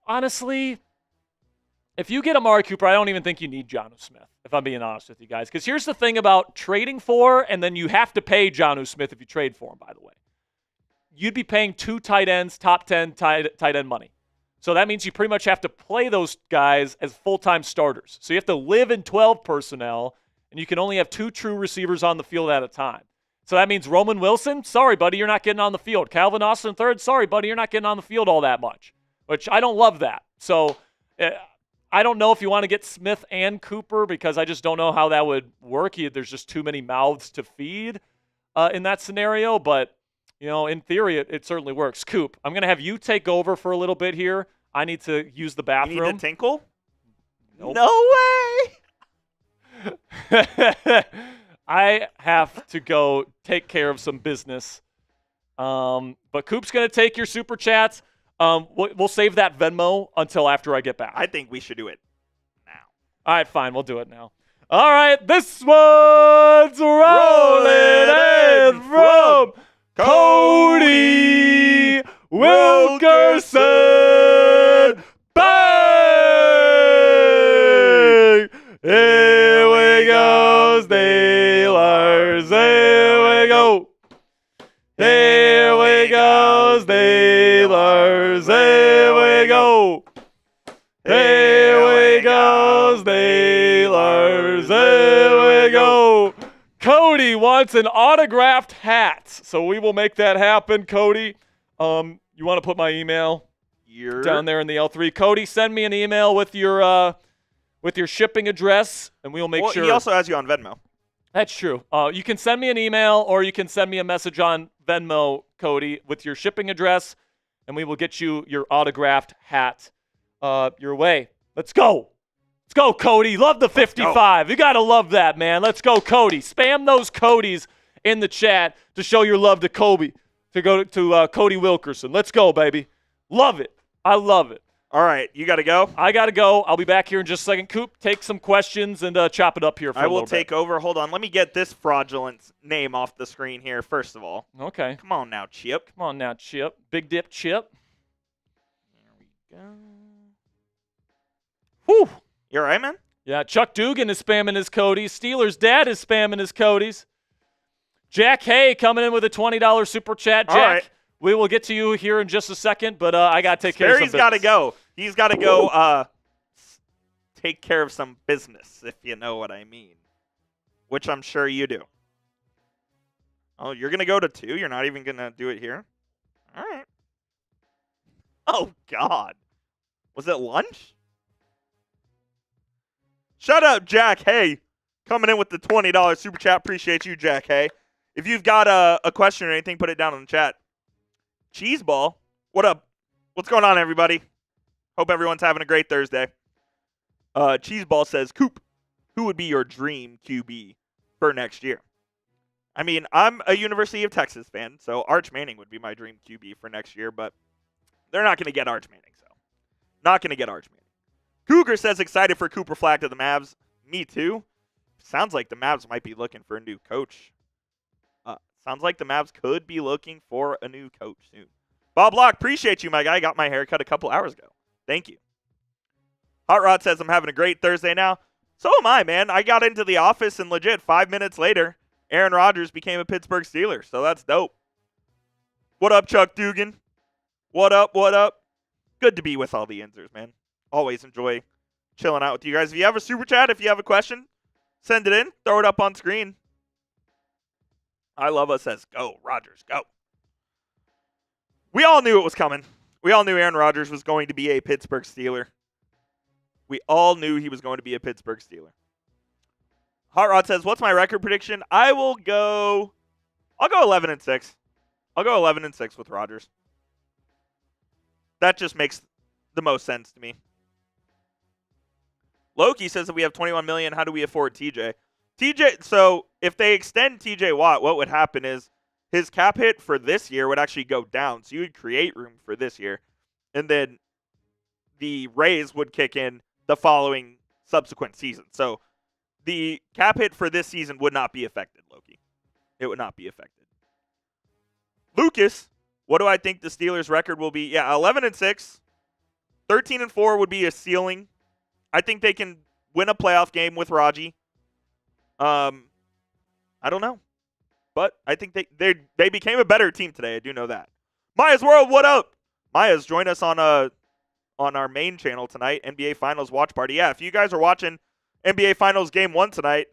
honestly, if you get Amari Cooper, I don't even think you need Jonnu Smith, if I'm being honest with you guys. Because here's the thing about trading for, and then you have to pay Jonnu Smith if you trade for him, by the way. You'd be paying 2 tight ends, top 10 tight end money. So that means you pretty much have to play those guys as full-time starters. So you have to live in 12 personnel, and you can only have 2 true receivers on the field at a time. So that means Roman Wilson, sorry, buddy, you're not getting on the field. Calvin Austin III, sorry, buddy, you're not getting on the field all that much, which I don't love that. So I don't know if you want to get Smith and Cooper because I just don't know how that would work. There's just too many mouths to feed in that scenario. But, in theory, it certainly works. Coop, I'm going to have you take over for a little bit here. I need to use the bathroom. You need to tinkle? Nope. No way! I have to go take care of some business. But Coop's going to take your super chats. We'll save that Venmo until after I get back. I think we should do it now. All right, fine. We'll do it now. All right, this one's rolling in from Cody Wilkerson. Bang! Here we go, Steelers. Here we go. Here we go, Steelers. Here we go. Here we go, Steelers. Here we go. Cody wants an autographed hat, so we will make that happen, Cody. You want to put my email down there in the L3? Cody, send me an email with your shipping address, and we'll make sure. He also has you on Venmo. That's true. You can send me an email or you can send me a message on Venmo, Cody, with your shipping address, and we will get you your autographed hat your way. Let's go. Let's go, Cody. Love the 55. You got to love that, man. Let's go, Cody. Spam those Codys in the chat to show your love to Kobe, to go to Cody Wilkerson. Let's go, baby. Love it. I love it. All right, you got to go? I got to go. I'll be back here in just a second. Coop, take some questions and chop it up here for a little bit. I will take over. Hold on. Let me get this fraudulent name off the screen here, first of all. Okay. Come on now, Chip. Come on now, Chip. Big Dip Chip. There we go. Whew. You all right, man? Yeah, Chuck Dugan is spamming his Codys. Steelers Dad is spamming his Codys. Jack Hay coming in with a $20 super chat. Jack, all right. We will get to you here in just a second, but I got to take care of some business. Barry's got to go. He's got to go take care of some business, if you know what I mean, which I'm sure you do. Oh, you're going to go to 2? You're not even going to do it here? All right. Oh, God. Was it lunch? Shut up, Jack Hay. Coming in with the $20 super chat. Appreciate you, Jack Hay. If you've got a question or anything, put it down in the chat. Cheeseball, what up? What's going on, everybody? Hope everyone's having a great Thursday. Cheeseball says, Coop, who would be your dream QB for next year? I mean, I'm a University of Texas fan, so Arch Manning would be my dream QB for next year, but they're not going to get Arch Manning, so not going to get Arch Manning. Cougar says excited for Cooper Flag to the Mavs. Me too. Sounds like the Mavs might be looking for a new coach. Sounds like the Mavs could be looking for a new coach soon. Bob Locke, appreciate you, my guy. Got my haircut a couple hours ago. Thank you. Hot Rod says I'm having a great Thursday now. So am I, man. I got into the office and legit 5 minutes later, Aaron Rodgers became a Pittsburgh Steeler. So that's dope. What up, Chuck Dugan? What up, what up? Good to be with all the Inzers, man. Always enjoy chilling out with you guys. If you have a super chat, if you have a question, send it in. Throw it up on screen. I Love Us says, go, Rodgers, go. We all knew it was coming. We all knew Aaron Rodgers was going to be a Pittsburgh Steeler. We all knew he was going to be a Pittsburgh Steeler. Hot Rod says, what's my record prediction? I'll go 11-6. I'll go 11-6 with Rodgers. That just makes the most sense to me. Loki says if we have $21 million, how do we afford TJ? So if they extend TJ Watt, what would happen is his cap hit for this year would actually go down. So you would create room for this year. And then the raise would kick in the following subsequent season. So the cap hit for this season would not be affected, Loki. It would not be affected. Lucas, what do I think the Steelers' record will be? Yeah, 11-6. 13-4 would be a ceiling. I think they can win a playoff game with Raji. I don't know. But I think they became a better team today. I do know that. Maya's World, what up? Maya's, join us on our main channel tonight, NBA Finals watch party. Yeah, if you guys are watching NBA Finals Game 1 tonight,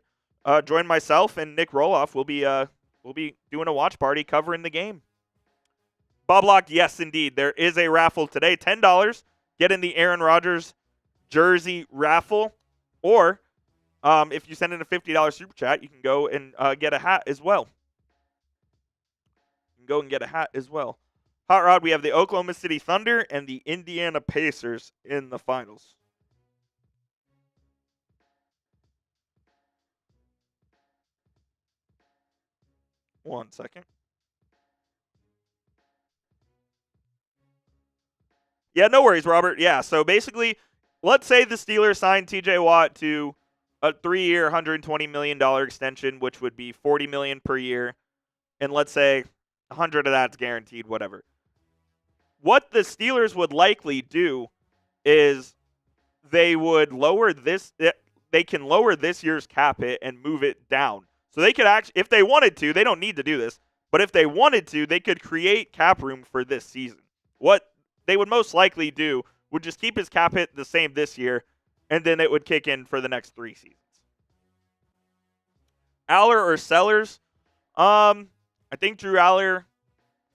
join myself and Nick Roloff. We'll be doing a watch party covering the game. Bob Locke, yes, indeed. There is a raffle today. $10. Get in the Aaron Rodgers jersey raffle. Or if you send in a $50 super chat, you can go and get a hat as well. You can go and get a hat as well. Hot Rod, we have the Oklahoma City Thunder and the Indiana Pacers in the finals. One second. Yeah, no worries, Robert. Yeah, so basically, let's say the Steelers signed TJ Watt to a 3-year, $120 million extension, which would be $40 million per year. And let's say 100 of that's guaranteed, whatever. What the Steelers would likely do is they would lower this. They can lower this year's cap hit and move it down. So they could actually, if they wanted to, they don't need to do this, but if they wanted to, they could create cap room for this season. What they would most likely do would just keep his cap hit the same this year, and then it would kick in for the next 3 seasons. Aller or Sellers? I think Drew Aller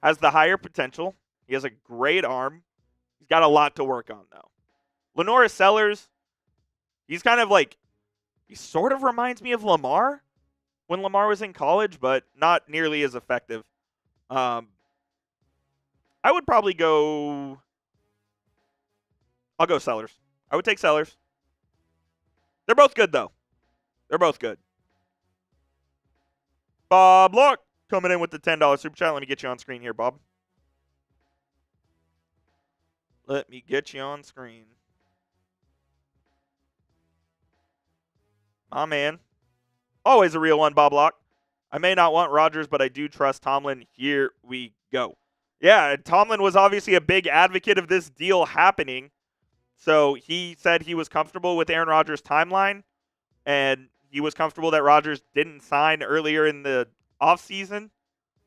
has the higher potential. He has a great arm. He's got a lot to work on, though. Lenora Sellers, he's kind of like, he sort of reminds me of Lamar when Lamar was in college, but not nearly as effective. I would probably go, I'll go Sellers. I would take Sellers. They're both good, though. They're both good. Bob Locke coming in with the $10 super chat. Let me get you on screen here, Bob. Let me get you on screen. My man. Always a real one, Bob Locke. I may not want Rodgers, but I do trust Tomlin. Here we go. Yeah, Tomlin was obviously a big advocate of this deal happening. So he said he was comfortable with Aaron Rodgers' timeline, and he was comfortable that Rodgers didn't sign earlier in the offseason.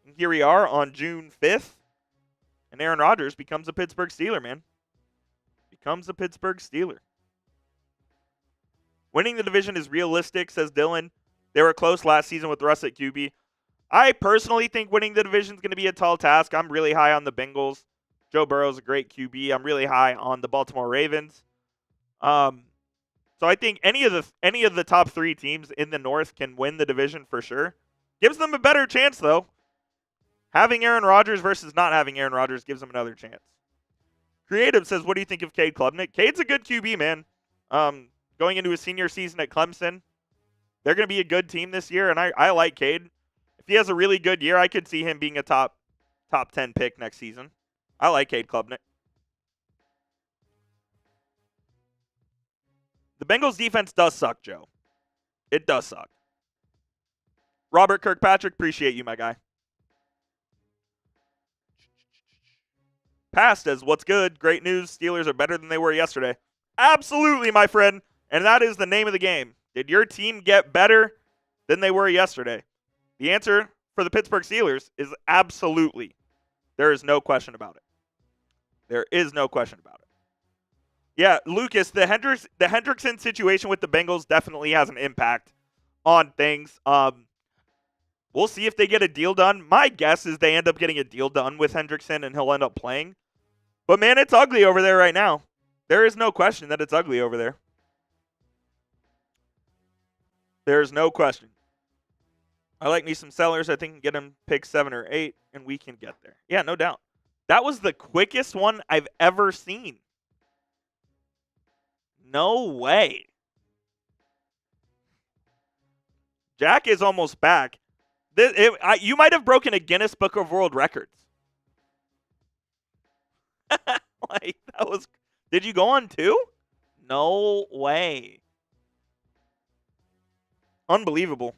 And here we are on June 5th, and Aaron Rodgers becomes a Pittsburgh Steeler, man. Becomes a Pittsburgh Steeler. Winning the division is realistic, says Dylan. They were close last season with Russ at QB. I personally think winning the division is going to be a tall task. I'm really high on the Bengals. Joe Burrow's a great QB. I'm really high on the Baltimore Ravens. So I think any of the top 3 teams in the North can win the division for sure. Gives them a better chance, though. Having Aaron Rodgers versus not having Aaron Rodgers gives them another chance. Creative says, what do you think of Cade Klubnik? Cade's a good QB, man. going into his senior season at Clemson. They're going to be a good team this year, and I like Cade. If he has a really good year, I could see him being a top 10 pick next season. I like Cade Klubnik. The Bengals defense does suck, Joe. It does suck. Robert Kirkpatrick, appreciate you, my guy. Passed as what's good, great news, Steelers are better than they were yesterday. Absolutely, my friend. And that is the name of the game. Did your team get better than they were yesterday? The answer for the Pittsburgh Steelers is absolutely. There is no question about it. There is no question about it. Yeah, Lucas, the Hendrickson situation with the Bengals definitely has an impact on things. We'll see if they get a deal done. My guess is they end up getting a deal done with Hendrickson and he'll end up playing. But, man, it's ugly over there right now. There is no question that it's ugly over there. There's no question. I like me some Sellers. I think I can get him pick 7 or 8, and we can get there. Yeah, no doubt. That was the quickest one I've ever seen. No way. Jack is almost back. You might have broken a Guinness Book of World Records. Like, that was... Did you go on 2? No way. Unbelievable.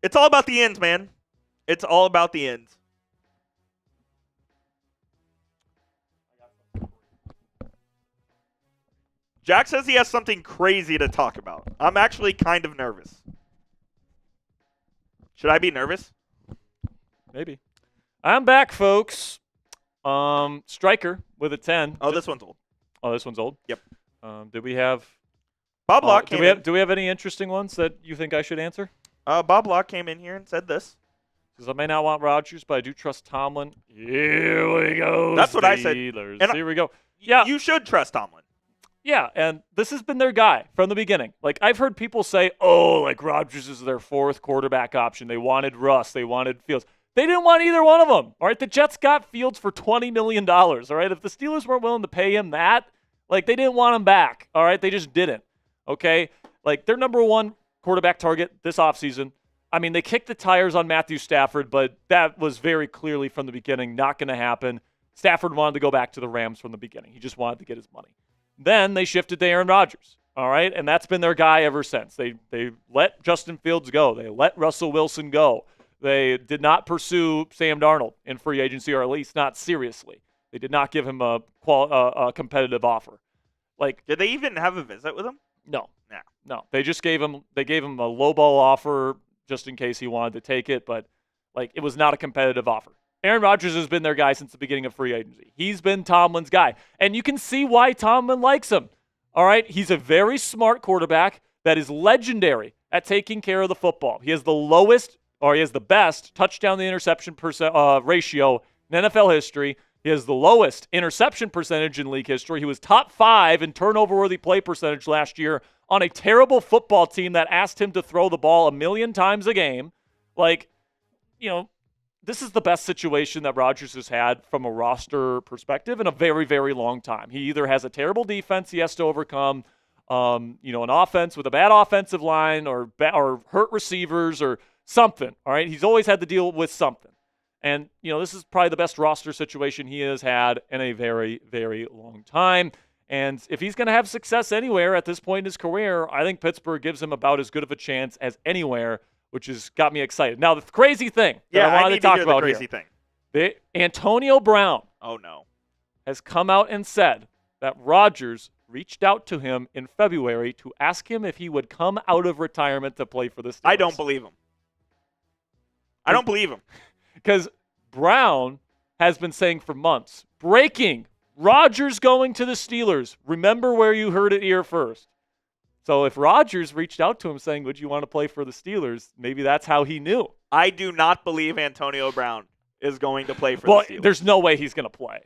It's all about the ends, man. It's all about the ends. Jack says he has something crazy to talk about. I'm actually kind of nervous. Should I be nervous? Maybe. I'm back, folks. Striker with a 10. Oh, this one's old. Oh, this one's old? Yep. Did we have... Bob Locke came in. Do we have any interesting ones that you think I should answer? Bob Locke came in here and said this. Because I may not want Rodgers, but I do trust Tomlin. Here we go. That's what I said. And here we go. Yeah. You should trust Tomlin. Yeah, and this has been their guy from the beginning. Like, I've heard people say, oh, like Rodgers is their 4th quarterback option. They wanted Russ. They wanted Fields. They didn't want either one of them. All right, the Jets got Fields for $20 million. All right, if the Steelers weren't willing to pay him that, like, they didn't want him back. All right, they just didn't. Okay, like, their number 1 quarterback target this offseason. I mean, they kicked the tires on Matthew Stafford, but that was very clearly from the beginning not going to happen. Stafford wanted to go back to the Rams from the beginning. He just wanted to get his money. Then they shifted to Aaron Rodgers, all right? And that's been their guy ever since. They let Justin Fields go. They let Russell Wilson go. They did not pursue Sam Darnold in free agency, or at least not seriously. They did not give him a competitive offer. Like, did they even have a visit with him? No. They just gave him a lowball offer just in case he wanted to take it, but like, it was not a competitive offer. Aaron Rodgers has been their guy since the beginning of free agency. He's been Tomlin's guy. And you can see why Tomlin likes him. All right? He's a very smart quarterback that is legendary at taking care of the football. He has the best touchdown to interception ratio in NFL history. He has the lowest interception percentage in league history. He was top 5 in turnover-worthy play percentage last year on a terrible football team that asked him to throw the ball 1,000,000 times a game. Like, you know, this is the best situation that Rodgers has had from a roster perspective in a very, very long time. He either has a terrible defense he has to overcome, an offense with a bad offensive line or hurt receivers or something, all right? He's always had to deal with something. And, this is probably the best roster situation he has had in a very, very long time. And if he's going to have success anywhere at this point in his career, I think Pittsburgh gives him about as good of a chance as anywhere, which has got me excited. Now, the crazy thing that I wanted to talk about here, Antonio Brown has come out and said that Rodgers reached out to him in February to ask him if he would come out of retirement to play for the Steelers. I don't believe him. Because Brown has been saying for months, breaking, Rodgers going to the Steelers. Remember where you heard it here first. So if Rodgers reached out to him saying, would you want to play for the Steelers, maybe that's how he knew. I do not believe Antonio Brown is going to play for the Steelers. There's no way he's going to play.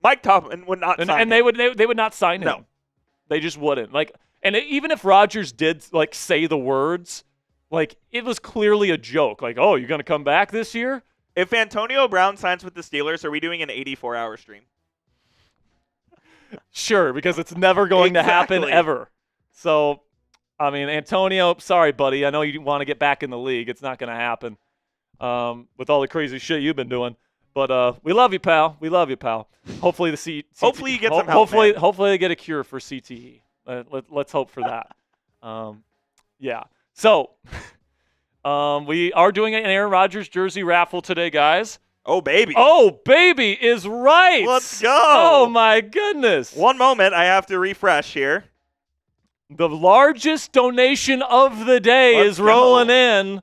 Mike Tomlin would not sign him. And they would not sign him. No. They just wouldn't. Even if Rodgers did say the words, it was clearly a joke. Oh, you're going to come back this year? If Antonio Brown signs with the Steelers, are we doing an 84-hour stream? Sure, because it's never going to happen ever. So, I mean, Antonio, sorry, buddy. I know you want to get back in the league. It's not going to happen with all the crazy shit you've been doing. But we love you, pal. We love you, pal. Hopefully Hopefully you get some help. Hopefully they get a cure for CTE. Let's hope for that. Yeah. So we are doing an Aaron Rodgers jersey raffle today, guys. Oh, baby. Oh, baby is right. Let's go. Oh, my goodness. One moment. I have to refresh here. The largest donation of the day is rolling in,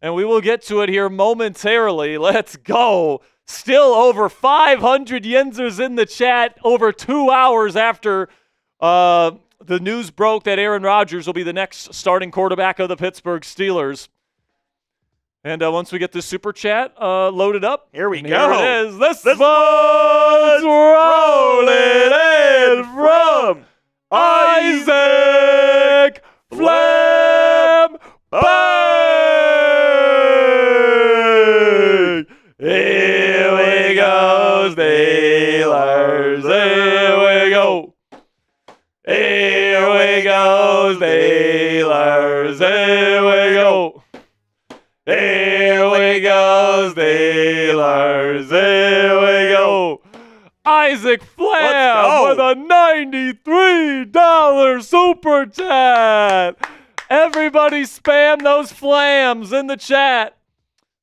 and we will get to it here momentarily. Let's go. Still over 500 Yenzers in the chat over 2 hours after the news broke that Aaron Rodgers will be the next starting quarterback of the Pittsburgh Steelers. And once we get this super chat loaded up, here we go. Here it is. This one's rolling in from Isaac Flam Bang! Here we go, Steelers. Here we go. Here we go, Steelers. Here we go. Here we go, Steelers. Here we go. Isaac Flam with a $93 super chat. Everybody spam those flams in the chat.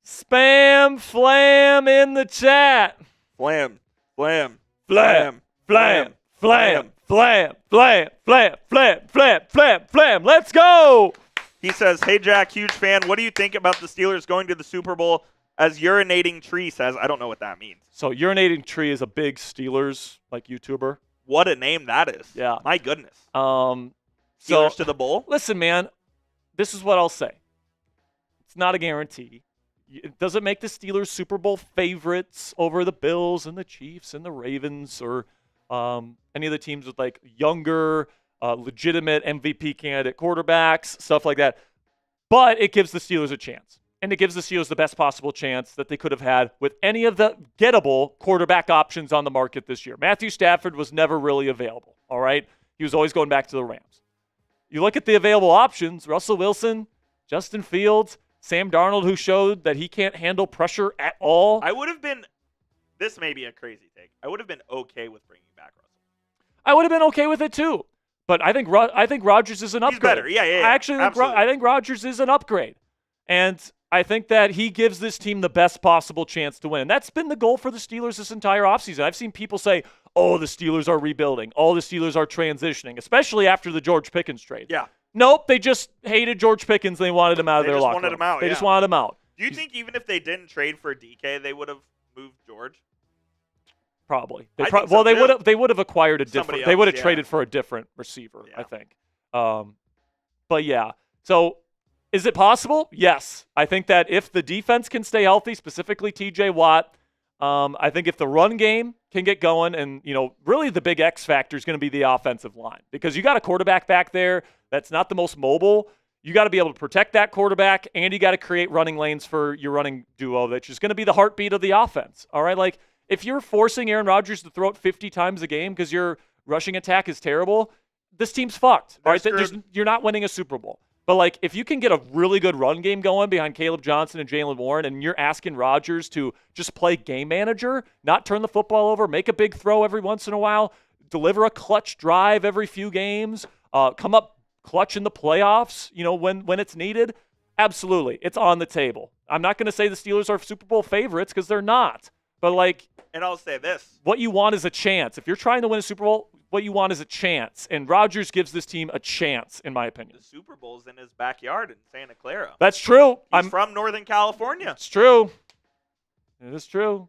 Spam flam in the chat. Flam, flam, flam, flam, flam, flam, flam, flam, flam, flam, flam, flam. Let's go. He says, hey, Jack, huge fan. What do you think about the Steelers going to the Super Bowl? As Urinating Tree says, I don't know what that means. So Urinating Tree is a big Steelers YouTuber. What a name that is. Yeah. My goodness. Steelers to the bowl? Listen, man, this is what I'll say. It's not a guarantee. It doesn't make the Steelers Super Bowl favorites over the Bills and the Chiefs and the Ravens or any of the teams with like younger, legitimate MVP candidate quarterbacks, stuff like that. But it gives the Steelers a chance. And it gives the Steelers the best possible chance that they could have had with any of the gettable quarterback options on the market this year. Matthew Stafford was never really available, all right? He was always going back to the Rams. You look at the available options, Russell Wilson, Justin Fields, Sam Darnold, who showed that he can't handle pressure at all. I would have been, this may be a crazy take, I would have been okay with bringing back Russell. I would have been okay with it too. But I think Rodgers is an upgrade. He's better, yeah. I think Rodgers is an upgrade. And I think that he gives this team the best possible chance to win. And that's been the goal for the Steelers this entire offseason. I've seen people say, oh, the Steelers are rebuilding. Oh, the Steelers are transitioning, especially after the George Pickens trade. Yeah. Nope, they just hated George Pickens. They wanted him out of their locker room. They just wanted him out. Do you think even if they didn't trade for Deke, they would have moved George? Probably. They would have acquired a different. They would have traded for a different receiver, I think. But yeah. So is it possible? Yes. I think that if the defense can stay healthy, specifically TJ Watt, I think if the run game can get going, and really the big X factor is going to be the offensive line, because you got a quarterback back there that's not the most mobile. You got to be able to protect that quarterback, and you got to create running lanes for your running duo, that's just going to be the heartbeat of the offense. All right, like if you're forcing Aaron Rodgers to throw it 50 times a game because your rushing attack is terrible, this team's fucked. All right, you're not winning a Super Bowl. But like if you can get a really good run game going behind Caleb Johnson and Jaylen Warren, and you're asking Rodgers to just play game manager, not turn the football over, make a big throw every once in a while, deliver a clutch drive every few games, come up clutch in the playoffs, when it's needed, absolutely, it's on the table. I'm not going to say the Steelers are Super Bowl favorites because they're not. But and I'll say this: what you want is a chance. If you're trying to win a Super Bowl, what you want is a chance, and Rodgers gives this team a chance, in my opinion. The Super Bowl's in his backyard in Santa Clara. That's true. I'm from Northern California. It's true. It is true.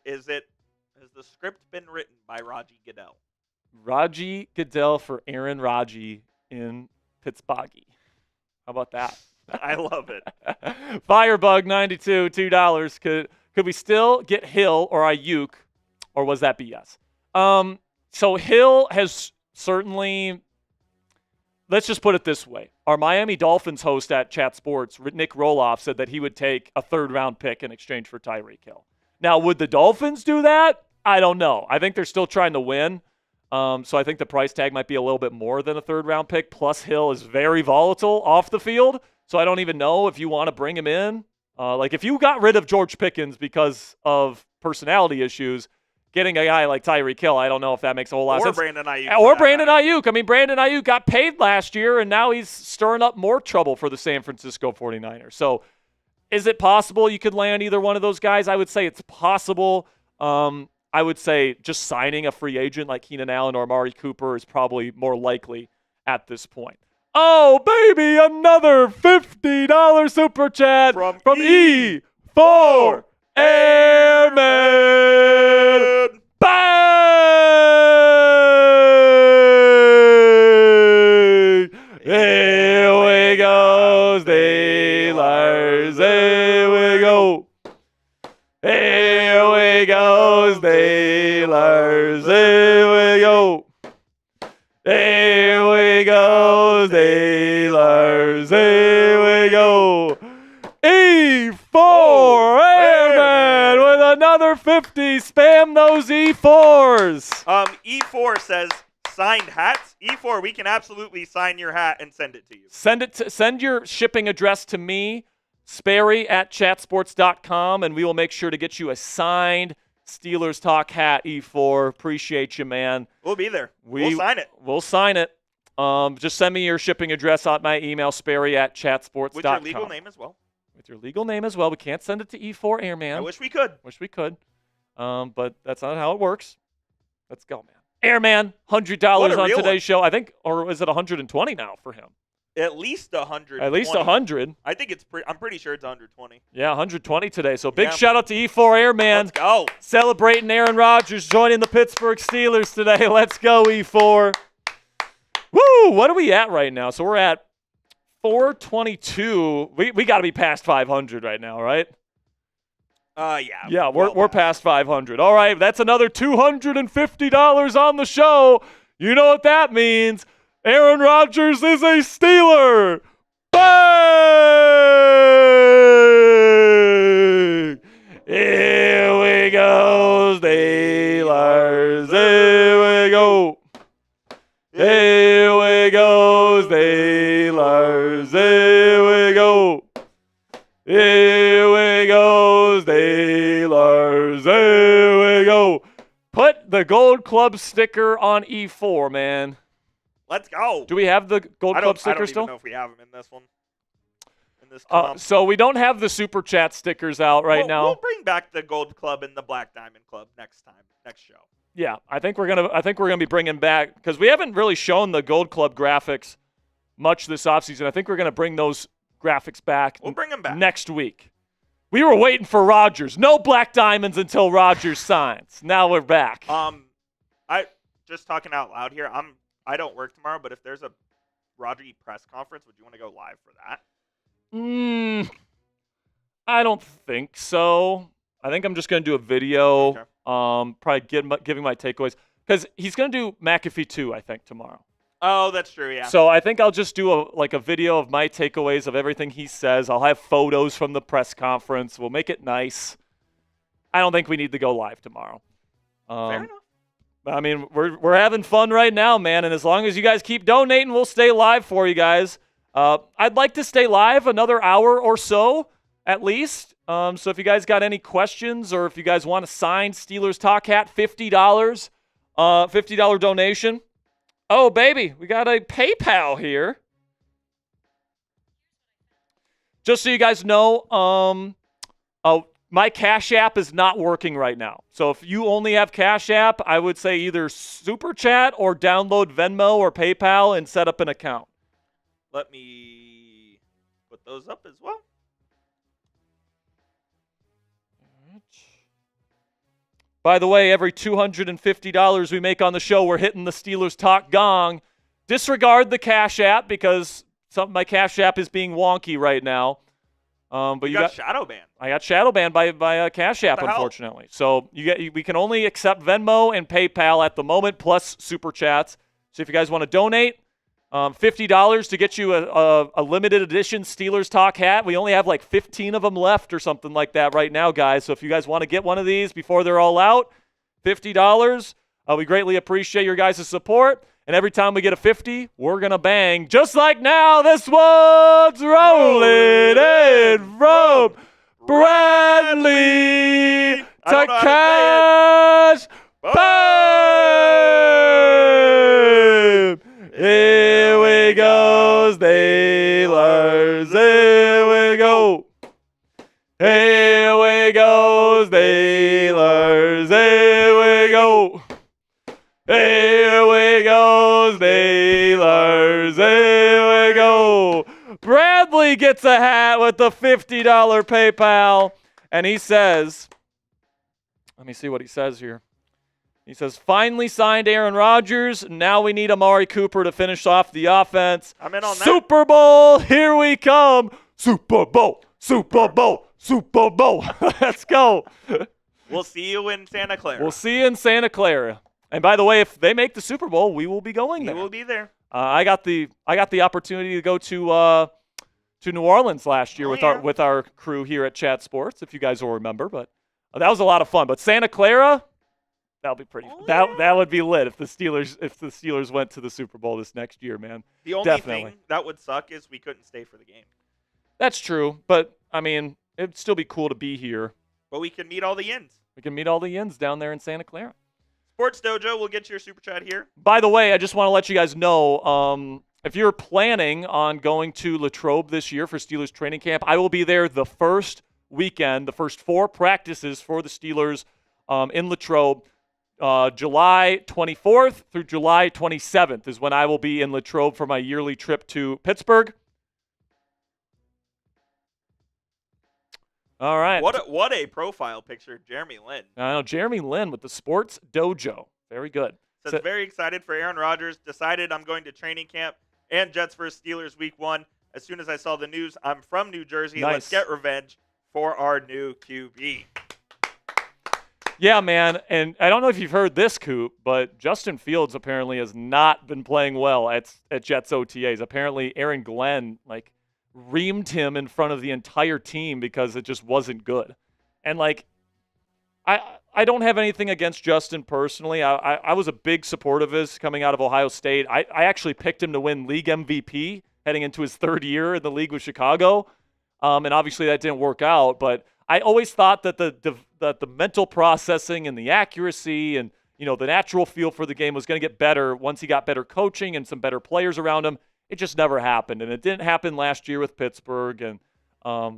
Has the script been written by Raji Goodell? Raji Goodell for Aaron Raji in Pittsburgh. How about that? I love it. Firebug 92, $2. Could we still get Hill or Ayuk, or was that BS? So Hill has certainly, let's just put it this way. Our Miami Dolphins host at Chat Sports, Nick Roloff, said that he would take a third-round pick in exchange for Tyreek Hill. Now, would the Dolphins do that? I don't know. I think they're still trying to win. So I think the price tag might be a little bit more than a third-round pick. Plus, Hill is very volatile off the field, so I don't even know if you want to bring him in. Like, if you got rid of George Pickens because of personality issues, getting a guy like Tyreek Hill, I don't know if that makes a whole lot of sense. Or Brandon Ayuk. Or Brandon Ayuk. I mean, Brandon Ayuk got paid last year, and now he's stirring up more trouble for the San Francisco 49ers. So is it possible you could land either one of those guys? I would say it's possible. I would say just signing a free agent like Keenan Allen or Amari Cooper is probably more likely at this point. Oh, baby, another $50 super chat from E4 Airman. Bang! Here we go, Steelers. Here we go. Here we go, Steelers. Here we go. Here we go, Steelers. Here we go. E4 Airman with another 50. Spam those E4s. E4 says signed hats. E4, we can absolutely sign your hat and send it to you. Send your shipping address to me, Sperry@chatsports.com, and we will make sure to get you a signed Steelers Talk hat, E4. Appreciate you, man. We'll be there. We'll sign it. We'll sign it. Just send me your shipping address on my email, Sperry@chatsports.com. With your legal name as well. With your legal name as well. We can't send it to E4 Airman. I wish we could. But that's not how it works. Let's go, man. Airman, $100 on today's show. I think, or is it 120 now for him? At least 100. At least 100. I think I'm pretty sure it's 120. Yeah, 120 today. So big shout out to E4 Airman. Let's go. Celebrating Aaron Rodgers joining the Pittsburgh Steelers today. Let's go, E4. Woo! What are we at right now? So we're at 422. We got to be past 500 right now, right? Yeah. Yeah, we're past 500. All right, that's another $250 on the show. You know what that means. Aaron Rodgers is a Steeler. Bang! Here we go, Steelers. Here we go. Here we go, Steelers. Here we go. Here we go, Steelers. Here we go. Put the Gold Club sticker on E4, man. Let's go. Do we have the Gold Club sticker I don't still? even know if we have them in this one. So we don't have the Super Chat stickers out right now. We'll bring back the Gold Club and the Black Diamond Club next show. Yeah, I think we're gonna be bringing back, because we haven't really shown the Gold Club graphics much this offseason. I think we're gonna bring those graphics back. We'll bring them back next week. We were waiting for Rodgers. No Black Diamonds until Rodgers signs. Now we're back. I just talking out loud here. I don't work tomorrow, but if there's a Rodgers press conference, would you want to go live for that? I don't think so. I think I'm just going to do a video, Okay. probably giving my takeaways. Because he's going to do McAfee 2, I think, tomorrow. Oh, that's true, yeah. So I think I'll just do a video of my takeaways of everything he says. I'll have photos from the press conference. We'll make it nice. I don't think we need to go live tomorrow. Fair enough. I mean, we're having fun right now, man. And as long as you guys keep donating, we'll stay live for you guys. I'd like to stay live another hour or so, at least. So if you guys got any questions, or if you guys want a signed Steelers Talk hat, $50, $50 donation. Oh, baby, we got a PayPal here. Just so you guys know, my Cash App is not working right now. So if you only have Cash App, I would say either Super Chat or download Venmo or PayPal and set up an account. Let me put those up as well. By the way, every $250 we make on the show, we're hitting the Steelers Talk gong. Disregard the Cash App because my Cash App is being wonky right now. But you got shadow banned. I got shadow banned by Cash App, unfortunately. So we can only accept Venmo and PayPal at the moment, plus Super Chats. So if you guys want to donate, $50 to get you a limited edition Steelers Talk hat. We only have like 15 of them left or something like that right now, guys. So if you guys want to get one of these before they're all out, $50. We greatly appreciate your guys' support. And every time we get a 50, we're going to bang. Just like now, this one's rolling in from Bradley to Cash. Bam! Here we go, Steelers. Here we go. Here we go, Steelers. Here we go. Here we go, Steelers. Here we go. Bradley gets a hat with the $50 PayPal. And he says, let me see what he says here. He says, finally signed Aaron Rodgers. Now we need Amari Cooper to finish off the offense. I'm in on that. Super Bowl, here we come. Super Bowl, Super Bowl, Super Bowl. Let's go. We'll see you in Santa Clara. We'll see you in Santa Clara. And by the way, if they make the Super Bowl, we will be going there. We will be there. I got the opportunity to go to New Orleans last year with our crew here at Chat Sports, if you guys will remember. But that was a lot of fun. But Santa Clara, that'll be pretty. That would be lit if the Steelers went to the Super Bowl this next year, man. The only thing that would suck is we couldn't stay for the game. That's true, but I mean, it'd still be cool to be here. But we can meet all the Yins. We can meet all the Yins down there in Santa Clara. Sports Dojo, we'll get your super chat here. By the way, I just want to let you guys know, if you're planning on going to Latrobe this year for Steelers training camp, I will be there the first weekend, the first 4 practices for the Steelers in Latrobe. July 24th through July 27th is when I will be in Latrobe for my yearly trip to Pittsburgh. All right. What a profile picture, Jeremy Lin. I know, Jeremy Lin with the Sports Dojo. Very good. Says very excited for Aaron Rodgers. Decided I'm going to training camp and Jets vs. Steelers week 1. As soon as I saw the news, I'm from New Jersey. Nice. Let's get revenge for our new QB. Yeah, man. And I don't know if you've heard this, Coop, but Justin Fields apparently has not been playing well at Jets OTAs. Apparently, Aaron Glenn, reamed him in front of the entire team because it just wasn't good. And I don't have anything against Justin personally. I was a big supporter of his coming out of Ohio State. I actually picked him to win league MVP heading into his 3rd year in the league with Chicago. And obviously that didn't work out, but I always thought that the mental processing and the accuracy and the natural feel for the game was going to get better once he got better coaching and some better players around him. It just never happened, and it didn't happen last year with Pittsburgh. And I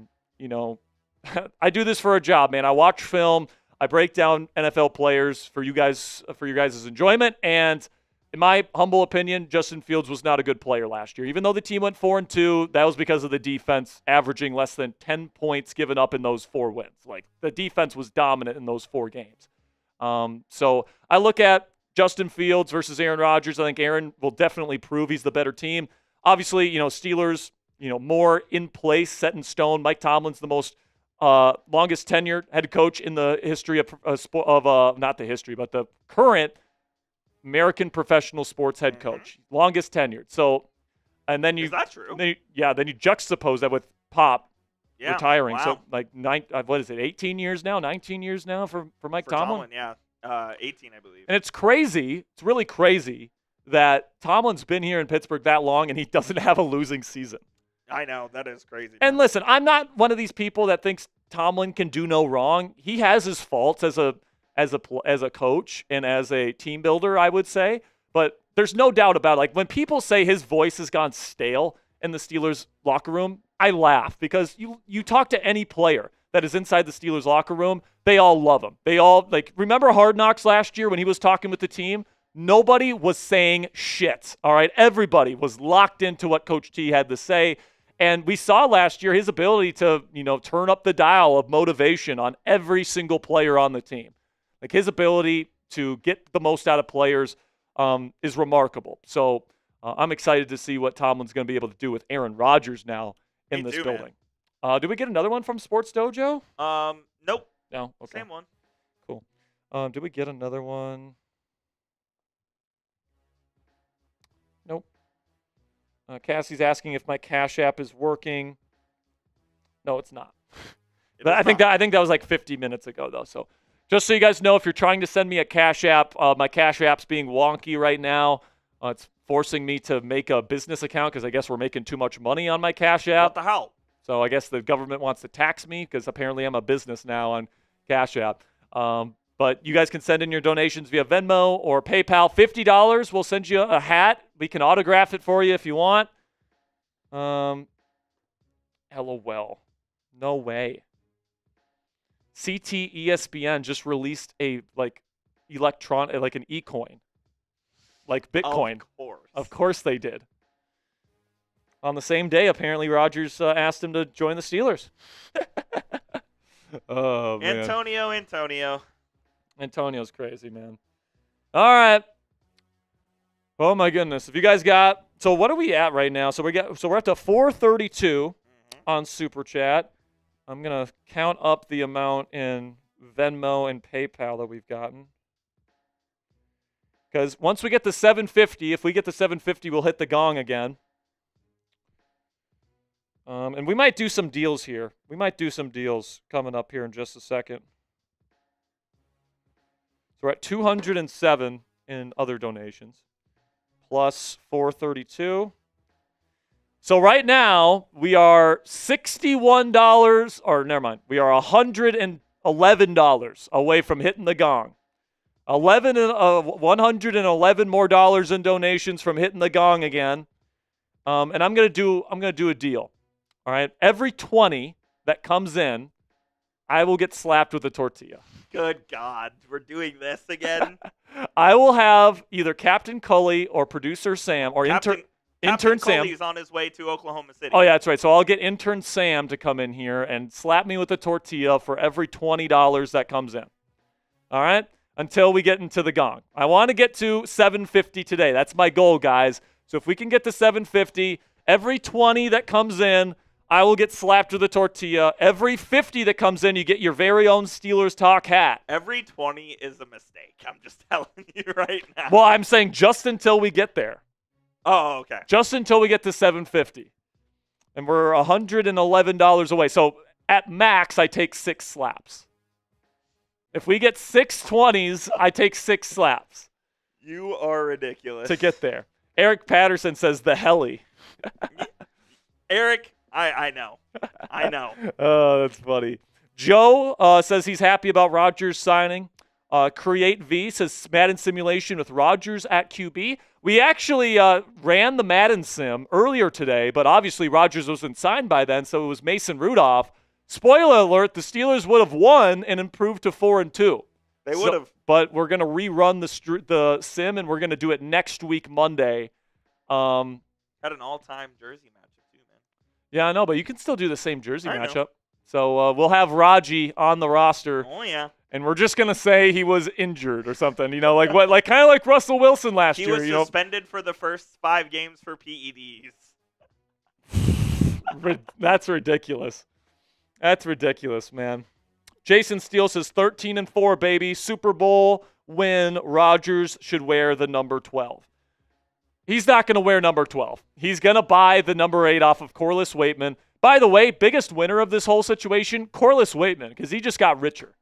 do this for a job, man. I watch film, I break down NFL players for you guys, for your guys' enjoyment. And in my humble opinion, Justin Fields was not a good player last year. Even though the team went 4-2, that was because of the defense averaging less than 10 points given up in those 4 wins. The defense was dominant in those 4 games. So I look at Justin Fields versus Aaron Rodgers. I think Aaron will definitely prove he's the better team. Obviously, Steelers, more in place, set in stone. Mike Tomlin's the most longest tenured head coach in the history of not the history, but the current American professional sports head coach. Longest tenured. So, and then Is that true? Then you juxtapose that with Pop retiring. Wow. So, what is it, 18 years now, 19 years now for Mike Tomlin? Yeah. 18, I believe. And it's crazy. It's really crazy that Tomlin's been here in Pittsburgh that long and he doesn't have a losing season. I know. That is crazy. And listen, I'm not one of these people that thinks Tomlin can do no wrong. He has his faults as a coach and as a team builder, I would say. But there's no doubt about it. When people say his voice has gone stale in the Steelers locker room, I laugh because you talk to any player that is inside the Steelers locker room, they all love him. They all, remember Hard Knocks last year when he was talking with the team? Nobody was saying shit, all right? Everybody was locked into what Coach T had to say. And we saw last year his ability to, turn up the dial of motivation on every single player on the team. His ability to get the most out of players is remarkable. So I'm excited to see what Tomlin's going to be able to do with Aaron Rodgers now in this building. Did we get another one from Sports Dojo? Nope. No? Okay. Same one. Cool. Did we get another one? Nope. Cassie's asking if my Cash App is working. No, it's not. I think that was 50 minutes ago, though. So Just so you guys know, if you're trying to send me a Cash App, my Cash App's being wonky right now. It's forcing me to make a business account because I guess we're making too much money on my Cash App. What the hell? So I guess the government wants to tax me because apparently I'm a business now on Cash App. But you guys can send in your donations via Venmo or PayPal. $50, we'll send you a hat. We can autograph it for you if you want. LOL. No way. CT ESPN just released a an e-coin. Like Bitcoin. Of course they did. On the same day, apparently Rodgers asked him to join the Steelers. Oh, man. Antonio's crazy, man. All right. Oh my goodness. If you guys got, so what are we at right now? So we're up to 432 on Super Chat. I'm gonna count up the amount in Venmo and PayPal that we've gotten. Because once we get to 750, if we get to 750, we'll hit the gong again. And we might do some deals here. We might do some deals coming up here in just a second. So we're at 207 in other donations, plus 432. So right now, we are $61, or never mind, we are $111 away from hitting the gong. 111 more dollars in donations from hitting the gong again. And I'm gonna do a deal. All right, every 20 that comes in, I will get slapped with a tortilla. Good God, we're doing this again. I will have either Captain Cully or producer Sam or intern Sam. Cully's on his way to Oklahoma City. Oh yeah, that's right. So I'll get intern Sam to come in here and slap me with a tortilla for every $20 that comes in. All right, until we get into the gong. I want to get to 750 today. That's my goal, guys. So if we can get to 750, every 20 that comes in, I will get slapped with a tortilla. Every 50 that comes in, you get your very own Steelers Talk hat. Every 20 is a mistake. I'm just telling you right now. Well, I'm saying just until we get there. Oh, okay. Just until we get to 750. And we're $111 away. So at max, I take 6 slaps. If we get 6 20s, I take 6 slaps. You are ridiculous. To get there. Eric Patterson says the heli. Eric, I know. I know. Oh, that's funny. Joe says he's happy about Rodgers signing. Create V says Madden simulation with Rodgers at QB. We actually ran the Madden sim earlier today, but obviously Rodgers wasn't signed by then, so it was Mason Rudolph. Spoiler alert, the Steelers would have won and improved to 4-2. They would have. But we're going to rerun the sim, and we're going to do it next week, Monday. Had an all-time jersey matchup, too, man. Yeah, I know, but you can still do the same jersey matchup. So we'll have Raji on the roster. Oh, yeah. And we're just going to say he was injured or something, kind of like Russell Wilson last year. He was suspended for the first 5 games for PEDs. That's ridiculous. That's ridiculous, man. Jason Steele says 13-4, baby. Super Bowl win. Rodgers should wear the number 12. He's not going to wear number 12. He's going to buy the number 8 off of Corliss Waitman. By the way, biggest winner of this whole situation, Corliss Waitman, because he just got richer.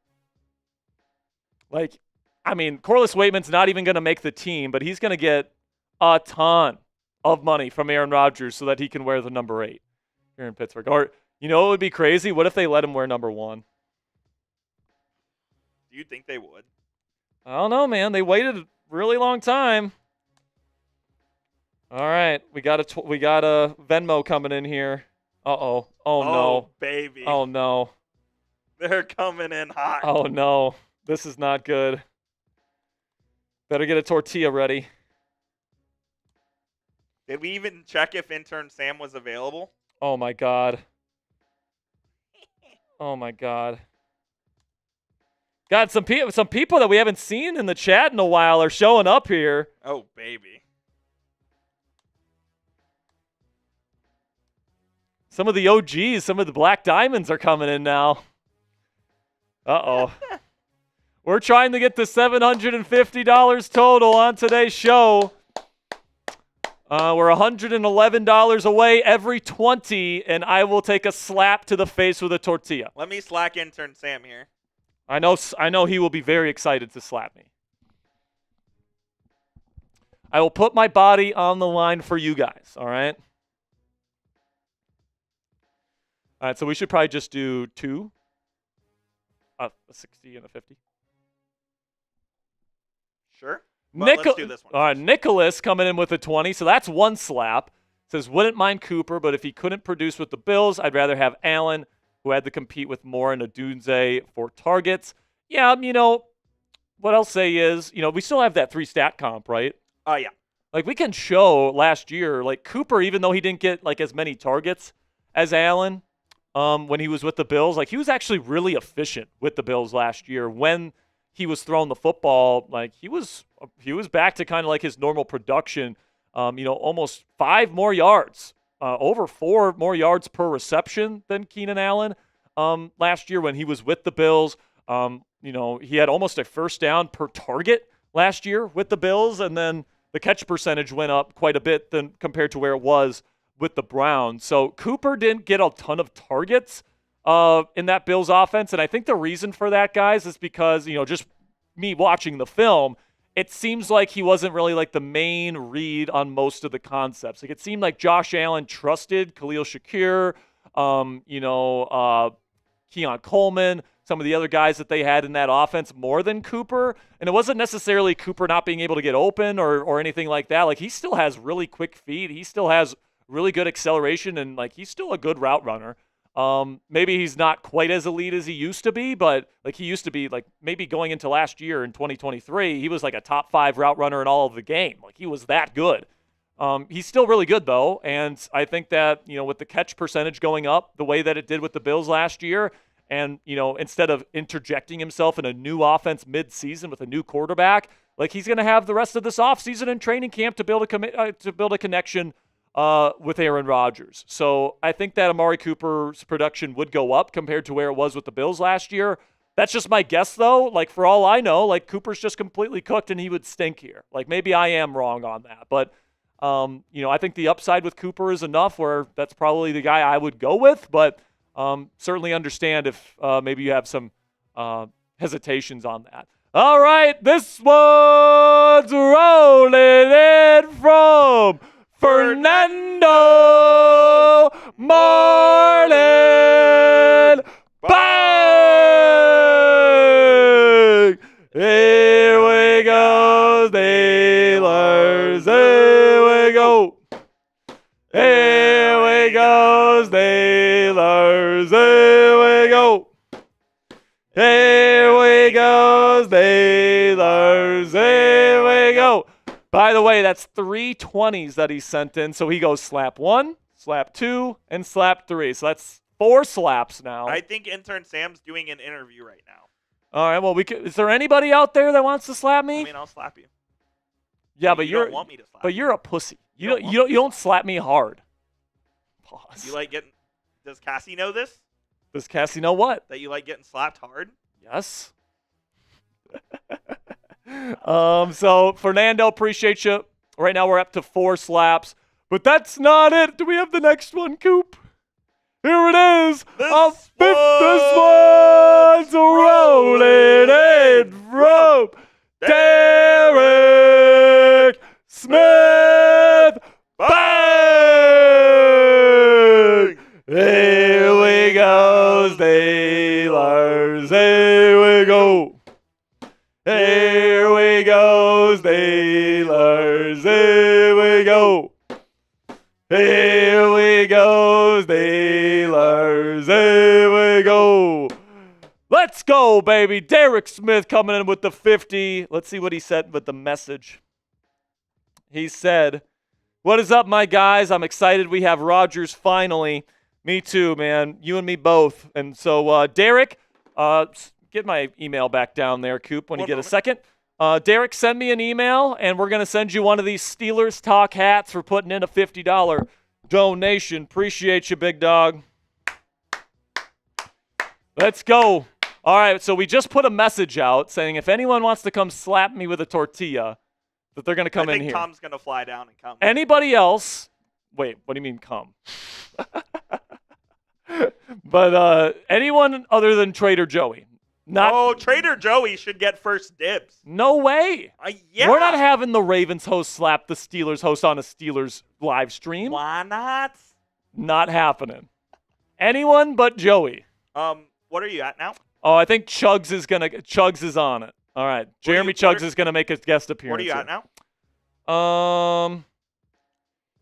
Corliss Waitman's not even going to make the team, but he's going to get a ton of money from Aaron Rodgers so that he can wear the number 8 here in Pittsburgh. Or, what would be crazy? What if they let him wear number 1? Do you think they would? I don't know, man. They waited a really long time. All right, we got a Venmo coming in here. Uh-oh. Oh, no. Oh, baby. Oh, no. They're coming in hot. Oh, no. This is not good. Better get a tortilla ready. Did we even check if intern Sam was available? Oh, my God. Oh, my God. God, some people that we haven't seen in the chat in a while are showing up here. Oh, baby. Some of the OGs, some of the Black Diamonds are coming in now. Uh-oh. We're trying to get to $750 total on today's show. We're $111 away every 20, and I will take a slap to the face with a tortilla. Let me slack intern Sam here. I know he will be very excited to slap me. I will put my body on the line for you guys, all right? All right, so we should probably just do 2. A 60 and a 50. Sure. Well, let's do this one. All right, Nicholas coming in with a 20, so that's 1 slap. Says, wouldn't mind Cooper, but if he couldn't produce with the Bills, I'd rather have Allen, who had to compete with Moore and Odunze for targets. Yeah, what I'll say is, we still have that 3-stat comp, right? Oh, yeah. Like, we can show last year, like, Cooper, even though he didn't get, like, as many targets as Allen when he was with the Bills, like, he was actually really efficient with the Bills last year. When he was throwing the football, like, he was back to kind of like his normal production, almost 5 more yards, over 4 more yards per reception than Keenan Allen last year when he was with the Bills. He had almost a first down per target last year with the Bills, and then the catch percentage went up quite a bit than compared to where it was with the Browns. So Cooper didn't get a ton of targets in that Bills offense, and I think the reason for that, guys, is because, just me watching the film, it seems like he wasn't really like the main read on most of the concepts. Like, it seemed like Josh Allen trusted Khalil Shakir, Keon Coleman, some of the other guys that they had in that offense more than Cooper. And it wasn't necessarily Cooper not being able to get open or anything like that. Like, he still has really quick feet. He still has really good acceleration, and, like, he's still a good route runner. Maybe he's not quite as elite as he used to be, but, like, he used to be, like, maybe going into last year in 2023, he was like a top 5 route runner in all of the game. Like, he was that good. He's still really good, though, and I think that, with the catch percentage going up the way that it did with the Bills last year, and, instead of interjecting himself in a new offense mid-season with a new quarterback, like, he's going to have the rest of this offseason and training camp to build a connection with Aaron Rodgers. So I think that Amari Cooper's production would go up compared to where it was with the Bills last year. That's just my guess, though. Like, for all I know, like, Cooper's just completely cooked and he would stink here. Like, maybe I am wrong on that. But, I think the upside with Cooper is enough where that's probably the guy I would go with. But certainly understand if maybe you have some hesitations on that. All right, this one's rolling in from Fernando Martin. Bang! Here we go, Steelers. Here we go. Here we go, Steelers. Here we go. Here we go, Steelers. Here we go. By the way, that's 3 20s that he sent in. So he goes slap 1, slap 2, and slap 3. So that's 4 slaps now. I think intern Sam's doing an interview right now. All right. Well, is there anybody out there that wants to slap me? I mean, I'll slap you. Yeah, but you don't want me to slap. But you're a pussy. You don't slap me hard. Pause. You like getting? Does Cassie know this? Does Cassie know what? That you like getting slapped hard? Yes. So Fernando, appreciate you. Right now we're up to 4 slaps, but that's not it. Do we have the next one, Coop? Here it is. This one's rolling in from Derek Smith. Bang! Here we go, Steelers. Here we go. Here we go, Steelers. Here we go. Here we go, Steelers. Here we go. Let's go, baby. Derek Smith coming in with the 50. Let's see what he said with the message. He said, "What is up, my guys? I'm excited we have Rodgers finally. Me too, man. You and me both." And so, Derek, get my email back down there, Coop, when you get a second. Derek, send me an email, and we're going to send you one of these Steelers Talk hats for putting in a $50 donation. Appreciate you, big dog. Let's go. All right, so we just put a message out saying if anyone wants to come slap me with a tortilla, that they're going to come in here. I think Tom's going to fly down and come. Anybody else? Wait, what do you mean come? But anyone other than Trader Joey, Trader Joey should get first dibs. No way. Yeah. We're not having the Ravens host slap the Steelers host on a Steelers live stream. Why not? Not happening. Anyone but Joey. What are you at now? Oh, I think Chugs is on it. All right. Jeremy Chugs is gonna make a guest appearance. What are you at now?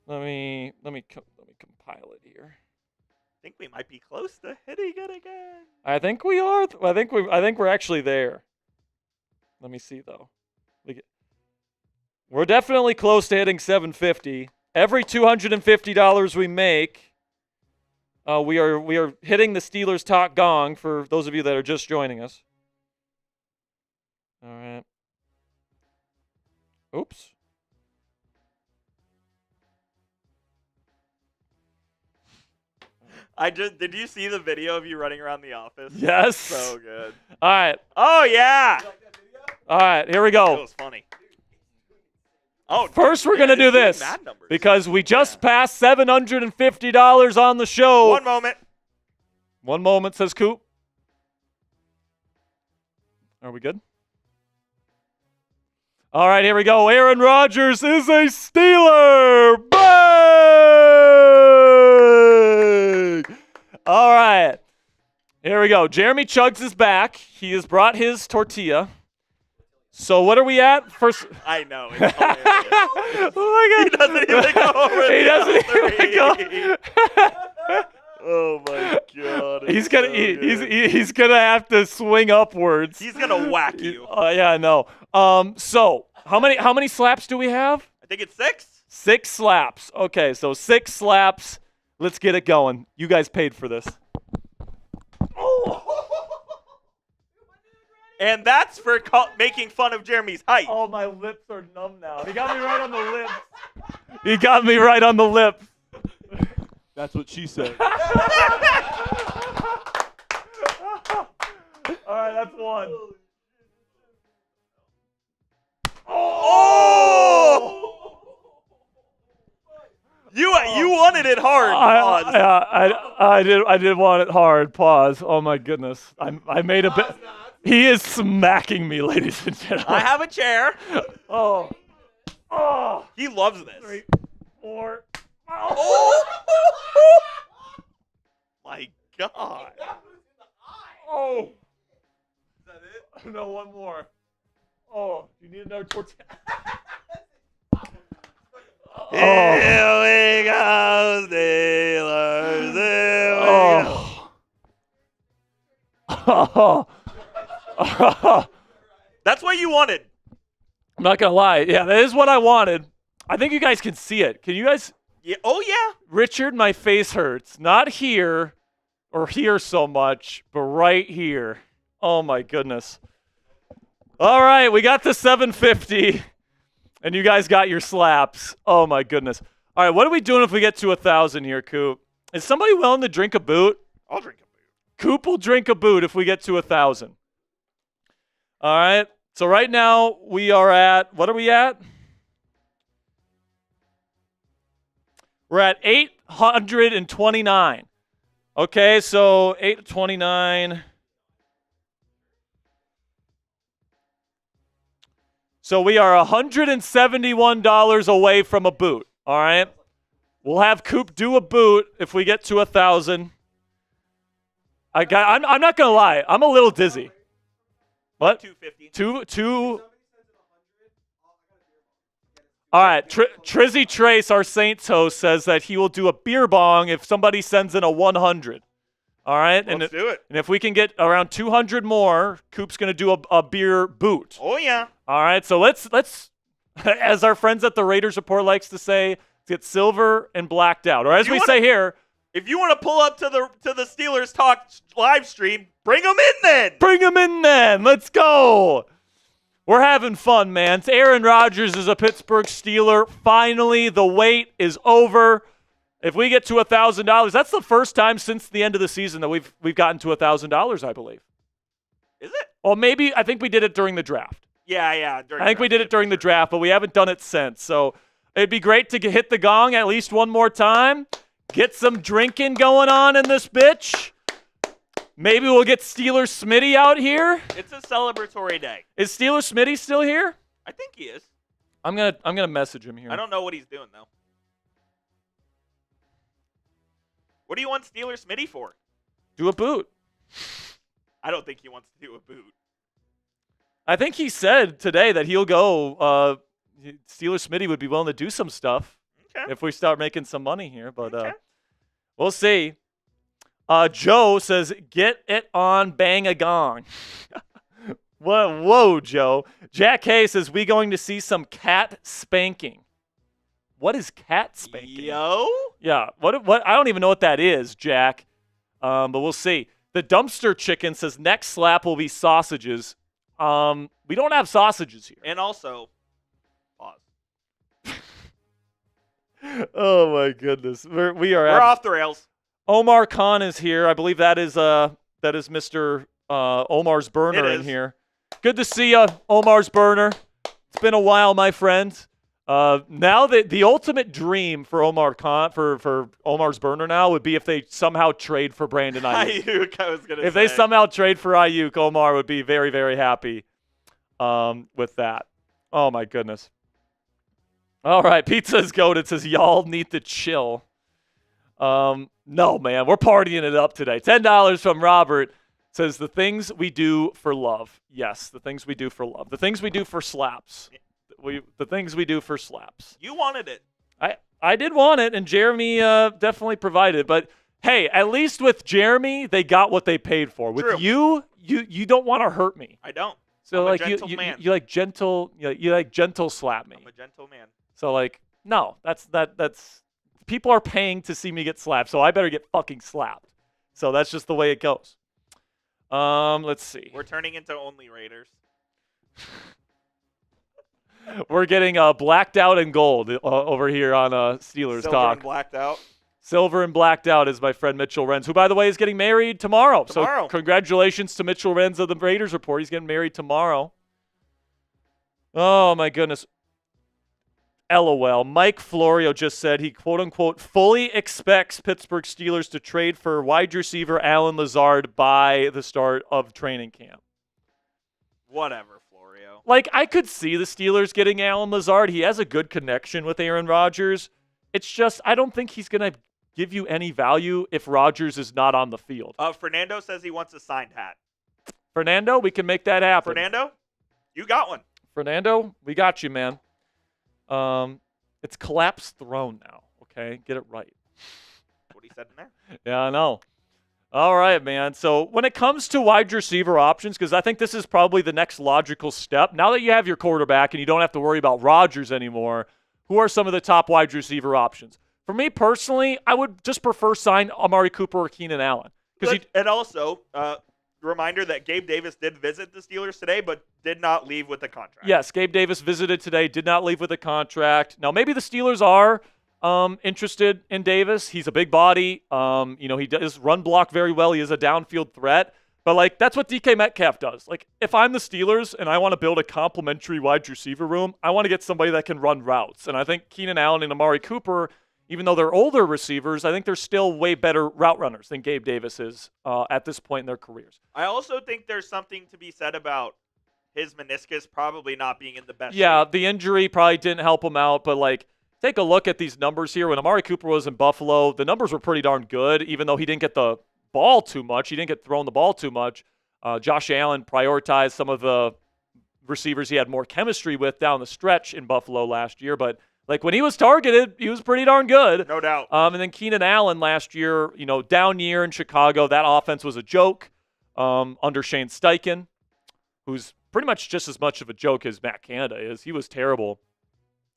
Let me compile it here. I think we might be close to hitting it again. I think we are. I think we're actually there. Let me see though. We're definitely close to hitting 750. Every $250 we make, we are hitting the Steelers talk gong for those of you that are just joining us. All right. Oops. Did you see the video of you running around the office? Yes. So good. All right. Oh yeah. All right, here we That go. was funny. Oh, First, we're going to do this because we just passed $750 on the show. 1 moment. 1 moment, says Coop. Are we good? All right, here we go. Aaron Rodgers is a Steeler. Bang! All right. Here we go. Jeremy Chugs is back. He has brought his tortilla. So what are we at? First. I know. It's hilarious. Look at, He doesn't even go over He the doesn't other even three. Oh my god. He's gonna have to swing upwards. He's gonna whack you. Yeah, I know. So how many slaps do we have? I think it's 6. 6 slaps. Okay, so 6 slaps. Let's get it going. You guys paid for this. And that's for making fun of Jeremy's height. Oh, my lips are numb now. He got me right on the lips. He got me right on the lip. That's what she said. All right, that's 1. Oh! You wanted it hard. Pause. I did want it hard. Pause. Oh my goodness. I made a bit. He is smacking me, ladies and gentlemen. I have a chair. Oh. He loves this. 3, 4. Oh! My God. Oh. Is that it? No, 1 more. Oh, you need another tortilla. Here we go, Steelers. Here we go. That's what you wanted. I'm not gonna lie. Yeah, that is what I wanted. I think you guys can see it. Can you guys? Yeah. Oh yeah. Richard, my face hurts. Not here or here so much, but right here. Oh my goodness. All right, we got the 750, and you guys got your slaps. Oh my goodness. All right, what are we doing if we get to 1,000 here, Coop? Is somebody willing to drink a boot? I'll drink a boot. Coop will drink a boot if we get to 1,000. All right. So right now we are at, what are we at? We're at 829. Okay, so 829. So we are $171 away from a boot. All right. We'll have Coop do a boot if we get to 1,000. I'm not gonna lie. I'm a little dizzy. What? 250. Two. All right. Trizzy Trace, our Saints host, says that he will do a beer bong if somebody sends in a 100. All right. Let's do it. And if we can get around 200 more, Coop's gonna do a beer boot. Oh yeah. All right. So let's as our friends at the Raiders Report likes to say, let's get silver and blacked out. Or as we say here, if you want to pull up to the Steelers Talk live stream, bring them in then. Bring them in then. Let's go. We're having fun, man. Aaron Rodgers is a Pittsburgh Steeler. Finally, the wait is over. If we get to $1,000, that's the first time since the end of the season that we've gotten to $1,000, I believe. Is it? Well, maybe I think we did it during the draft. Yeah. I think we did it during the draft, but we haven't done it since. So it'd be great to hit the gong at least one more time. Get some drinking going on in this bitch. Maybe we'll get Steelers Smitty out here. It's a celebratory day. Is Steelers Smitty still here? I think he is. I'm gonna message him here. I don't know what he's doing though. What do you want Steelers Smitty for? Do a boot. I don't think he wants to do a boot. I think he said today that he'll go. Steelers Smitty would be willing to do some stuff if we start making some money here, but we'll see. Joe says, "Get it on, bang a gong." Whoa, Joe. Jack Hay says, "We going to see some cat spanking." What is cat spanking? Yo? Yeah. What? I don't even know what that is, Jack. But we'll see. The Dumpster Chicken says, "Next slap will be sausages." We don't have sausages here. And also, pause. Oh my goodness, we're off the rails. Omar Khan is here. I believe that is Mr. Omar's burner in here. Good to see you, Omar's burner. It's been a while, my friend. Now that the ultimate dream for Omar Khan for Omar's burner now would be if they somehow trade for Brandon Ayuk. Ayuk, I was gonna say. If they somehow trade for Ayuk, Omar would be very, very happy with that. Oh my goodness. All right, Pizza is goated. Says y'all need to chill. No, man, we're partying it up today. $10 from Robert says the things we do for love. Yes, the things we do for love. The things we do for slaps. The things we do for slaps. You wanted it. I did want it, and Jeremy definitely provided. But hey, at least with Jeremy, they got what they paid for. With True. you don't want to hurt me. I don't. So I'm like a gentle man. you like gentle you like gentle slap me. I'm a gentle man. So like no, that's people are paying to see me get slapped, so I better get fucking slapped. So that's just the way it goes. Let's see. We're turning into only Raiders. We're getting blacked out and gold over here on Steelers Silver Talk. and blacked out. Silver and blacked out is my friend Mitchell Renz, who, by the way, is getting married tomorrow. So congratulations to Mitchell Renz of the Raiders Report. He's getting married tomorrow. Oh, my goodness. LOL. Mike Florio just said he, quote-unquote, fully expects Pittsburgh Steelers to trade for wide receiver Alan Lazard by the start of training camp. Whatever, Florio. Like, I could see the Steelers getting Alan Lazard. He has a good connection with Aaron Rodgers. It's just, I don't think he's going to give you any value if Rodgers is not on the field. Fernando says he wants a signed hat. Fernando, we can make that happen. Fernando, you got one. Fernando, we got you, man. It's collapsed throne now, okay? Get it right. What he said in there? Yeah, I know. All right, man. So when it comes to wide receiver options, because I think this is probably the next logical step, now that you have your quarterback and you don't have to worry about Rodgers anymore, who are some of the top wide receiver options? For me personally, I would just prefer sign Amari Cooper or Keenan Allen. And also, reminder that Gabe Davis did visit the Steelers today, but did not leave with a contract. Yes, Gabe Davis visited today, did not leave with a contract. Now, maybe the Steelers are interested in Davis. He's a big body. He does run block very well. He is a downfield threat. But, like, that's what DK Metcalf does. Like, if I'm the Steelers and I want to build a complementary wide receiver room, I want to get somebody that can run routes. And I think Keenan Allen and Amari Cooper, even though they're older receivers, I think they're still way better route runners than Gabe Davis is at this point in their careers. I also think there's something to be said about his meniscus probably not being in the best shape. The injury probably didn't help him out, but, like, take a look at these numbers here. When Amari Cooper was in Buffalo, the numbers were pretty darn good, even though he didn't get the ball too much. He didn't get thrown the ball too much. Josh Allen prioritized some of the receivers he had more chemistry with down the stretch in Buffalo last year, but like when he was targeted, he was pretty darn good. No doubt. And then Keenan Allen last year, down year in Chicago, that offense was a joke under Shane Steichen, who's pretty much just as much of a joke as Matt Canada is. He was terrible.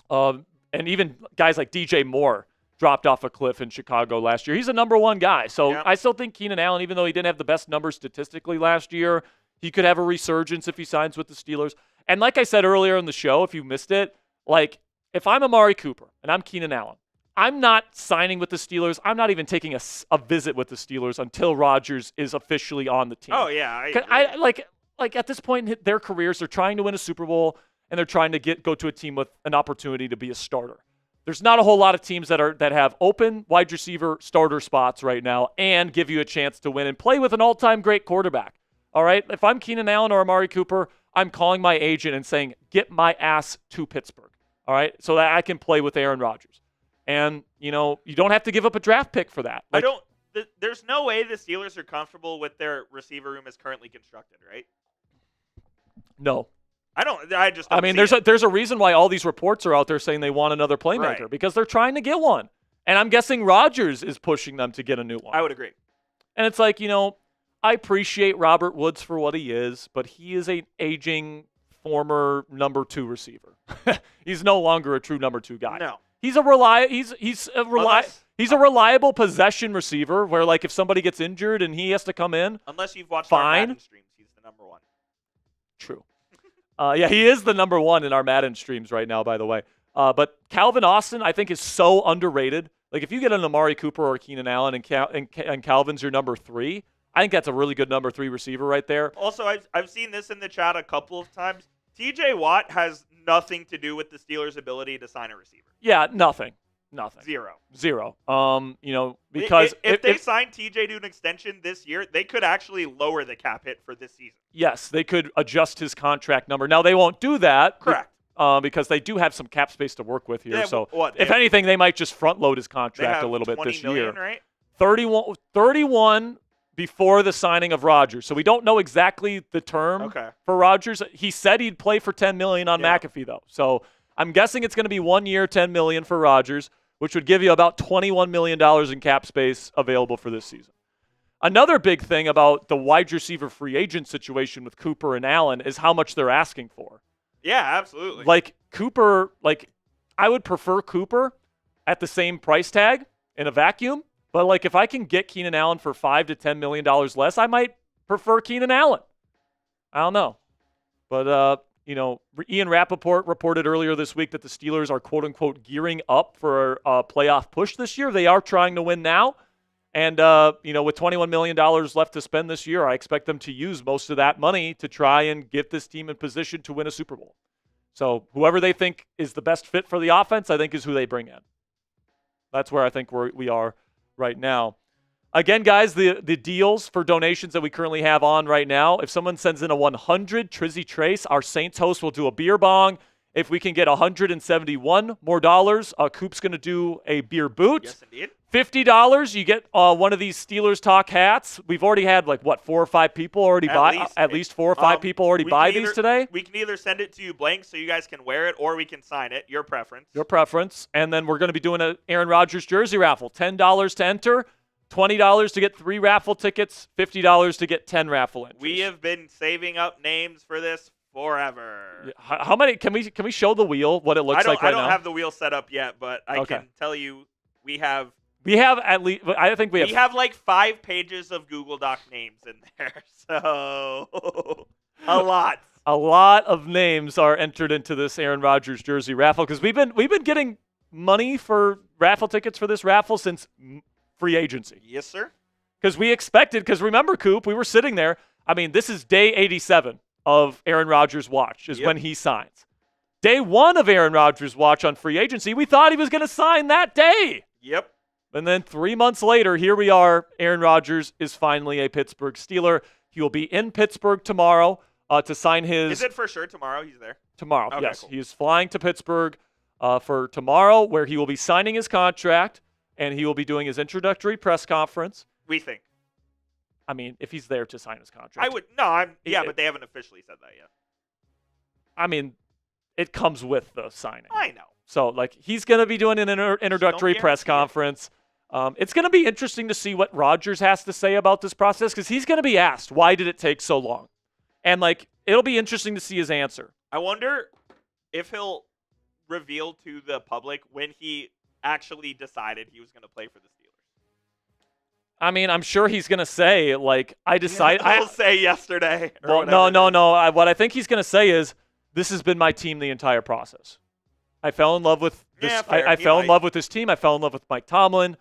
And even guys like DJ Moore dropped off a cliff in Chicago last year. He's a number one guy. So yeah. I still think Keenan Allen, even though he didn't have the best numbers statistically last year, he could have a resurgence if he signs with the Steelers. And like I said earlier in the show, if you missed it, like if I'm Amari Cooper and I'm Keenan Allen, I'm not signing with the Steelers. I'm not even taking a visit with the Steelers until Rodgers is officially on the team. Oh, yeah. I like at this point in their careers, they're trying to win a Super Bowl and they're trying to go to a team with an opportunity to be a starter. There's not a whole lot of teams that have open wide receiver starter spots right now and give you a chance to win and play with an all-time great quarterback. All right? If I'm Keenan Allen or Amari Cooper, I'm calling my agent and saying, get my ass to Pittsburgh. All right? So that I can play with Aaron Rodgers. And, you don't have to give up a draft pick for that. There's no way the Steelers are comfortable with their receiver room as currently constructed, right? No. I mean, there's a reason why all these reports are out there saying they want another playmaker because they're trying to get one. And I'm guessing Rodgers is pushing them to get a new one. I would agree. And it's like, I appreciate Robert Woods for what he is, but he is an aging former number 2 receiver. He's no longer a true number 2 guy. No. He's a reliable possession receiver where, like, if somebody gets injured and he has to come in. Unless you've watched our Madden streams, he's the number 1. True. Yeah, he is the number 1 in our Madden streams right now, by the way. But Calvin Austin, I think, is so underrated. Like, if you get an Amari Cooper or Keenan Allen and Calvin's your number 3, I think that's a really good number 3 receiver right there. Also, I've seen this in the chat a couple of times. TJ Watt has nothing to do with the Steelers' ability to sign a receiver. Yeah, nothing. Zero. Because if they sign TJ to an extension this year, they could actually lower the cap hit for this season. Yes, they could adjust his contract number. Now, they won't do that. Correct. Because they do have some cap space to work with here. Yeah, so, if anything, they might just front load his contract a little bit this year. Right? 31 before the signing of Rodgers. So we don't know exactly the term for Rodgers. He said he'd play for $10 million on McAfee, though. So I'm guessing it's going to be 1 year, $10 million for Rodgers, which would give you about $21 million in cap space available for this season. Another big thing about the wide receiver free agent situation with Cooper and Allen is how much they're asking for. Yeah, absolutely. Like Cooper, I would prefer Cooper at the same price tag in a vacuum, but if I can get Keenan Allen for $5 to $10 million less, I might prefer Keenan Allen. I don't know. But Ian Rappaport reported earlier this week that the Steelers are quote-unquote gearing up for a playoff push this year. They are trying to win now. And, with $21 million left to spend this year, I expect them to use most of that money to try and get this team in position to win a Super Bowl. So whoever they think is the best fit for the offense, I think is who they bring in. That's where I think we are right now. Again, guys, the deals for donations that we currently have on right now, if someone sends in a 100 Trizzy Trace, our Saints host will do a beer bong. If we can get $171 more dollars, Coop's going to do a beer boot. Yes, indeed. $50, you get one of these Steelers Talk hats. We've already had 4 or 5 people already buy. At least 4 or 5 people already buy these today. We can either send it to you blank so you guys can wear it, or we can sign it. Your preference. And then we're going to be doing an Aaron Rodgers jersey raffle. $10 to enter, $20 to get 3 raffle tickets, $50 to get 10 raffle entries. We have been saving up names for this forever. How many? Can we show the wheel what it looks like right now? I don't have the wheel set up yet, but I can tell you we have. We have at least. I think we have. We have 5 pages of Google Doc names in there, so a lot. A lot of names are entered into this Aaron Rodgers jersey raffle because we've been getting money for raffle tickets for this raffle since free agency. Yes, sir. Because we expected. Because remember, Coop, we were sitting there. I mean, this is day 87 of Aaron Rodgers' watch is when he signs. Day 1 of Aaron Rodgers' watch on free agency, we thought he was going to sign that day. Yep. And then 3 months later, here we are. Aaron Rodgers is finally a Pittsburgh Steeler. He will be in Pittsburgh tomorrow to sign his. Is it for sure tomorrow he's there? Tomorrow, okay, yes. Cool. He is flying to Pittsburgh for tomorrow, where he will be signing his contract, and he will be doing his introductory press conference. We think. I mean, if he's there to sign his contract. I would. No, but they haven't officially said that yet. I mean, it comes with the signing. I know. So, he's going to be doing an introductory press conference. It's going to be interesting to see what Rodgers has to say about this process because he's going to be asked, why did it take so long? And, it'll be interesting to see his answer. I wonder if he'll reveal to the public when he actually decided he was going to play for the Steelers. I mean, I'm sure he's going to say, I decided. He'll say yesterday. Well, no. What I think he's going to say is, this has been my team the entire process. I fell in love with this. Yeah, fair. I fell in love with this team. I fell in love with Mike Tomlin.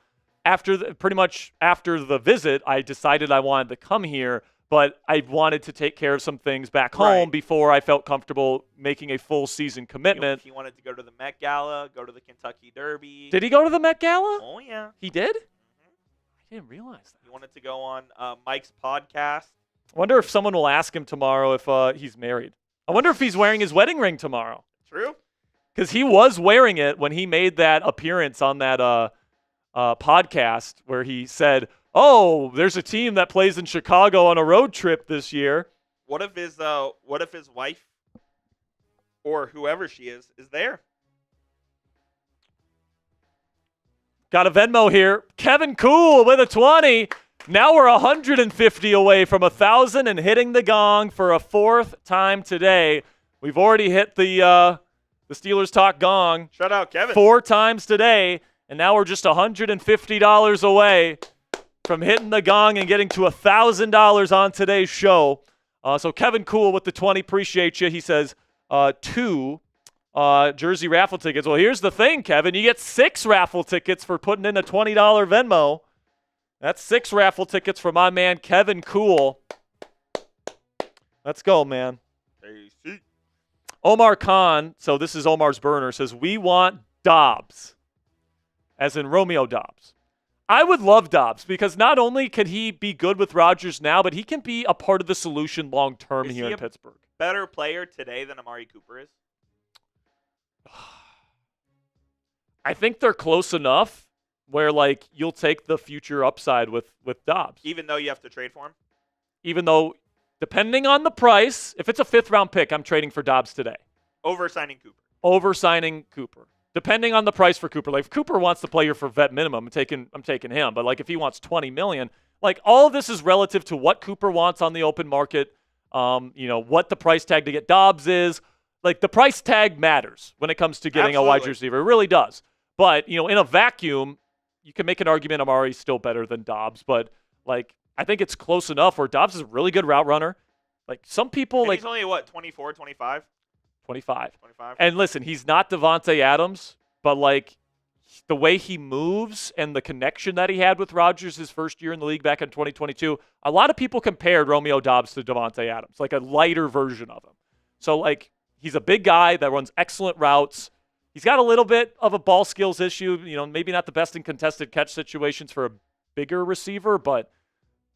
Pretty much after the visit, I decided I wanted to come here, but I wanted to take care of some things back home before I felt comfortable making a full season commitment. He wanted to go to the Met Gala, go to the Kentucky Derby. Did he go to the Met Gala? Oh, yeah. He did? I didn't realize that. He wanted to go on Mike's podcast. I wonder if someone will ask him tomorrow if he's married. I wonder if he's wearing his wedding ring tomorrow. True. Because he was wearing it when he made that appearance on that podcast where he said, "Oh, there's a team that plays in Chicago on a road trip this year." What if his wife or whoever she is there? Got a Venmo here. Kevin Cool with a 20. Now we're 150 away from 1,000 and hitting the gong for a fourth time today. We've already hit the Steelers Talk gong. Shout out, Kevin. 4 times today, and now we're just $150 away from hitting the gong and getting to $1,000 on today's show. So Kevin Cool with the 20, appreciate you. He says 2 jersey raffle tickets. Well, here's the thing, Kevin. You get 6 raffle tickets for putting in a $20 Venmo. That's 6 raffle tickets for my man Kevin Cool. Let's go, man. AC. Omar Khan, so this is Omar's burner, says, we want Dobbs, as in Romeo Dobbs. I would love Dobbs because not only can he be good with Rodgers now, but he can be a part of the solution long-term here in Pittsburgh. Better player today than Amari Cooper is? I think they're close enough where, like, you'll take the future upside with Dobbs. Even though you have to trade for him? Even though, depending on the price, if it's a 5th-round pick, I'm trading for Dobbs today. Over signing Cooper. Over signing Cooper. Depending on the price for Cooper. Like, if Cooper wants to play here for vet minimum, I'm taking him. But, like, if he wants $20 million, like, all of this is relative to what Cooper wants on the open market, what the price tag to get Dobbs is. Like, the price tag matters when it comes to getting a wide receiver. It really does. But, in a vacuum, you can make an argument Amari's still better than Dobbs. But, like, I think it's close enough where Dobbs is a really good route runner. Like, some people, and like... he's only, 24, 25? 25. 25. And listen, he's not Devontae Adams, but, like, the way he moves and the connection that he had with Rodgers his first year in the league back in 2022, a lot of people compared Romeo Dobbs to Devontae Adams, like a lighter version of him. So, like, he's a big guy that runs excellent routes. He's got a little bit of a ball skills issue, maybe not the best in contested catch situations for a bigger receiver, but,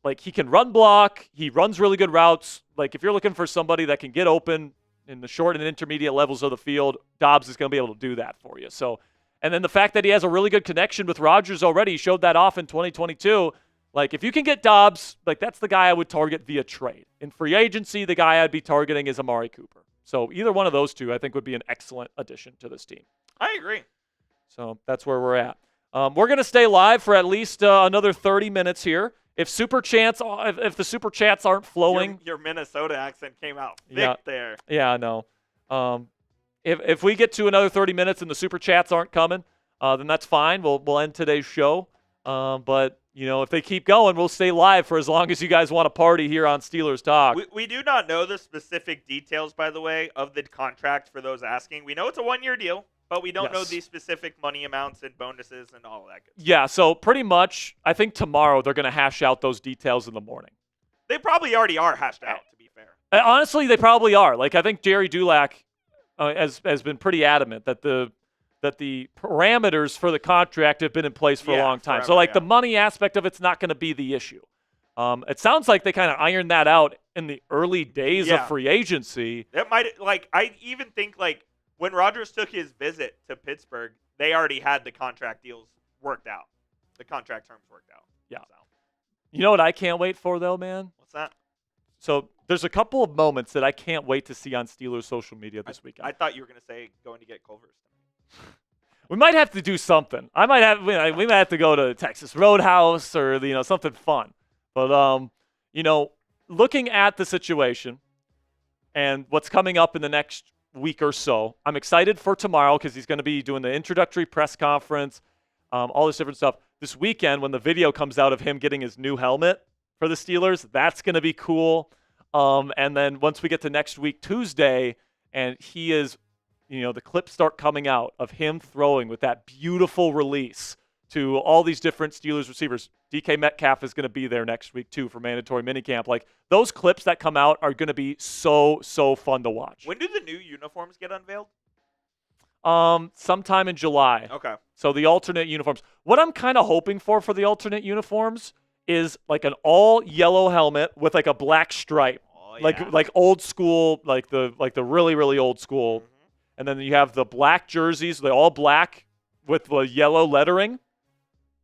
like, he can run block. He runs really good routes. Like, if you're looking for somebody that can get open in the short and intermediate levels of the field, Dobbs is going to be able to do that for you. So, and then the fact that he has a really good connection with Rodgers already, he showed that off in 2022. Like, if you can get Dobbs, like, that's the guy I would target via trade. In free agency, the guy I'd be targeting is Amari Cooper. So either one of those two, I think, would be an excellent addition to this team. I agree. So that's where we're at. We're going to stay live for at least another 30 minutes here. If if the super chats aren't flowing, your Minnesota accent came out thick there. Yeah, I know. If we get to another 30 minutes and the super chats aren't coming, then that's fine. We'll end today's show. But if they keep going, we'll stay live for as long as you guys want to party here on Steelers Talk. We do not know the specific details, by the way, of the contract for those asking. We know it's a 1-year deal, but we don't know the specific money amounts and bonuses and all of that good stuff. Yeah, so pretty much, I think tomorrow they're going to hash out those details in the morning. They probably already are hashed out, to be fair. Honestly, they probably are. Like, I think Jerry Dulac has been pretty adamant that the parameters for the contract have been in place for a long time. Forever, so, like, the money aspect of it's not going to be the issue. It sounds like they kind of ironed that out in the early days of free agency. It might, I even think, when Rodgers took his visit to Pittsburgh, they already had the contract deals worked out. The contract terms worked out. Yeah. So. You know what I can't wait for, though, man? What's that? So there's a couple of moments that I can't wait to see on Steelers social media this weekend. I thought you were going to say going to get Culver's. We might have to do something. We might have to go to Texas Roadhouse or something fun. But looking at the situation and what's coming up in the next week or so, I'm excited for tomorrow because he's going to be doing the introductory press conference, all this different stuff. This weekend, when the video comes out of him getting his new helmet for the Steelers, that's going to be cool. And then once we get to next week, Tuesday, and he is, the clips start coming out of him throwing with that beautiful release to all these different Steelers receivers. DK Metcalf is going to be there next week, too, for mandatory minicamp. Like, those clips that come out are going to be so fun to watch. When do the new uniforms get unveiled? Sometime in July. Okay. So the alternate uniforms. What I'm kind of hoping for the alternate uniforms is like an all yellow helmet with like a black stripe. Oh, yeah. Like old school, like the really old school. Mm-hmm. And then you have the black jerseys, they're all black with the yellow lettering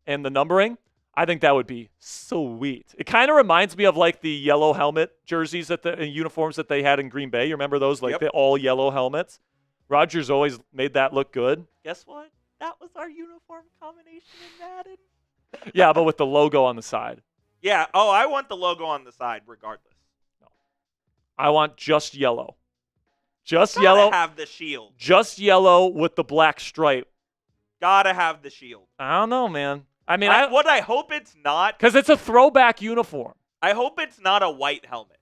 and the numbering. I think that would be sweet. It kind of reminds me of like the yellow helmet jerseys uniforms that they had in Green Bay. You remember those, like the all yellow helmets? Rodgers always made that look good. Guess what? That was our uniform combination in Madden. Yeah, but with the logo on the side. Yeah. Oh, I want the logo on the side regardless. No. I want just yellow. Just Gotta yellow. Have the shield. Just yellow with the black stripe. Gotta have the shield. I don't know, man. I mean, what I hope it's not. Because it's a throwback uniform. I hope it's not a white helmet.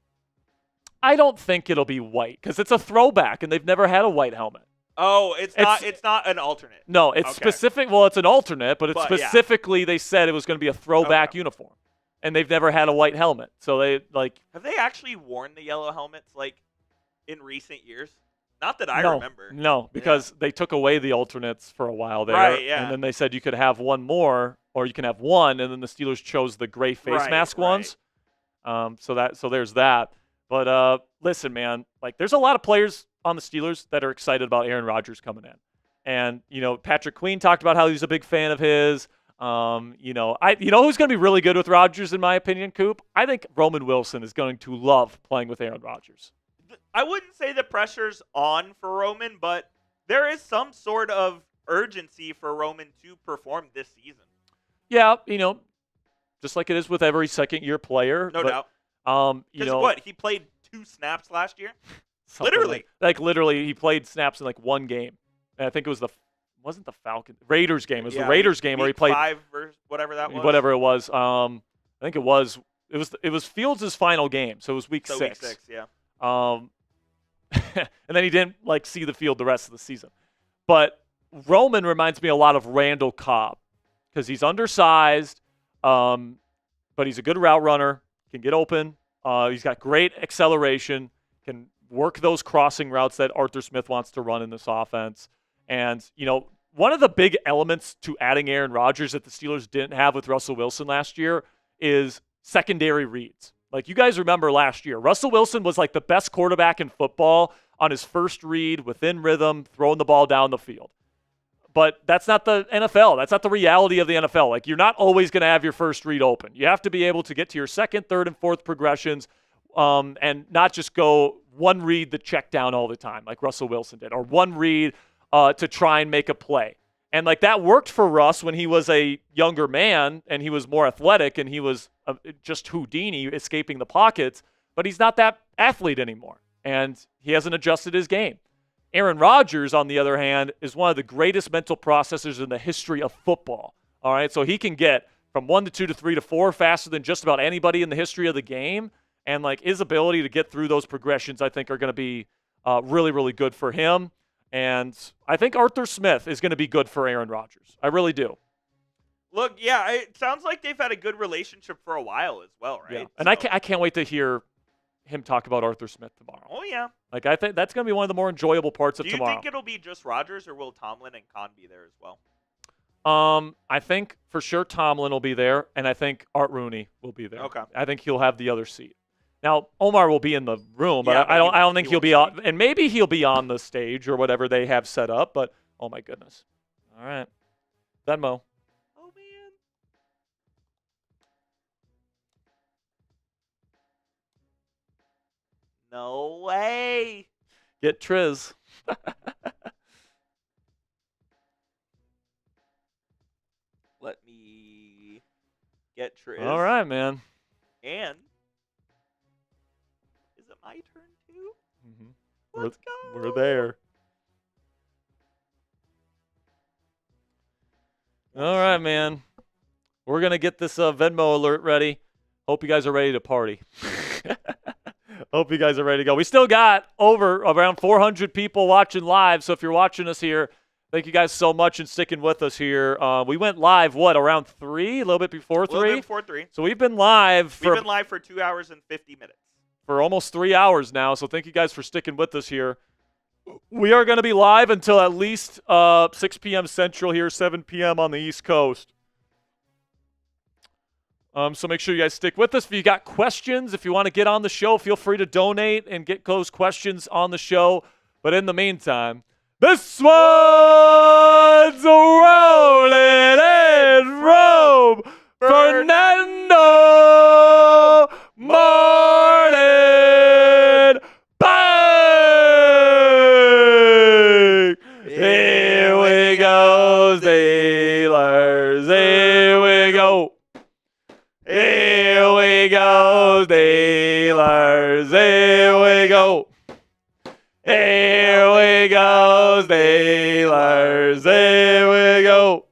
I don't think it'll be white because it's a throwback and they've never had a white helmet. Oh, it's not an alternate. No, it's specific. Well, it's an alternate, but it's specifically they said it was going to be a throwback uniform, and they've never had a white helmet. So they have they actually worn the yellow helmets like in recent years? Not that I remember. No, because they took away the alternates for a while there, right? Yeah, and then they said you could have one more, or you can have one, and then the Steelers chose the gray face mask ones. So there's that. But listen, man, like there's a lot of players on the Steelers that are excited about Aaron Rodgers coming in. And, Patrick Queen talked about how he's a big fan of his. Who's going to be really good with Rodgers, in my opinion, Coop? I think Roman Wilson is going to love playing with Aaron Rodgers. I wouldn't say the pressure's on for Roman, but there is some sort of urgency for Roman to perform this season. Yeah, just like it is with every second-year player. No doubt. Because what? He played 2 snaps last year? Literally. Literally, he played snaps in like one game. And I think it was wasn't the Falcons, Raiders game. It was the Raiders game where he played 5 or whatever that was. Whatever it was. I think it was Fields' final game, so it was week 6. Week 6, yeah. And then he didn't see the field the rest of the season. But Roman reminds me a lot of Randall Cobb because he's undersized, but he's a good route runner, can get open. He's got great acceleration, can work those crossing routes that Arthur Smith wants to run in this offense. And, one of the big elements to adding Aaron Rodgers that the Steelers didn't have with Russell Wilson last year is secondary reads. Like, you guys remember last year, Russell Wilson was like the best quarterback in football on his first read, within rhythm, throwing the ball down the field. But that's not the NFL. That's not the reality of the NFL. Like, you're not always going to have your first read open. You have to be able to get to your second, third, and fourth progressions and not just go one read the check down all the time like Russell Wilson did, or one read to try and make a play. And like that worked for Russ when he was a younger man and he was more athletic and he was just Houdini escaping the pockets, but he's not that athlete anymore and he hasn't adjusted his game. Aaron Rodgers, on the other hand, is one of the greatest mental processors in the history of football. All right, so he can get from 1 to 2 to 3 to 4 faster than just about anybody in the history of the game. And like his ability to get through those progressions, I think, are going to be really, really good for him. And I think Arthur Smith is going to be good for Aaron Rodgers. I really do. Look, yeah, it sounds like they've had a good relationship for a while as well, right? Yeah. And I can't wait to hear him talk about Arthur Smith tomorrow. Oh, yeah. Like, I think that's going to be one of the more enjoyable parts of tomorrow. Do you think it'll be just Rodgers, or will Tomlin and Khan be there as well? I think for sure Tomlin will be there, and I think Art Rooney will be there. Okay. I think he'll have the other seat. Now, Omar will be in the room, but Yeah, I don't think he he'll will be on, and maybe he'll be on the stage or whatever they have set up, but oh my goodness. All right. Venmo. Oh, man. No way. Get Triz. Let me get Triz. All right, man. And is it my turn too? Mm-hmm. Let's go. We're there. All right, man. We're going to get this Venmo alert ready. Hope you guys are ready to party. Hope you guys are ready to go. We still got around 400 people watching live, so if you're watching us here, Thank you guys so much and sticking with us here. We went live, around 3? A little bit before 3? A little bit before 3. So we've been live for 2 hours and 50 minutes. For almost 3 hours now, so thank you guys for sticking with us here. We are going to be live until at least 6 p.m. Central here, 7 p.m. on the East Coast. So make sure you guys stick with us. If you got questions, if you want to get on the show, feel free to donate and get those questions on the show. But in the meantime, this one's rolling in from Fernando Martin. Bang! Here we go, Steelers. Here we go. Here we go, Steelers. Here we go. Here we go, Steelers. Here we go.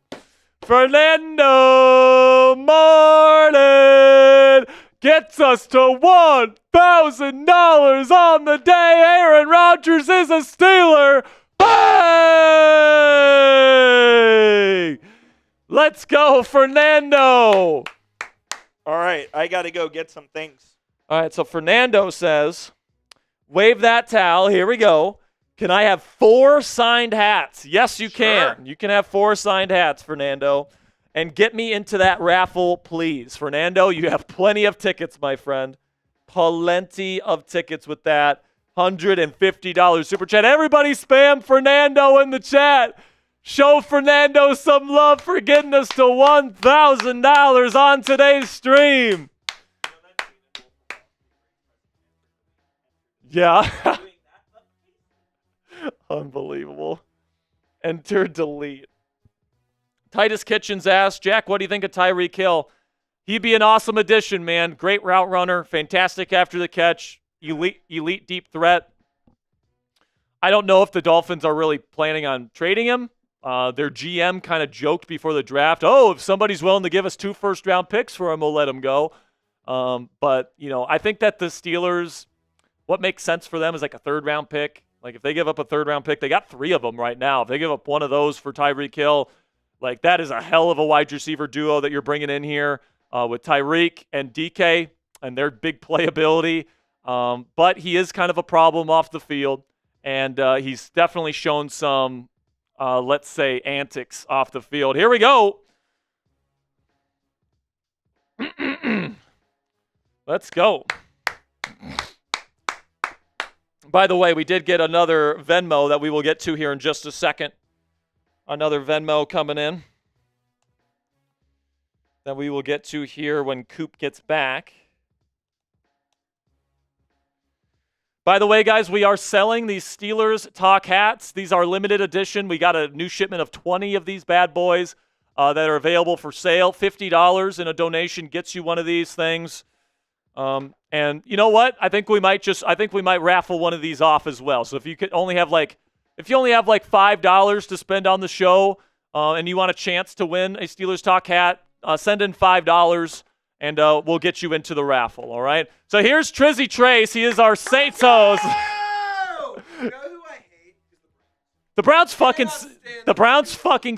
Fernando Martin gets us to $1,000 on the day. Aaron Rodgers is a Steeler. Bang! Let's go, Fernando. All right, I got to go get some things. All right, so Fernando says, wave that towel. Here we go. Can I have 4 signed hats? Yes, you can. You can have 4 signed hats, Fernando. And get me into that raffle, please. Fernando, you have plenty of tickets, my friend. Plenty of tickets with that. $150 Super Chat. Everybody spam Fernando in the chat. Show Fernando some love for getting us to $1,000 on today's stream. Yeah. Unbelievable. Enter delete. Titus Kitchens asked, Jack, what do you think of Tyreek Hill? He'd be an awesome addition, man. Great route runner. Fantastic after the catch. Elite deep threat. I don't know if the Dolphins are really planning on trading him. Their GM kind of joked before the draft, if somebody's willing to give us 2 first-round picks for him, we'll let him go. But, I think that the Steelers, what makes sense for them is like a 3rd-round pick. Like, if they give up a 3rd-round pick, they got 3 of them right now. If they give up one of those for Tyreek Hill, like, that is a hell of a wide receiver duo that you're bringing in here with Tyreek and Deke and their big playability. But he is kind of a problem off the field, and he's definitely shown some let's say, antics off the field. Here we go. Let's go. By the way, we did get another Venmo that we will get to here in just a second. Another Venmo coming in that we will get to here when Coop gets back. By the way, guys, we are selling these Steelers Talk hats. These are limited edition. We got a new shipment of 20 of these bad boys that are available for sale. $50 in a donation gets you one of these things. And you know what? I think we might raffle one of these off as well. So if you only have like $5 to spend on the show, and you want a chance to win a Steelers Talk hat, send in $5. And we'll get you into the raffle, all right? So here's Trizzy Trace. He is our Saints host. You know who I hate? The Browns fucking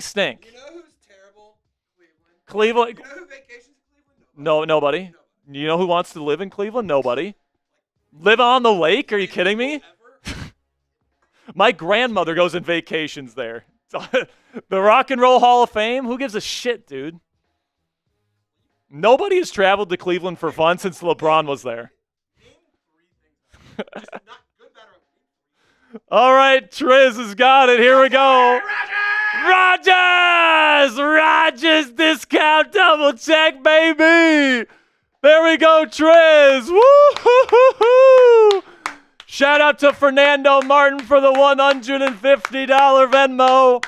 stink. You know who's terrible? Cleveland. You know who vacations in Cleveland? No, nobody. You know who wants to live in Cleveland? Nobody. Live on the lake? Are you kidding me? My grandmother goes on vacations there. The Rock and Roll Hall of Fame? Who gives a shit, dude? Nobody has traveled to Cleveland for fun since LeBron was there. All right, Triz has got it. Here we go. Rodgers discount double check, baby. There we go, Triz. Woo-hoo-hoo-hoo. Shout out to Fernando Martin for the $150 Venmo.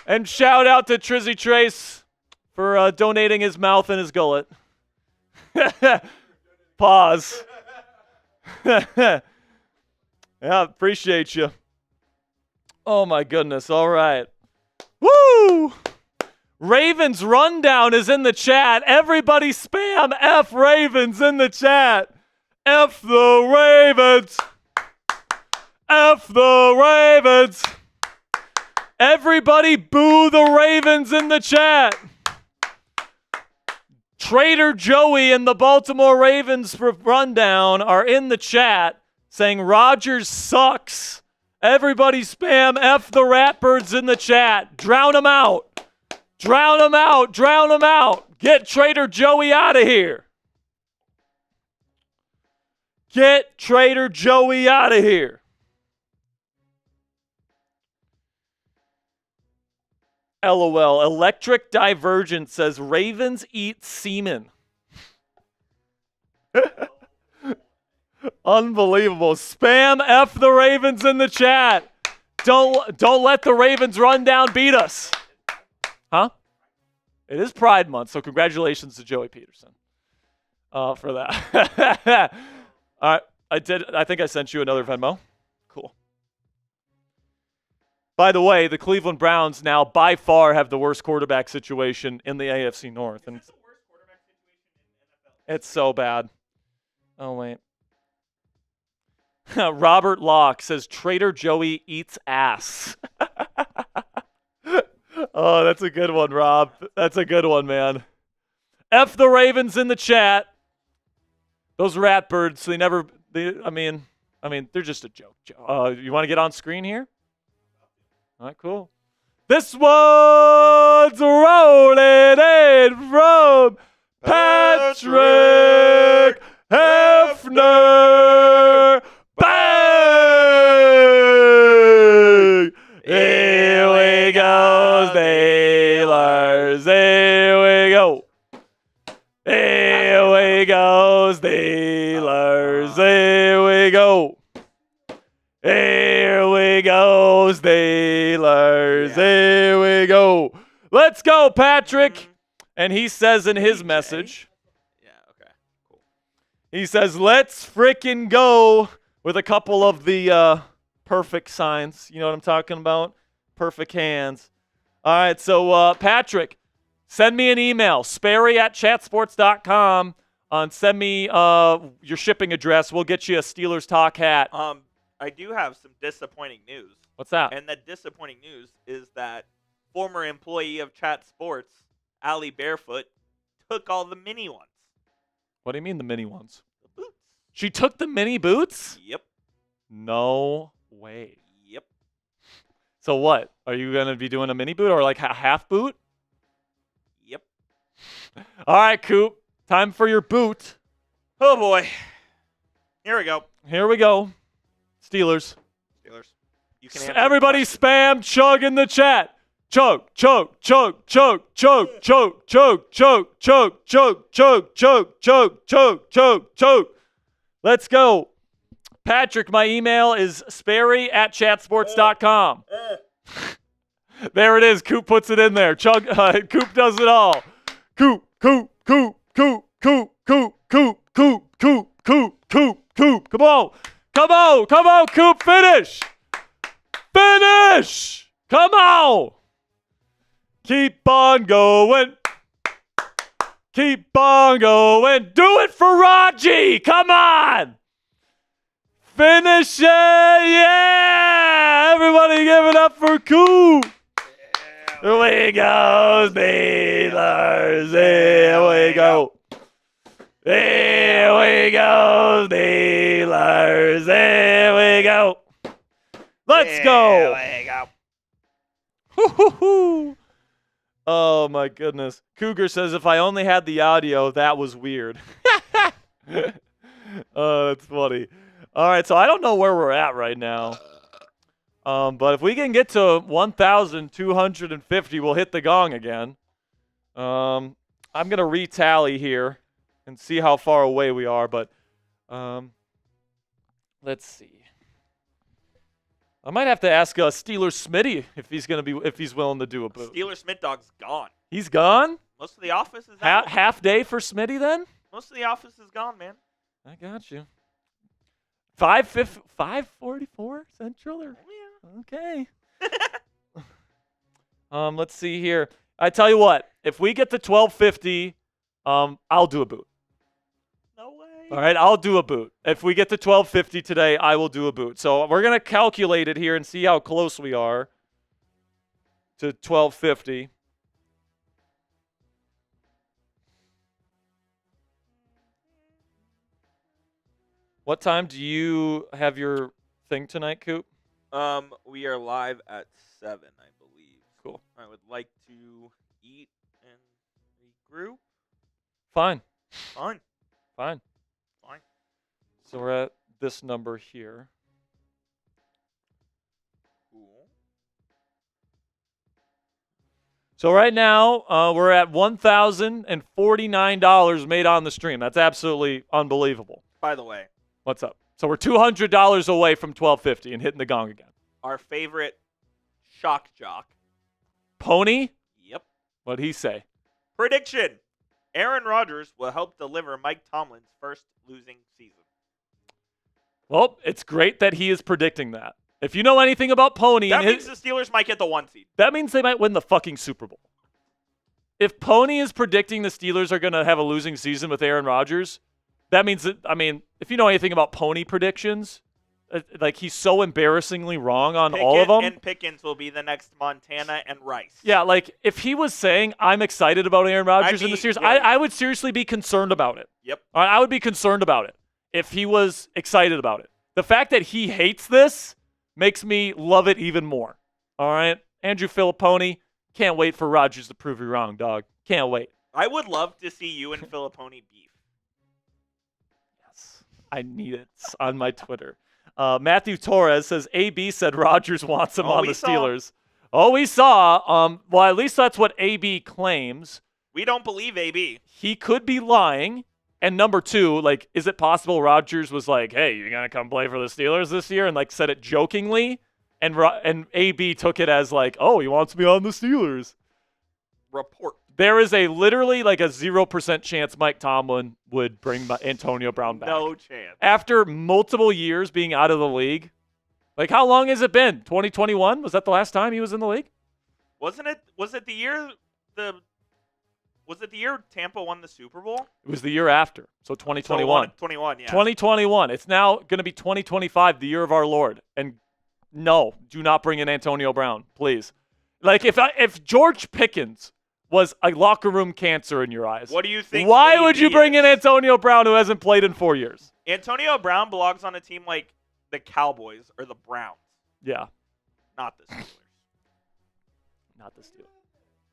And shout out to Trizzy Trace for donating his mouth and his gullet. Pause. Yeah, appreciate you. Oh, my goodness. All right. Woo! Ravens Rundown is in the chat. Everybody spam F Ravens in the chat. F the Ravens. F the Ravens. Everybody boo the Ravens in the chat. Trader Joey and the Baltimore Ravens rundown are in the chat saying Rodgers sucks. Everybody spam F the Ratbirds in the chat. Drown them out. Drown them out. Drown them out. Get Trader Joey out of here. Get Trader Joey out of here. LOL. Electric Divergent says Ravens eat semen. Unbelievable. Spam F the Ravens in the chat. Don't let the Ravens run down beat us. Huh? It is Pride Month, so congratulations to Joey Peterson for that. All right. I think I sent you another Venmo. Cool. By the way, the Cleveland Browns now by far have the worst quarterback situation in the AFC North. And it's so bad. Oh, wait. Robert Locke says Trader Joey eats ass. Oh, that's a good one, Rob. That's a good one, man. F the Ravens in the chat. Those Ratbirds, they're just a joke. You want to get on screen here? All right, cool. This one's rolling in from Patrick Hefner. Bang! Here we go, Steelers. Here we go. Here we go, Steelers. Here we go. Here we go, Steelers. Here we go. Let's go, Patrick. And he says in his message, Cool. He says, let's frickin' go, with a couple of the perfect signs. You know what I'm talking about? Perfect hands. All right, so Patrick, send me an email, sperry@chatsports.com. Send me your shipping address. We'll get you a Steelers Talk hat. I do have some disappointing news. What's that? And that disappointing news is that former employee of Chat Sports, Allie Barefoot, took all the mini ones. What do you mean the mini ones? The boots. She took the mini boots? Yep. No way. Yep. So what? Are you going to be doing a mini boot or like a half boot? Yep. All right, Coop. Time for your boot. Oh, boy. Here we go. Here we go. Steelers. You can answer Everybody the question. spam chug in the chat. Chug, chug, chug, chug, chug, chug, chug, chug, chug, chug, chug, chug, chug, chug, chug, chug. Let's go. Patrick, my email is sperry@chatsports.com. There it is. Coop puts it in there. Chug. Coop does it all. Coop, Coop, Coop, Coop, Coop, Coop, Coop, Coop, Coop, Coop, Coop, Coop. Come on. Come on. Come on, Coop. Finish. Finish. Come on. Keep on going. Keep on going. Do it for Raji. Come on. Finish it. Yeah. Everybody give it up for Coop. Here we go, Steelers. Here we go. Here we go, Steelers. Here we go. Let's go. Here we go. Hoo-hoo-hoo. Oh, my goodness. Cougar says, if I only had the audio, that was weird. Oh, that's funny. All right, so I don't know where we're at right now. But if we can get to 1,250, we'll hit the gong again. I'm going to retally here and see how far away we are. But let's see. I might have to ask Steeler Smitty if he's willing to do a boot. Steeler Smith Dog's gone. He's gone? Most of the office is out. Half day for Smitty then? Most of the office is gone, man. I got you. 5:44 Central? Or? Yeah. Okay. Let's see here. I tell you what, if we get to 1250, I'll do a boot. No way. All right, I'll do a boot. If we get to 1250 today, I will do a boot. So we're going to calculate it here and see how close we are. to 1250. What time do you have your thing tonight, Coop? We are live at 7, I believe. Cool. I would like to eat and regroup. Fine. Fine. Fine. So we're at this number here. Cool. So right now, we're at $1,049 made on the stream. That's absolutely unbelievable. By the way, What's up? So we're $200 away from 1250 and hitting the gong again. our favorite shock jock. Pony? Yep. What'd he say? Prediction. Aaron Rodgers will help deliver Mike Tomlin's first losing season. Well, it's great that he is predicting that. If you know anything about Pony, That means the Steelers might get the 1 seed. that means they might win the fucking Super Bowl. If Pony is predicting the Steelers are going to have a losing season with Aaron Rodgers, that means that, if you know anything about Pony predictions, like he's so embarrassingly wrong on all of them. And Pickens will be the next Montana and Rice. Yeah, like if he was saying, I'm excited about Aaron Rodgers in the series, I would seriously be concerned about it. Yep. I would be concerned about it if he was excited about it. The fact that he hates this makes me love it even more. All right? Andrew Filipponi, can't wait for Rodgers to prove you wrong, dog. Can't wait. I would love to see you and Filipponi beef. Yes. I need it on my Twitter. Matthew Torres says, AB said Rodgers wants him on the Steelers. Oh, we saw. Well, at least that's what AB claims. We don't believe AB. He could be lying. And number two, like, is it possible Rodgers was like, hey, you're going to come play for the Steelers this year? And, like, said it jokingly. And AB took it as, like, oh, he wants me on the Steelers. Report. There is literally, like, a 0% chance Mike Tomlin would bring Antonio Brown back. No chance. After multiple years being out of the league. Like, how long has it been? 2021? Was that the last time he was in the league? Wasn't it? Was it the year Tampa won the Super Bowl? It was the year after, so 2021. 21, yeah. 2021. It's now going to be 2025, the year of our Lord. And no, do not bring in Antonio Brown, please. Like, if George Pickens was a locker room cancer in your eyes, what do you think? Why would you bring in Antonio Brown, who hasn't played in 4 years? Antonio Brown belongs on a team like the Cowboys or the Browns. Yeah. Not the Steelers. Not the Steelers.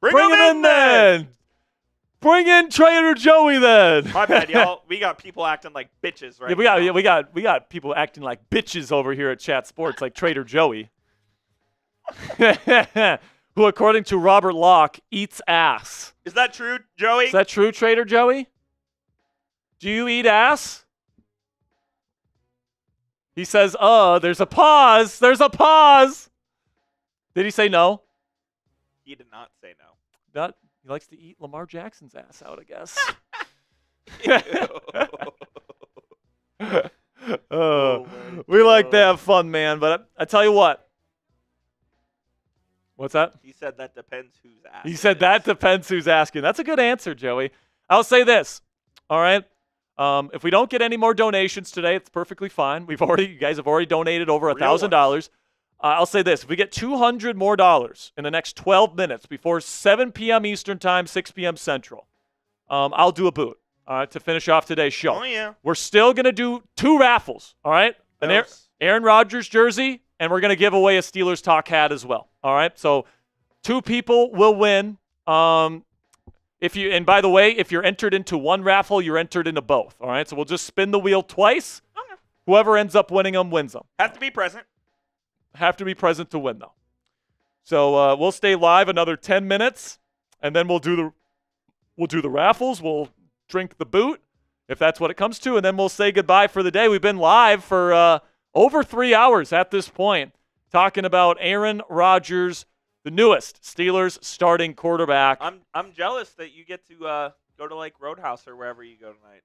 Bring him in then! Bring in Trader Joey then. My bad, y'all. We got people acting like bitches right now. We got people acting like bitches over here at Chat Sports, like Trader Joey, who, according to Robert Locke, eats ass. Is that true, Joey? Is that true, Trader Joey? Do you eat ass? He says, there's a pause. There's a pause. Did he say no? He did not say no. He likes to eat Lamar Jackson's ass out, I guess. We like to have fun, man. But I tell you what. What's that? He said that depends who's asking. He said that depends who's asking. That's a good answer, Joey. I'll say this. All right. If we don't get any more donations today, it's perfectly fine. You guys have already donated over $1,000. I'll say this. If we get $200 more in the next 12 minutes before 7 p.m. Eastern Time, 6 p.m. Central, I'll do a boot to finish off today's show. Oh, yeah. We're still going to do 2 raffles, all right? An Aaron Rodgers jersey, and we're going to give away a Steelers Talk hat as well, all right? So 2 people will win. And by the way, if you're entered into one raffle, you're entered into both, all right? So we'll just spin the wheel twice. Okay. Whoever ends up winning them wins them. Have to be present. Have to be present to win, though. So we'll stay live another 10 minutes, and then we'll do the raffles. We'll drink the boot, if that's what it comes to, and then we'll say goodbye for the day. We've been live for over 3 hours at this point, talking about Aaron Rodgers, the newest Steelers starting quarterback. I'm jealous that you get to go to like Roadhouse or wherever you go tonight.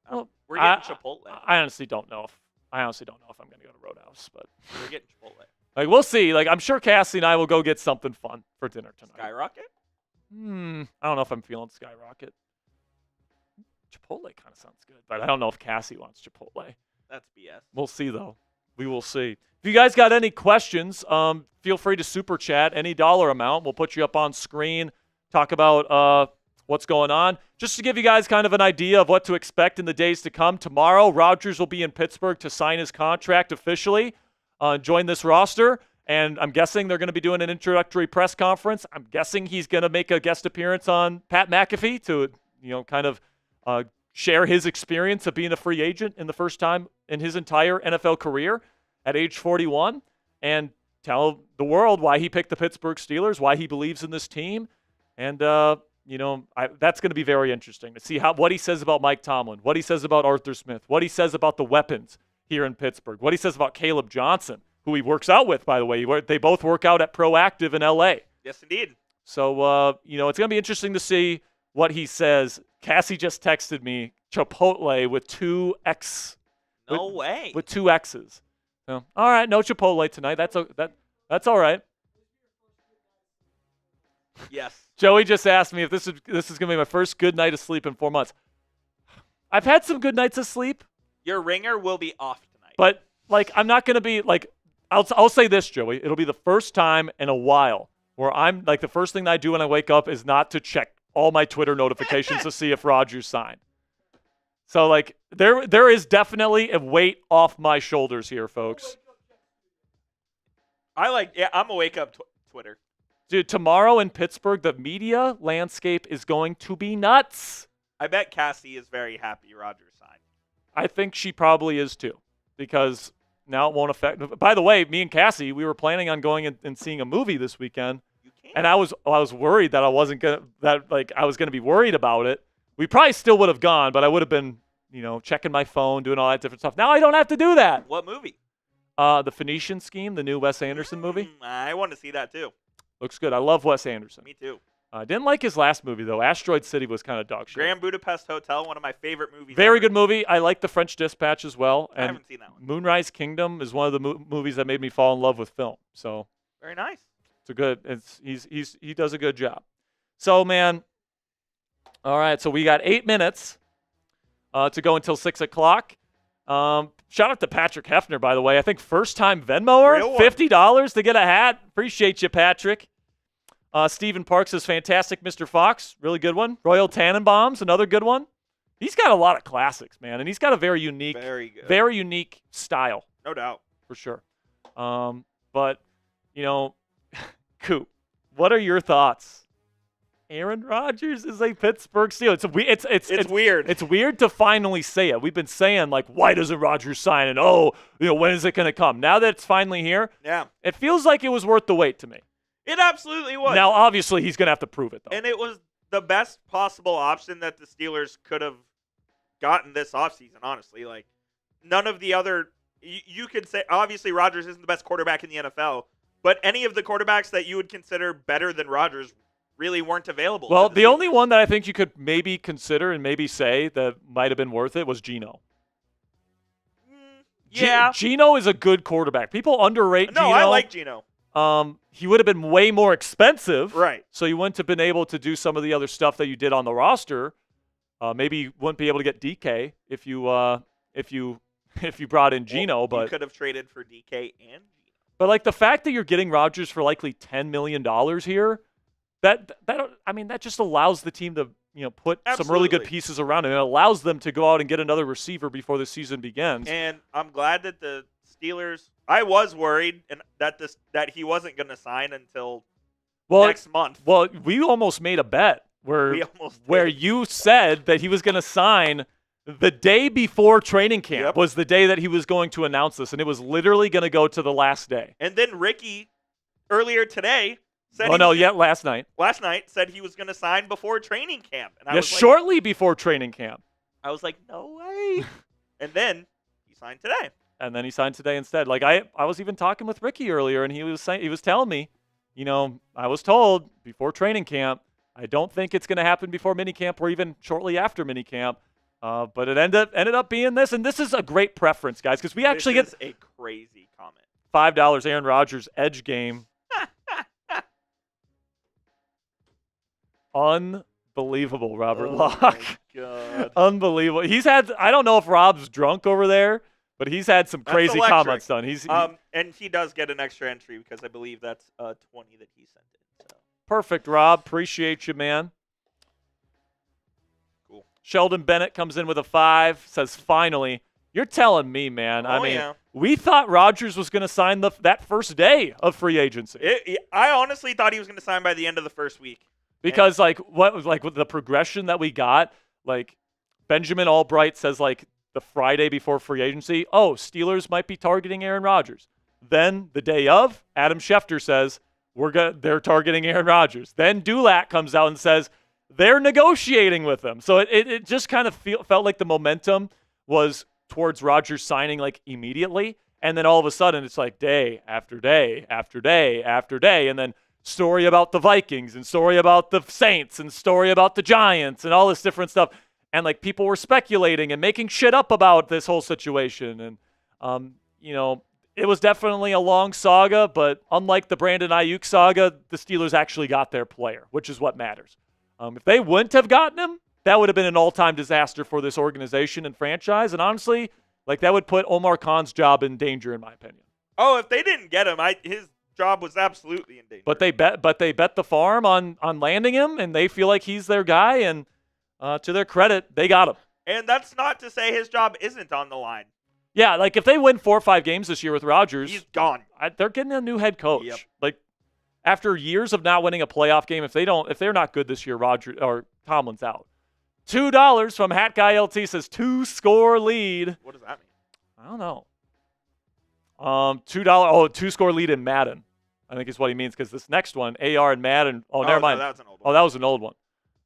We're getting Chipotle. I honestly don't know if I'm going to go to Roadhouse, but we're getting Chipotle. Like, we'll see. Like, I'm sure Cassie and I will go get something fun for dinner tonight. Skyrocket? I don't know if I'm feeling Skyrocket. Chipotle kind of sounds good, but I don't know if Cassie wants Chipotle. That's BS. We'll see, though. We will see. If you guys got any questions, feel free to super chat any dollar amount. We'll put you up on screen, talk about what's going on. Just to give you guys kind of an idea of what to expect in the days to come. Tomorrow, Rodgers will be in Pittsburgh to sign his contract officially, join this roster. And I'm guessing they're going to be doing an introductory press conference. I'm guessing he's going to make a guest appearance on Pat McAfee to, kind of share his experience of being a free agent in the first time in his entire NFL career at age 41 and tell the world why he picked the Pittsburgh Steelers, why he believes in this team. And, that's going to be very interesting to see what he says about Mike Tomlin, what he says about Arthur Smith, what he says about the weapons here in Pittsburgh, what he says about Caleb Johnson, who he works out with, by the way. They both work out at Proactive in L.A. Yes, indeed. So, it's going to be interesting to see what he says. Cassie just texted me Chipotle with 2 X. No way. With 2 X's. So, all right, no Chipotle tonight. That's all right. Yes. Joey just asked me if this is going to be my first good night of sleep in 4 months. I've had some good nights of sleep. Your ringer will be off tonight. But, I'm not going to be, I'll say this, Joey. It'll be the first time in a while where I'm, the first thing I do when I wake up is not to check all my Twitter notifications to see if Rodgers signed. So, there is definitely a weight off my shoulders here, folks. I'm a wake up Twitter. Dude, tomorrow in Pittsburgh, the media landscape is going to be nuts. I bet Cassie is very happy Rodgers signed. I think she probably is too, because now it won't affect. By the way, me and Cassie, we were planning on going and seeing a movie this weekend, and I was worried that I was gonna be worried about it. We probably still would have gone, but I would have been, checking my phone, doing all that different stuff. Now I don't have to do that. What movie? The Phoenician Scheme, the new Wes Anderson movie. I want to see that too. Looks good. I love Wes Anderson. Me too. I didn't like his last movie, though. Asteroid City was kind of dog shit. Grand Budapest Hotel, one of my favorite movies. Very good movie. I like The French Dispatch as well. I haven't seen that one. Moonrise Kingdom is one of the movies that made me fall in love with film. So very nice. He does a good job. So, man, all right. So we got 8 minutes to go until 6 o'clock. Shout out to Patrick Hefner, by the way. I think first-time Venmoer, $50 to get a hat. Appreciate you, Patrick. Stephen Parks is fantastic. Mr. Fox, really good one. Royal Tannenbaums, another good one. He's got a lot of classics, man, and he's got a very unique style. No doubt. For sure. But, Coop, what are your thoughts? Aaron Rodgers is a Pittsburgh Steeler. It's weird. It's weird to finally say it. We've been saying, why doesn't Rodgers sign? And, when is it going to come? Now that it's finally here, it feels like it was worth the wait to me. It absolutely was. Now, obviously, he's going to have to prove it, though. And it was the best possible option that the Steelers could have gotten this offseason, honestly. None of the other – you could say – obviously, Rodgers isn't the best quarterback in the NFL, but any of the quarterbacks that you would consider better than Rodgers really weren't available. Well, the only one that I think you could maybe consider and maybe say that might have been worth it was Geno. Yeah. Geno is a good quarterback. People underrate Geno. No, I like Geno. He would have been way more expensive. Right. So you wouldn't have been able to do some of the other stuff that you did on the roster. Maybe you wouldn't be able to get Deke if you brought in Geno. Well, but you could have traded for Deke and Geno. But the fact that you're getting Rodgers for likely $10 million here, that just allows the team to put some really good pieces around it. It allows them to go out and get another receiver before the season begins. And I'm glad that the Steelers. I was worried that he wasn't going to sign until next month. Well, we almost made a bet where you said that he was going to sign the day before training camp was the day that he was going to announce this, and it was literally going to go to the last day. And then Ricky earlier today said last night. Last night said he was going to sign before training camp. And shortly before training camp. I was like, no way. And then he signed today. And then he signed today instead. I was even talking with Ricky earlier, and he was telling me, I was told before training camp, I don't think it's going to happen before minicamp or even shortly after minicamp. But it ended up being this, and this is a great preference, guys, because we actually get a crazy comment. $5 Aaron Rodgers edge game. Unbelievable, Robert Locke. My God. Unbelievable. I don't know if Rob's drunk over there, But he's had some That's crazy electric. comments done. And he does get an extra entry because I believe that's 20 that he sent in. So. Perfect, Rob. Appreciate you, man. Cool. Sheldon Bennett comes in with a 5, says, finally. You're telling me, man. I mean, we thought Rodgers was going to sign that first day of free agency. I honestly thought he was going to sign by the end of the first week. Because, with the progression that we got, Benjamin Albright says, the Friday before free agency, Steelers might be targeting Aaron Rodgers. Then the day of, Adam Schefter says, they're targeting Aaron Rodgers. Then Dulac comes out and says, they're negotiating with him. So it just kind of felt like the momentum was towards Rodgers signing immediately. And then all of a sudden it's day after day after day after day. And then story about the Vikings and story about the Saints and story about the Giants and all this different stuff. And people were speculating and making shit up about this whole situation. And, it was definitely a long saga, but unlike the Brandon Ayuk saga, the Steelers actually got their player, which is what matters. If they wouldn't have gotten him, that would have been an all-time disaster for this organization and franchise. And honestly, that would put Omar Khan's job in danger, in my opinion. Oh, if they didn't get him, his job was absolutely in danger. But they bet the farm on landing him, and they feel like he's their guy. And to their credit, they got him. And that's not to say his job isn't on the line. Yeah, if they win 4 or 5 games this year with Rodgers, he's gone. They're getting a new head coach. Yep. After years of not winning a playoff game, if they're not good this year, Rodgers or Tomlin's out. $2 from Hat Guy LT says 2-score lead. What does that mean? I don't know. $2. 2-score lead in Madden. I think is what he means because this next one, AR and Madden. Oh, never mind. No, that was an old one. Oh, that was an old one.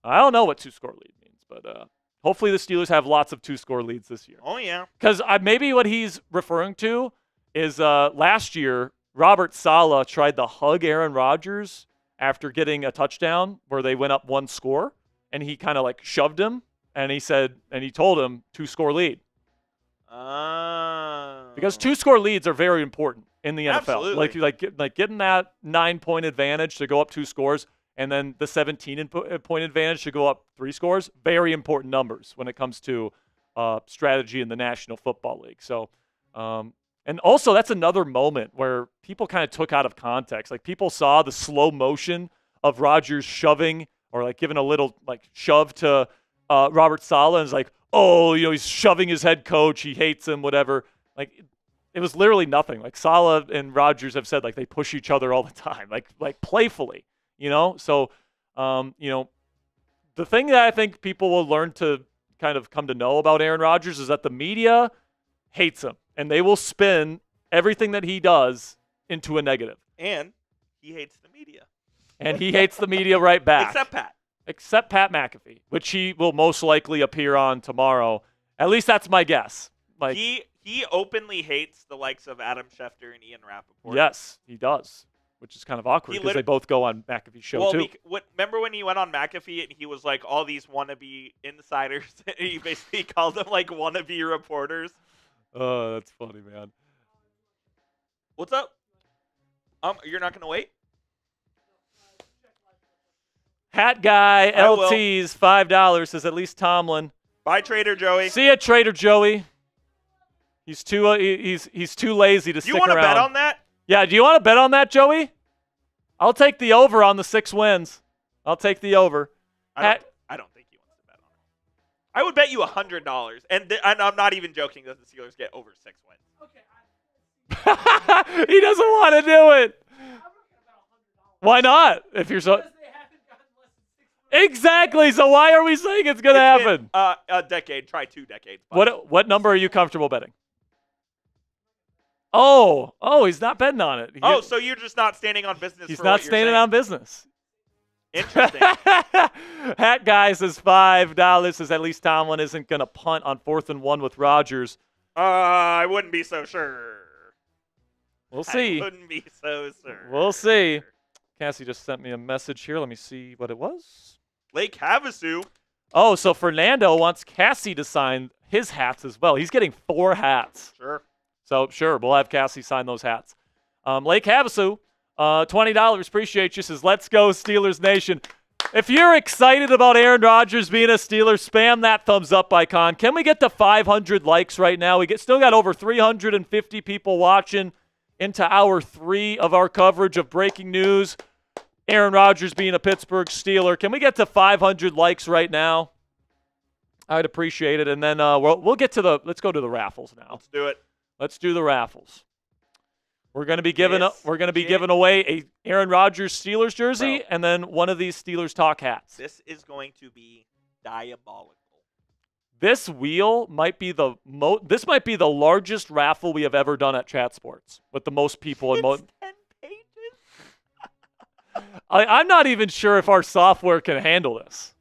I don't know what 2-score lead means, but hopefully the Steelers have lots of 2-score leads this year. Oh, yeah. Because maybe what he's referring to is last year, Robert Saleh tried to hug Aaron Rodgers after getting a touchdown where they went up 1 score, and he kind of shoved him, and he told him 2-score lead. Because 2-score leads are very important in the NFL. Absolutely. Like getting that 9-point advantage to go up 2 scores, and then the 17-point advantage to go up 3 scores, very important numbers when it comes to strategy in the National Football League. So, and also that's another moment where people kind of took out of context. People saw the slow motion of Rodgers shoving or giving a little shove to Robert Saleh, and it's he's shoving his head coach. He hates him, whatever. It was literally nothing. Saleh and Rodgers have said they push each other all the time, playfully. So, the thing that I think people will learn to kind of come to know about Aaron Rodgers is that the media hates him, and they will spin everything that he does into a negative. And he hates the media. And he hates the media right back. Except Pat. McAfee, which he will most likely appear on tomorrow. At least that's my guess. He openly hates the likes of Adam Schefter and Ian Rappaport. Yes, he does. Which is kind of awkward because they both go on McAfee's show too. Remember when he went on McAfee and he was all these wannabe insiders? He basically called them wannabe reporters. Oh, that's funny, man. What's up? You're not gonna wait? Hat Guy LT's $5 says at least Tomlin. Bye, Trader Joey. See ya, Trader Joey. He's too lazy to stick around. Do you want to bet on that? Yeah, do you want to bet on that, Joey? I'll take the over on the 6 wins. I'll take the over. I don't think he wants to bet on it. I would bet you $100, and I'm not even joking that the Steelers get over 6 wins. Okay. He doesn't want to do it. Why not? If you're so. Exactly. So why are we saying it's going to happen? A decade. Try 2 decades. What number are you comfortable betting? Oh, he's not betting on it. So you're just not standing on business. He's not standing on business. Interesting. Hat Guy says $5. Says at least Tomlin isn't going to punt on 4th and 1 with Rodgers. I wouldn't be so sure. We'll see. I wouldn't be so sure. We'll see. Cassie just sent me a message here. Let me see what it was. Lake Havasu. Oh, so Fernando wants Cassie to sign his hats as well. He's getting 4 hats. Sure. So, sure, we'll have Cassie sign those hats. Lake Havasu, $20. Appreciate you. Says, let's go, Steelers Nation. If you're excited about Aaron Rodgers being a Steeler, spam that thumbs up icon. Can we get to 500 likes right now? Still got over 350 people watching into hour 3 of our coverage of breaking news. Aaron Rodgers being a Pittsburgh Steeler. Can we get to 500 likes right now? I'd appreciate it. And then we'll get to let's go to the raffles now. Let's do it. Let's do the raffles. We're going to be giving away a Aaron Rodgers Steelers jersey and then one of these Steelers Talk hats. This is going to be diabolical. This wheel might be the largest raffle we have ever done at Chat Sports with the most people. It's 10 pages. I'm not even sure if our software can handle this.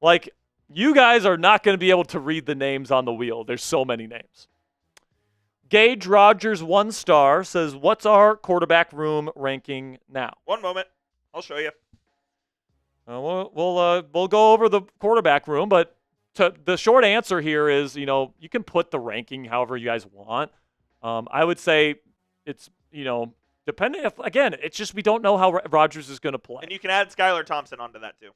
Like, you guys are not going to be able to read the names on the wheel. There's so many names. Gage Rodgers 1 star says, "What's our quarterback room ranking now?" One moment, I'll show you. We'll go over the quarterback room, but the short answer here is, you can put the ranking however you guys want. I would say it's, depending. Again, it's just we don't know how Rodgers is going to play. And you can add Skylar Thompson onto that too.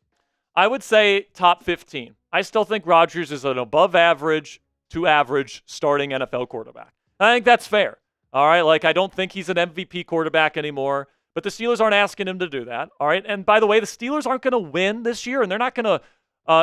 I would say top 15. I still think Rodgers is an above average to average starting NFL quarterback. I think that's fair. All right, I don't think he's an MVP quarterback anymore, but the Steelers aren't asking him to do that. All right, and by the way, the Steelers aren't going to win this year, and they're not going to,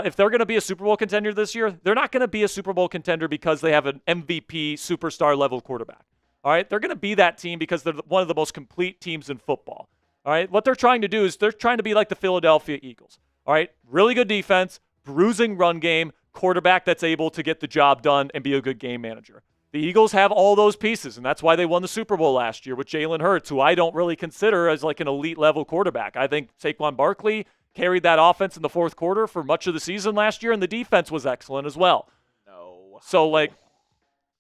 if they're going to be a Super Bowl contender this year, they're not going to be a Super Bowl contender because they have an MVP superstar level quarterback. All right, they're going to be that team because they're one of the most complete teams in football. All right, what they're trying to do is they're trying to be like the Philadelphia Eagles. All right, really good defense, bruising run game, quarterback that's able to get the job done and be a good game manager. The Eagles have all those pieces, and that's why they won the Super Bowl last year with Jalen Hurts, who I don't really consider as like an elite-level quarterback. I think Saquon Barkley carried that offense in the fourth quarter for much of the season last year, and the defense was excellent as well. No. So, what?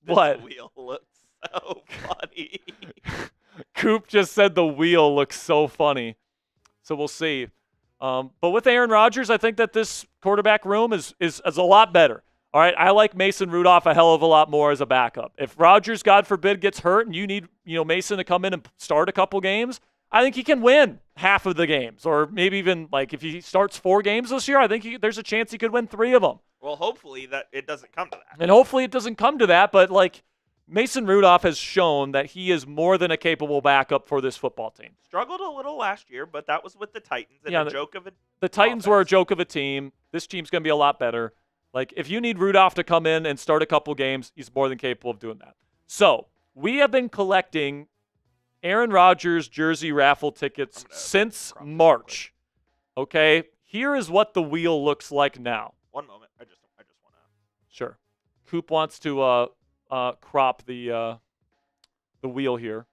This wheel looks so funny. Coop just said the wheel looks so funny. So we'll see. But with Aaron Rodgers, I think that this quarterback room is a lot better. All right, I like Mason Rudolph a hell of a lot more as a backup. If Rodgers, God forbid, gets hurt and you need Mason to come in and start a couple games, I think he can win half of the games, or maybe even if he starts 4 games this year, I think there's a chance he could win 3 of them. Well, hopefully that it doesn't come to that. And hopefully it doesn't come to that, but Mason Rudolph has shown that he is more than a capable backup for this football team. Struggled a little last year, but that was with the Titans and a joke of a The Titans were a joke of a team. This team's going to be a lot better. If you need Rudolph to come in and start a couple games, he's more than capable of doing that. So, we have been collecting Aaron Rodgers jersey raffle tickets since March. Okay? Here is what the wheel looks like now. One moment. I just want to. Sure. Coop wants to crop the wheel here.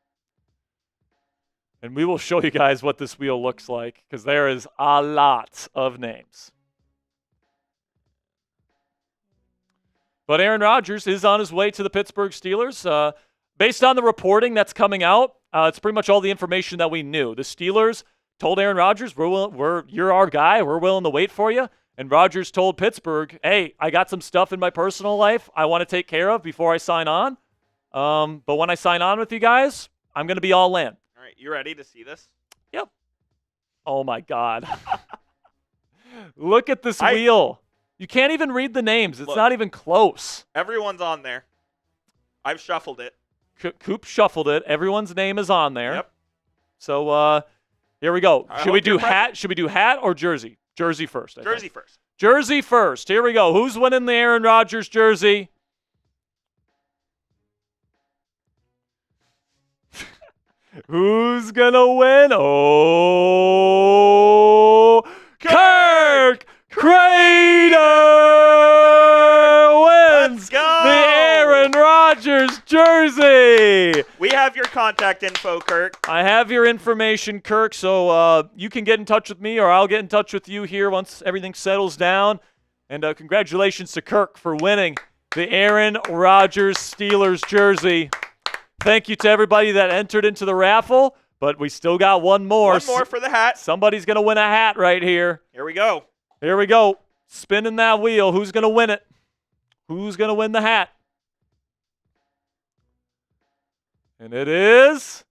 And we will show you guys what this wheel looks like because there is a lot of names. But Aaron Rodgers is on his way to the Pittsburgh Steelers. Based on the reporting that's coming out, it's pretty much all the information that we knew. The Steelers told Aaron Rodgers, you're our guy. We're willing to wait for you. And Rodgers told Pittsburgh, hey, I got some stuff in my personal life I want to take care of before I sign on. But when I sign on with you guys, I'm going to be all in. All right, you ready to see this? Yep. Oh, my God. Look at this wheel. You can't even read the names. It's not even close. Everyone's on there. I've shuffled it. Coop shuffled it. Everyone's name is on there. Yep. So here we go. Should we do hat? Should we do hat or jersey? Jersey first. Jersey first. Jersey first. Here we go. Who's winning the Aaron Rodgers jersey? Who's gonna win? Oh, Kirk Crater wins the Aaron Rodgers jersey. We have your contact info, Kirk. I have your information, Kirk, so you can get in touch with me or I'll get in touch with you here once everything settles down. And congratulations to Kirk for winning the Aaron Rodgers Steelers jersey. Thank you to everybody that entered into the raffle, but we still got one more. One more for the hat. Somebody's going to win a hat right here. Here we go. Here we go. Spinning that wheel. Who's going to win it? Who's going to win the hat? And it is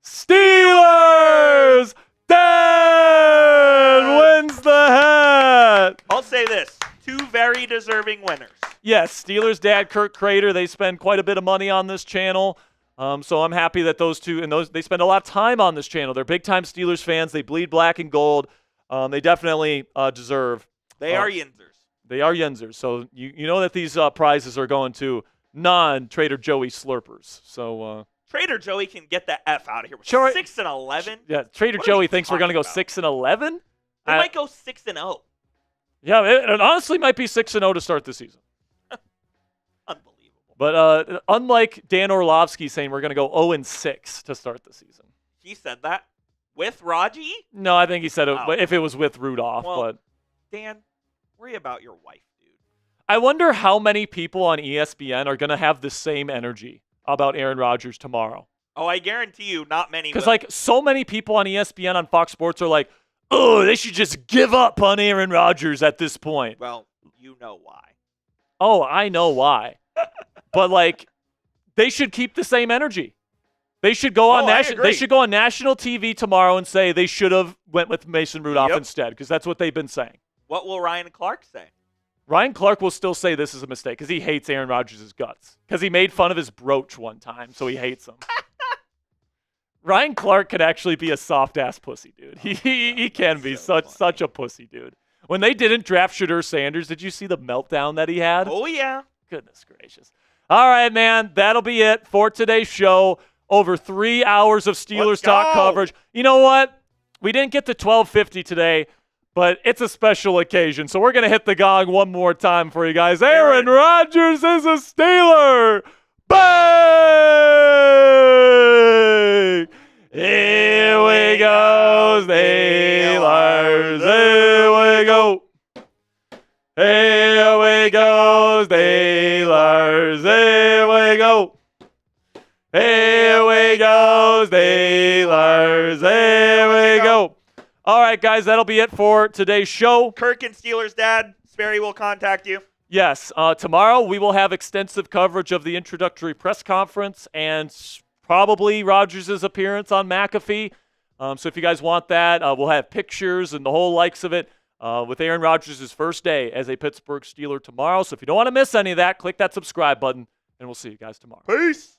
Steelers! Dad wins the very deserving winners. Yes, Steelers Dad, Kirk Crater, they spend quite a bit of money on this channel. So I'm happy that those two, and they spend a lot of time on this channel. They're big-time Steelers fans. They bleed black and gold. They definitely deserve. They are Yinzers. They are Yinzers. So you know that these prizes are going to non-Trader Joey slurpers. So Trader Joey can get the F out of here. Sure. 6-11. Yeah, Trader Joey thinks we're going to go 6-11. They might go 6-0. Yeah, it honestly might be 6-0 to start the season. Unbelievable. But unlike Dan Orlovsky saying we're going to go 0-6 to start the season. He said that with Raji? No, I think he said it if it was with Rudolph. Well, but Dan, worry about your wife, dude. I wonder how many people on ESPN are going to have the same energy about Aaron Rodgers tomorrow. Oh, I guarantee you not many. Because, so many people on ESPN on Fox Sports are like, oh, they should just give up on Aaron Rodgers at this point. Well, you know why. Oh, I know why. But, they should keep the same energy. They should go on They should go on national TV tomorrow and say they should have went with Mason Rudolph instead, because that's what they've been saying. What will Ryan Clark say? Ryan Clark will still say this is a mistake because he hates Aaron Rodgers' guts. Because he made fun of his brooch one time, so he hates him. Ryan Clark could actually be a soft-ass pussy, dude. He can be such a pussy, dude. When they didn't draft Shadur Sanders, did you see the meltdown that he had? Oh, yeah. Goodness gracious. All right, man. That'll be it for today's show. Over 3 hours of Steelers talk coverage. You know what? We didn't get to 12:50 today, but it's a special occasion. So we're going to hit the gong one more time for you guys. Aaron Rodgers is a Steeler. Bang! Here we go, Steelers. Here we go. Here we go, Steelers. Here we go. Here we go, Steelers. Here we go. All right, guys, that'll be it for today's show. Kirk and Steelers Dad, Sperry will contact you. Yes, tomorrow we will have extensive coverage of the introductory press conference and probably Rodgers' appearance on McAfee. So if you guys want that, we'll have pictures and the whole likes of it with Aaron Rodgers' first day as a Pittsburgh Steeler tomorrow. So if you don't want to miss any of that, click that subscribe button, and we'll see you guys tomorrow. Peace.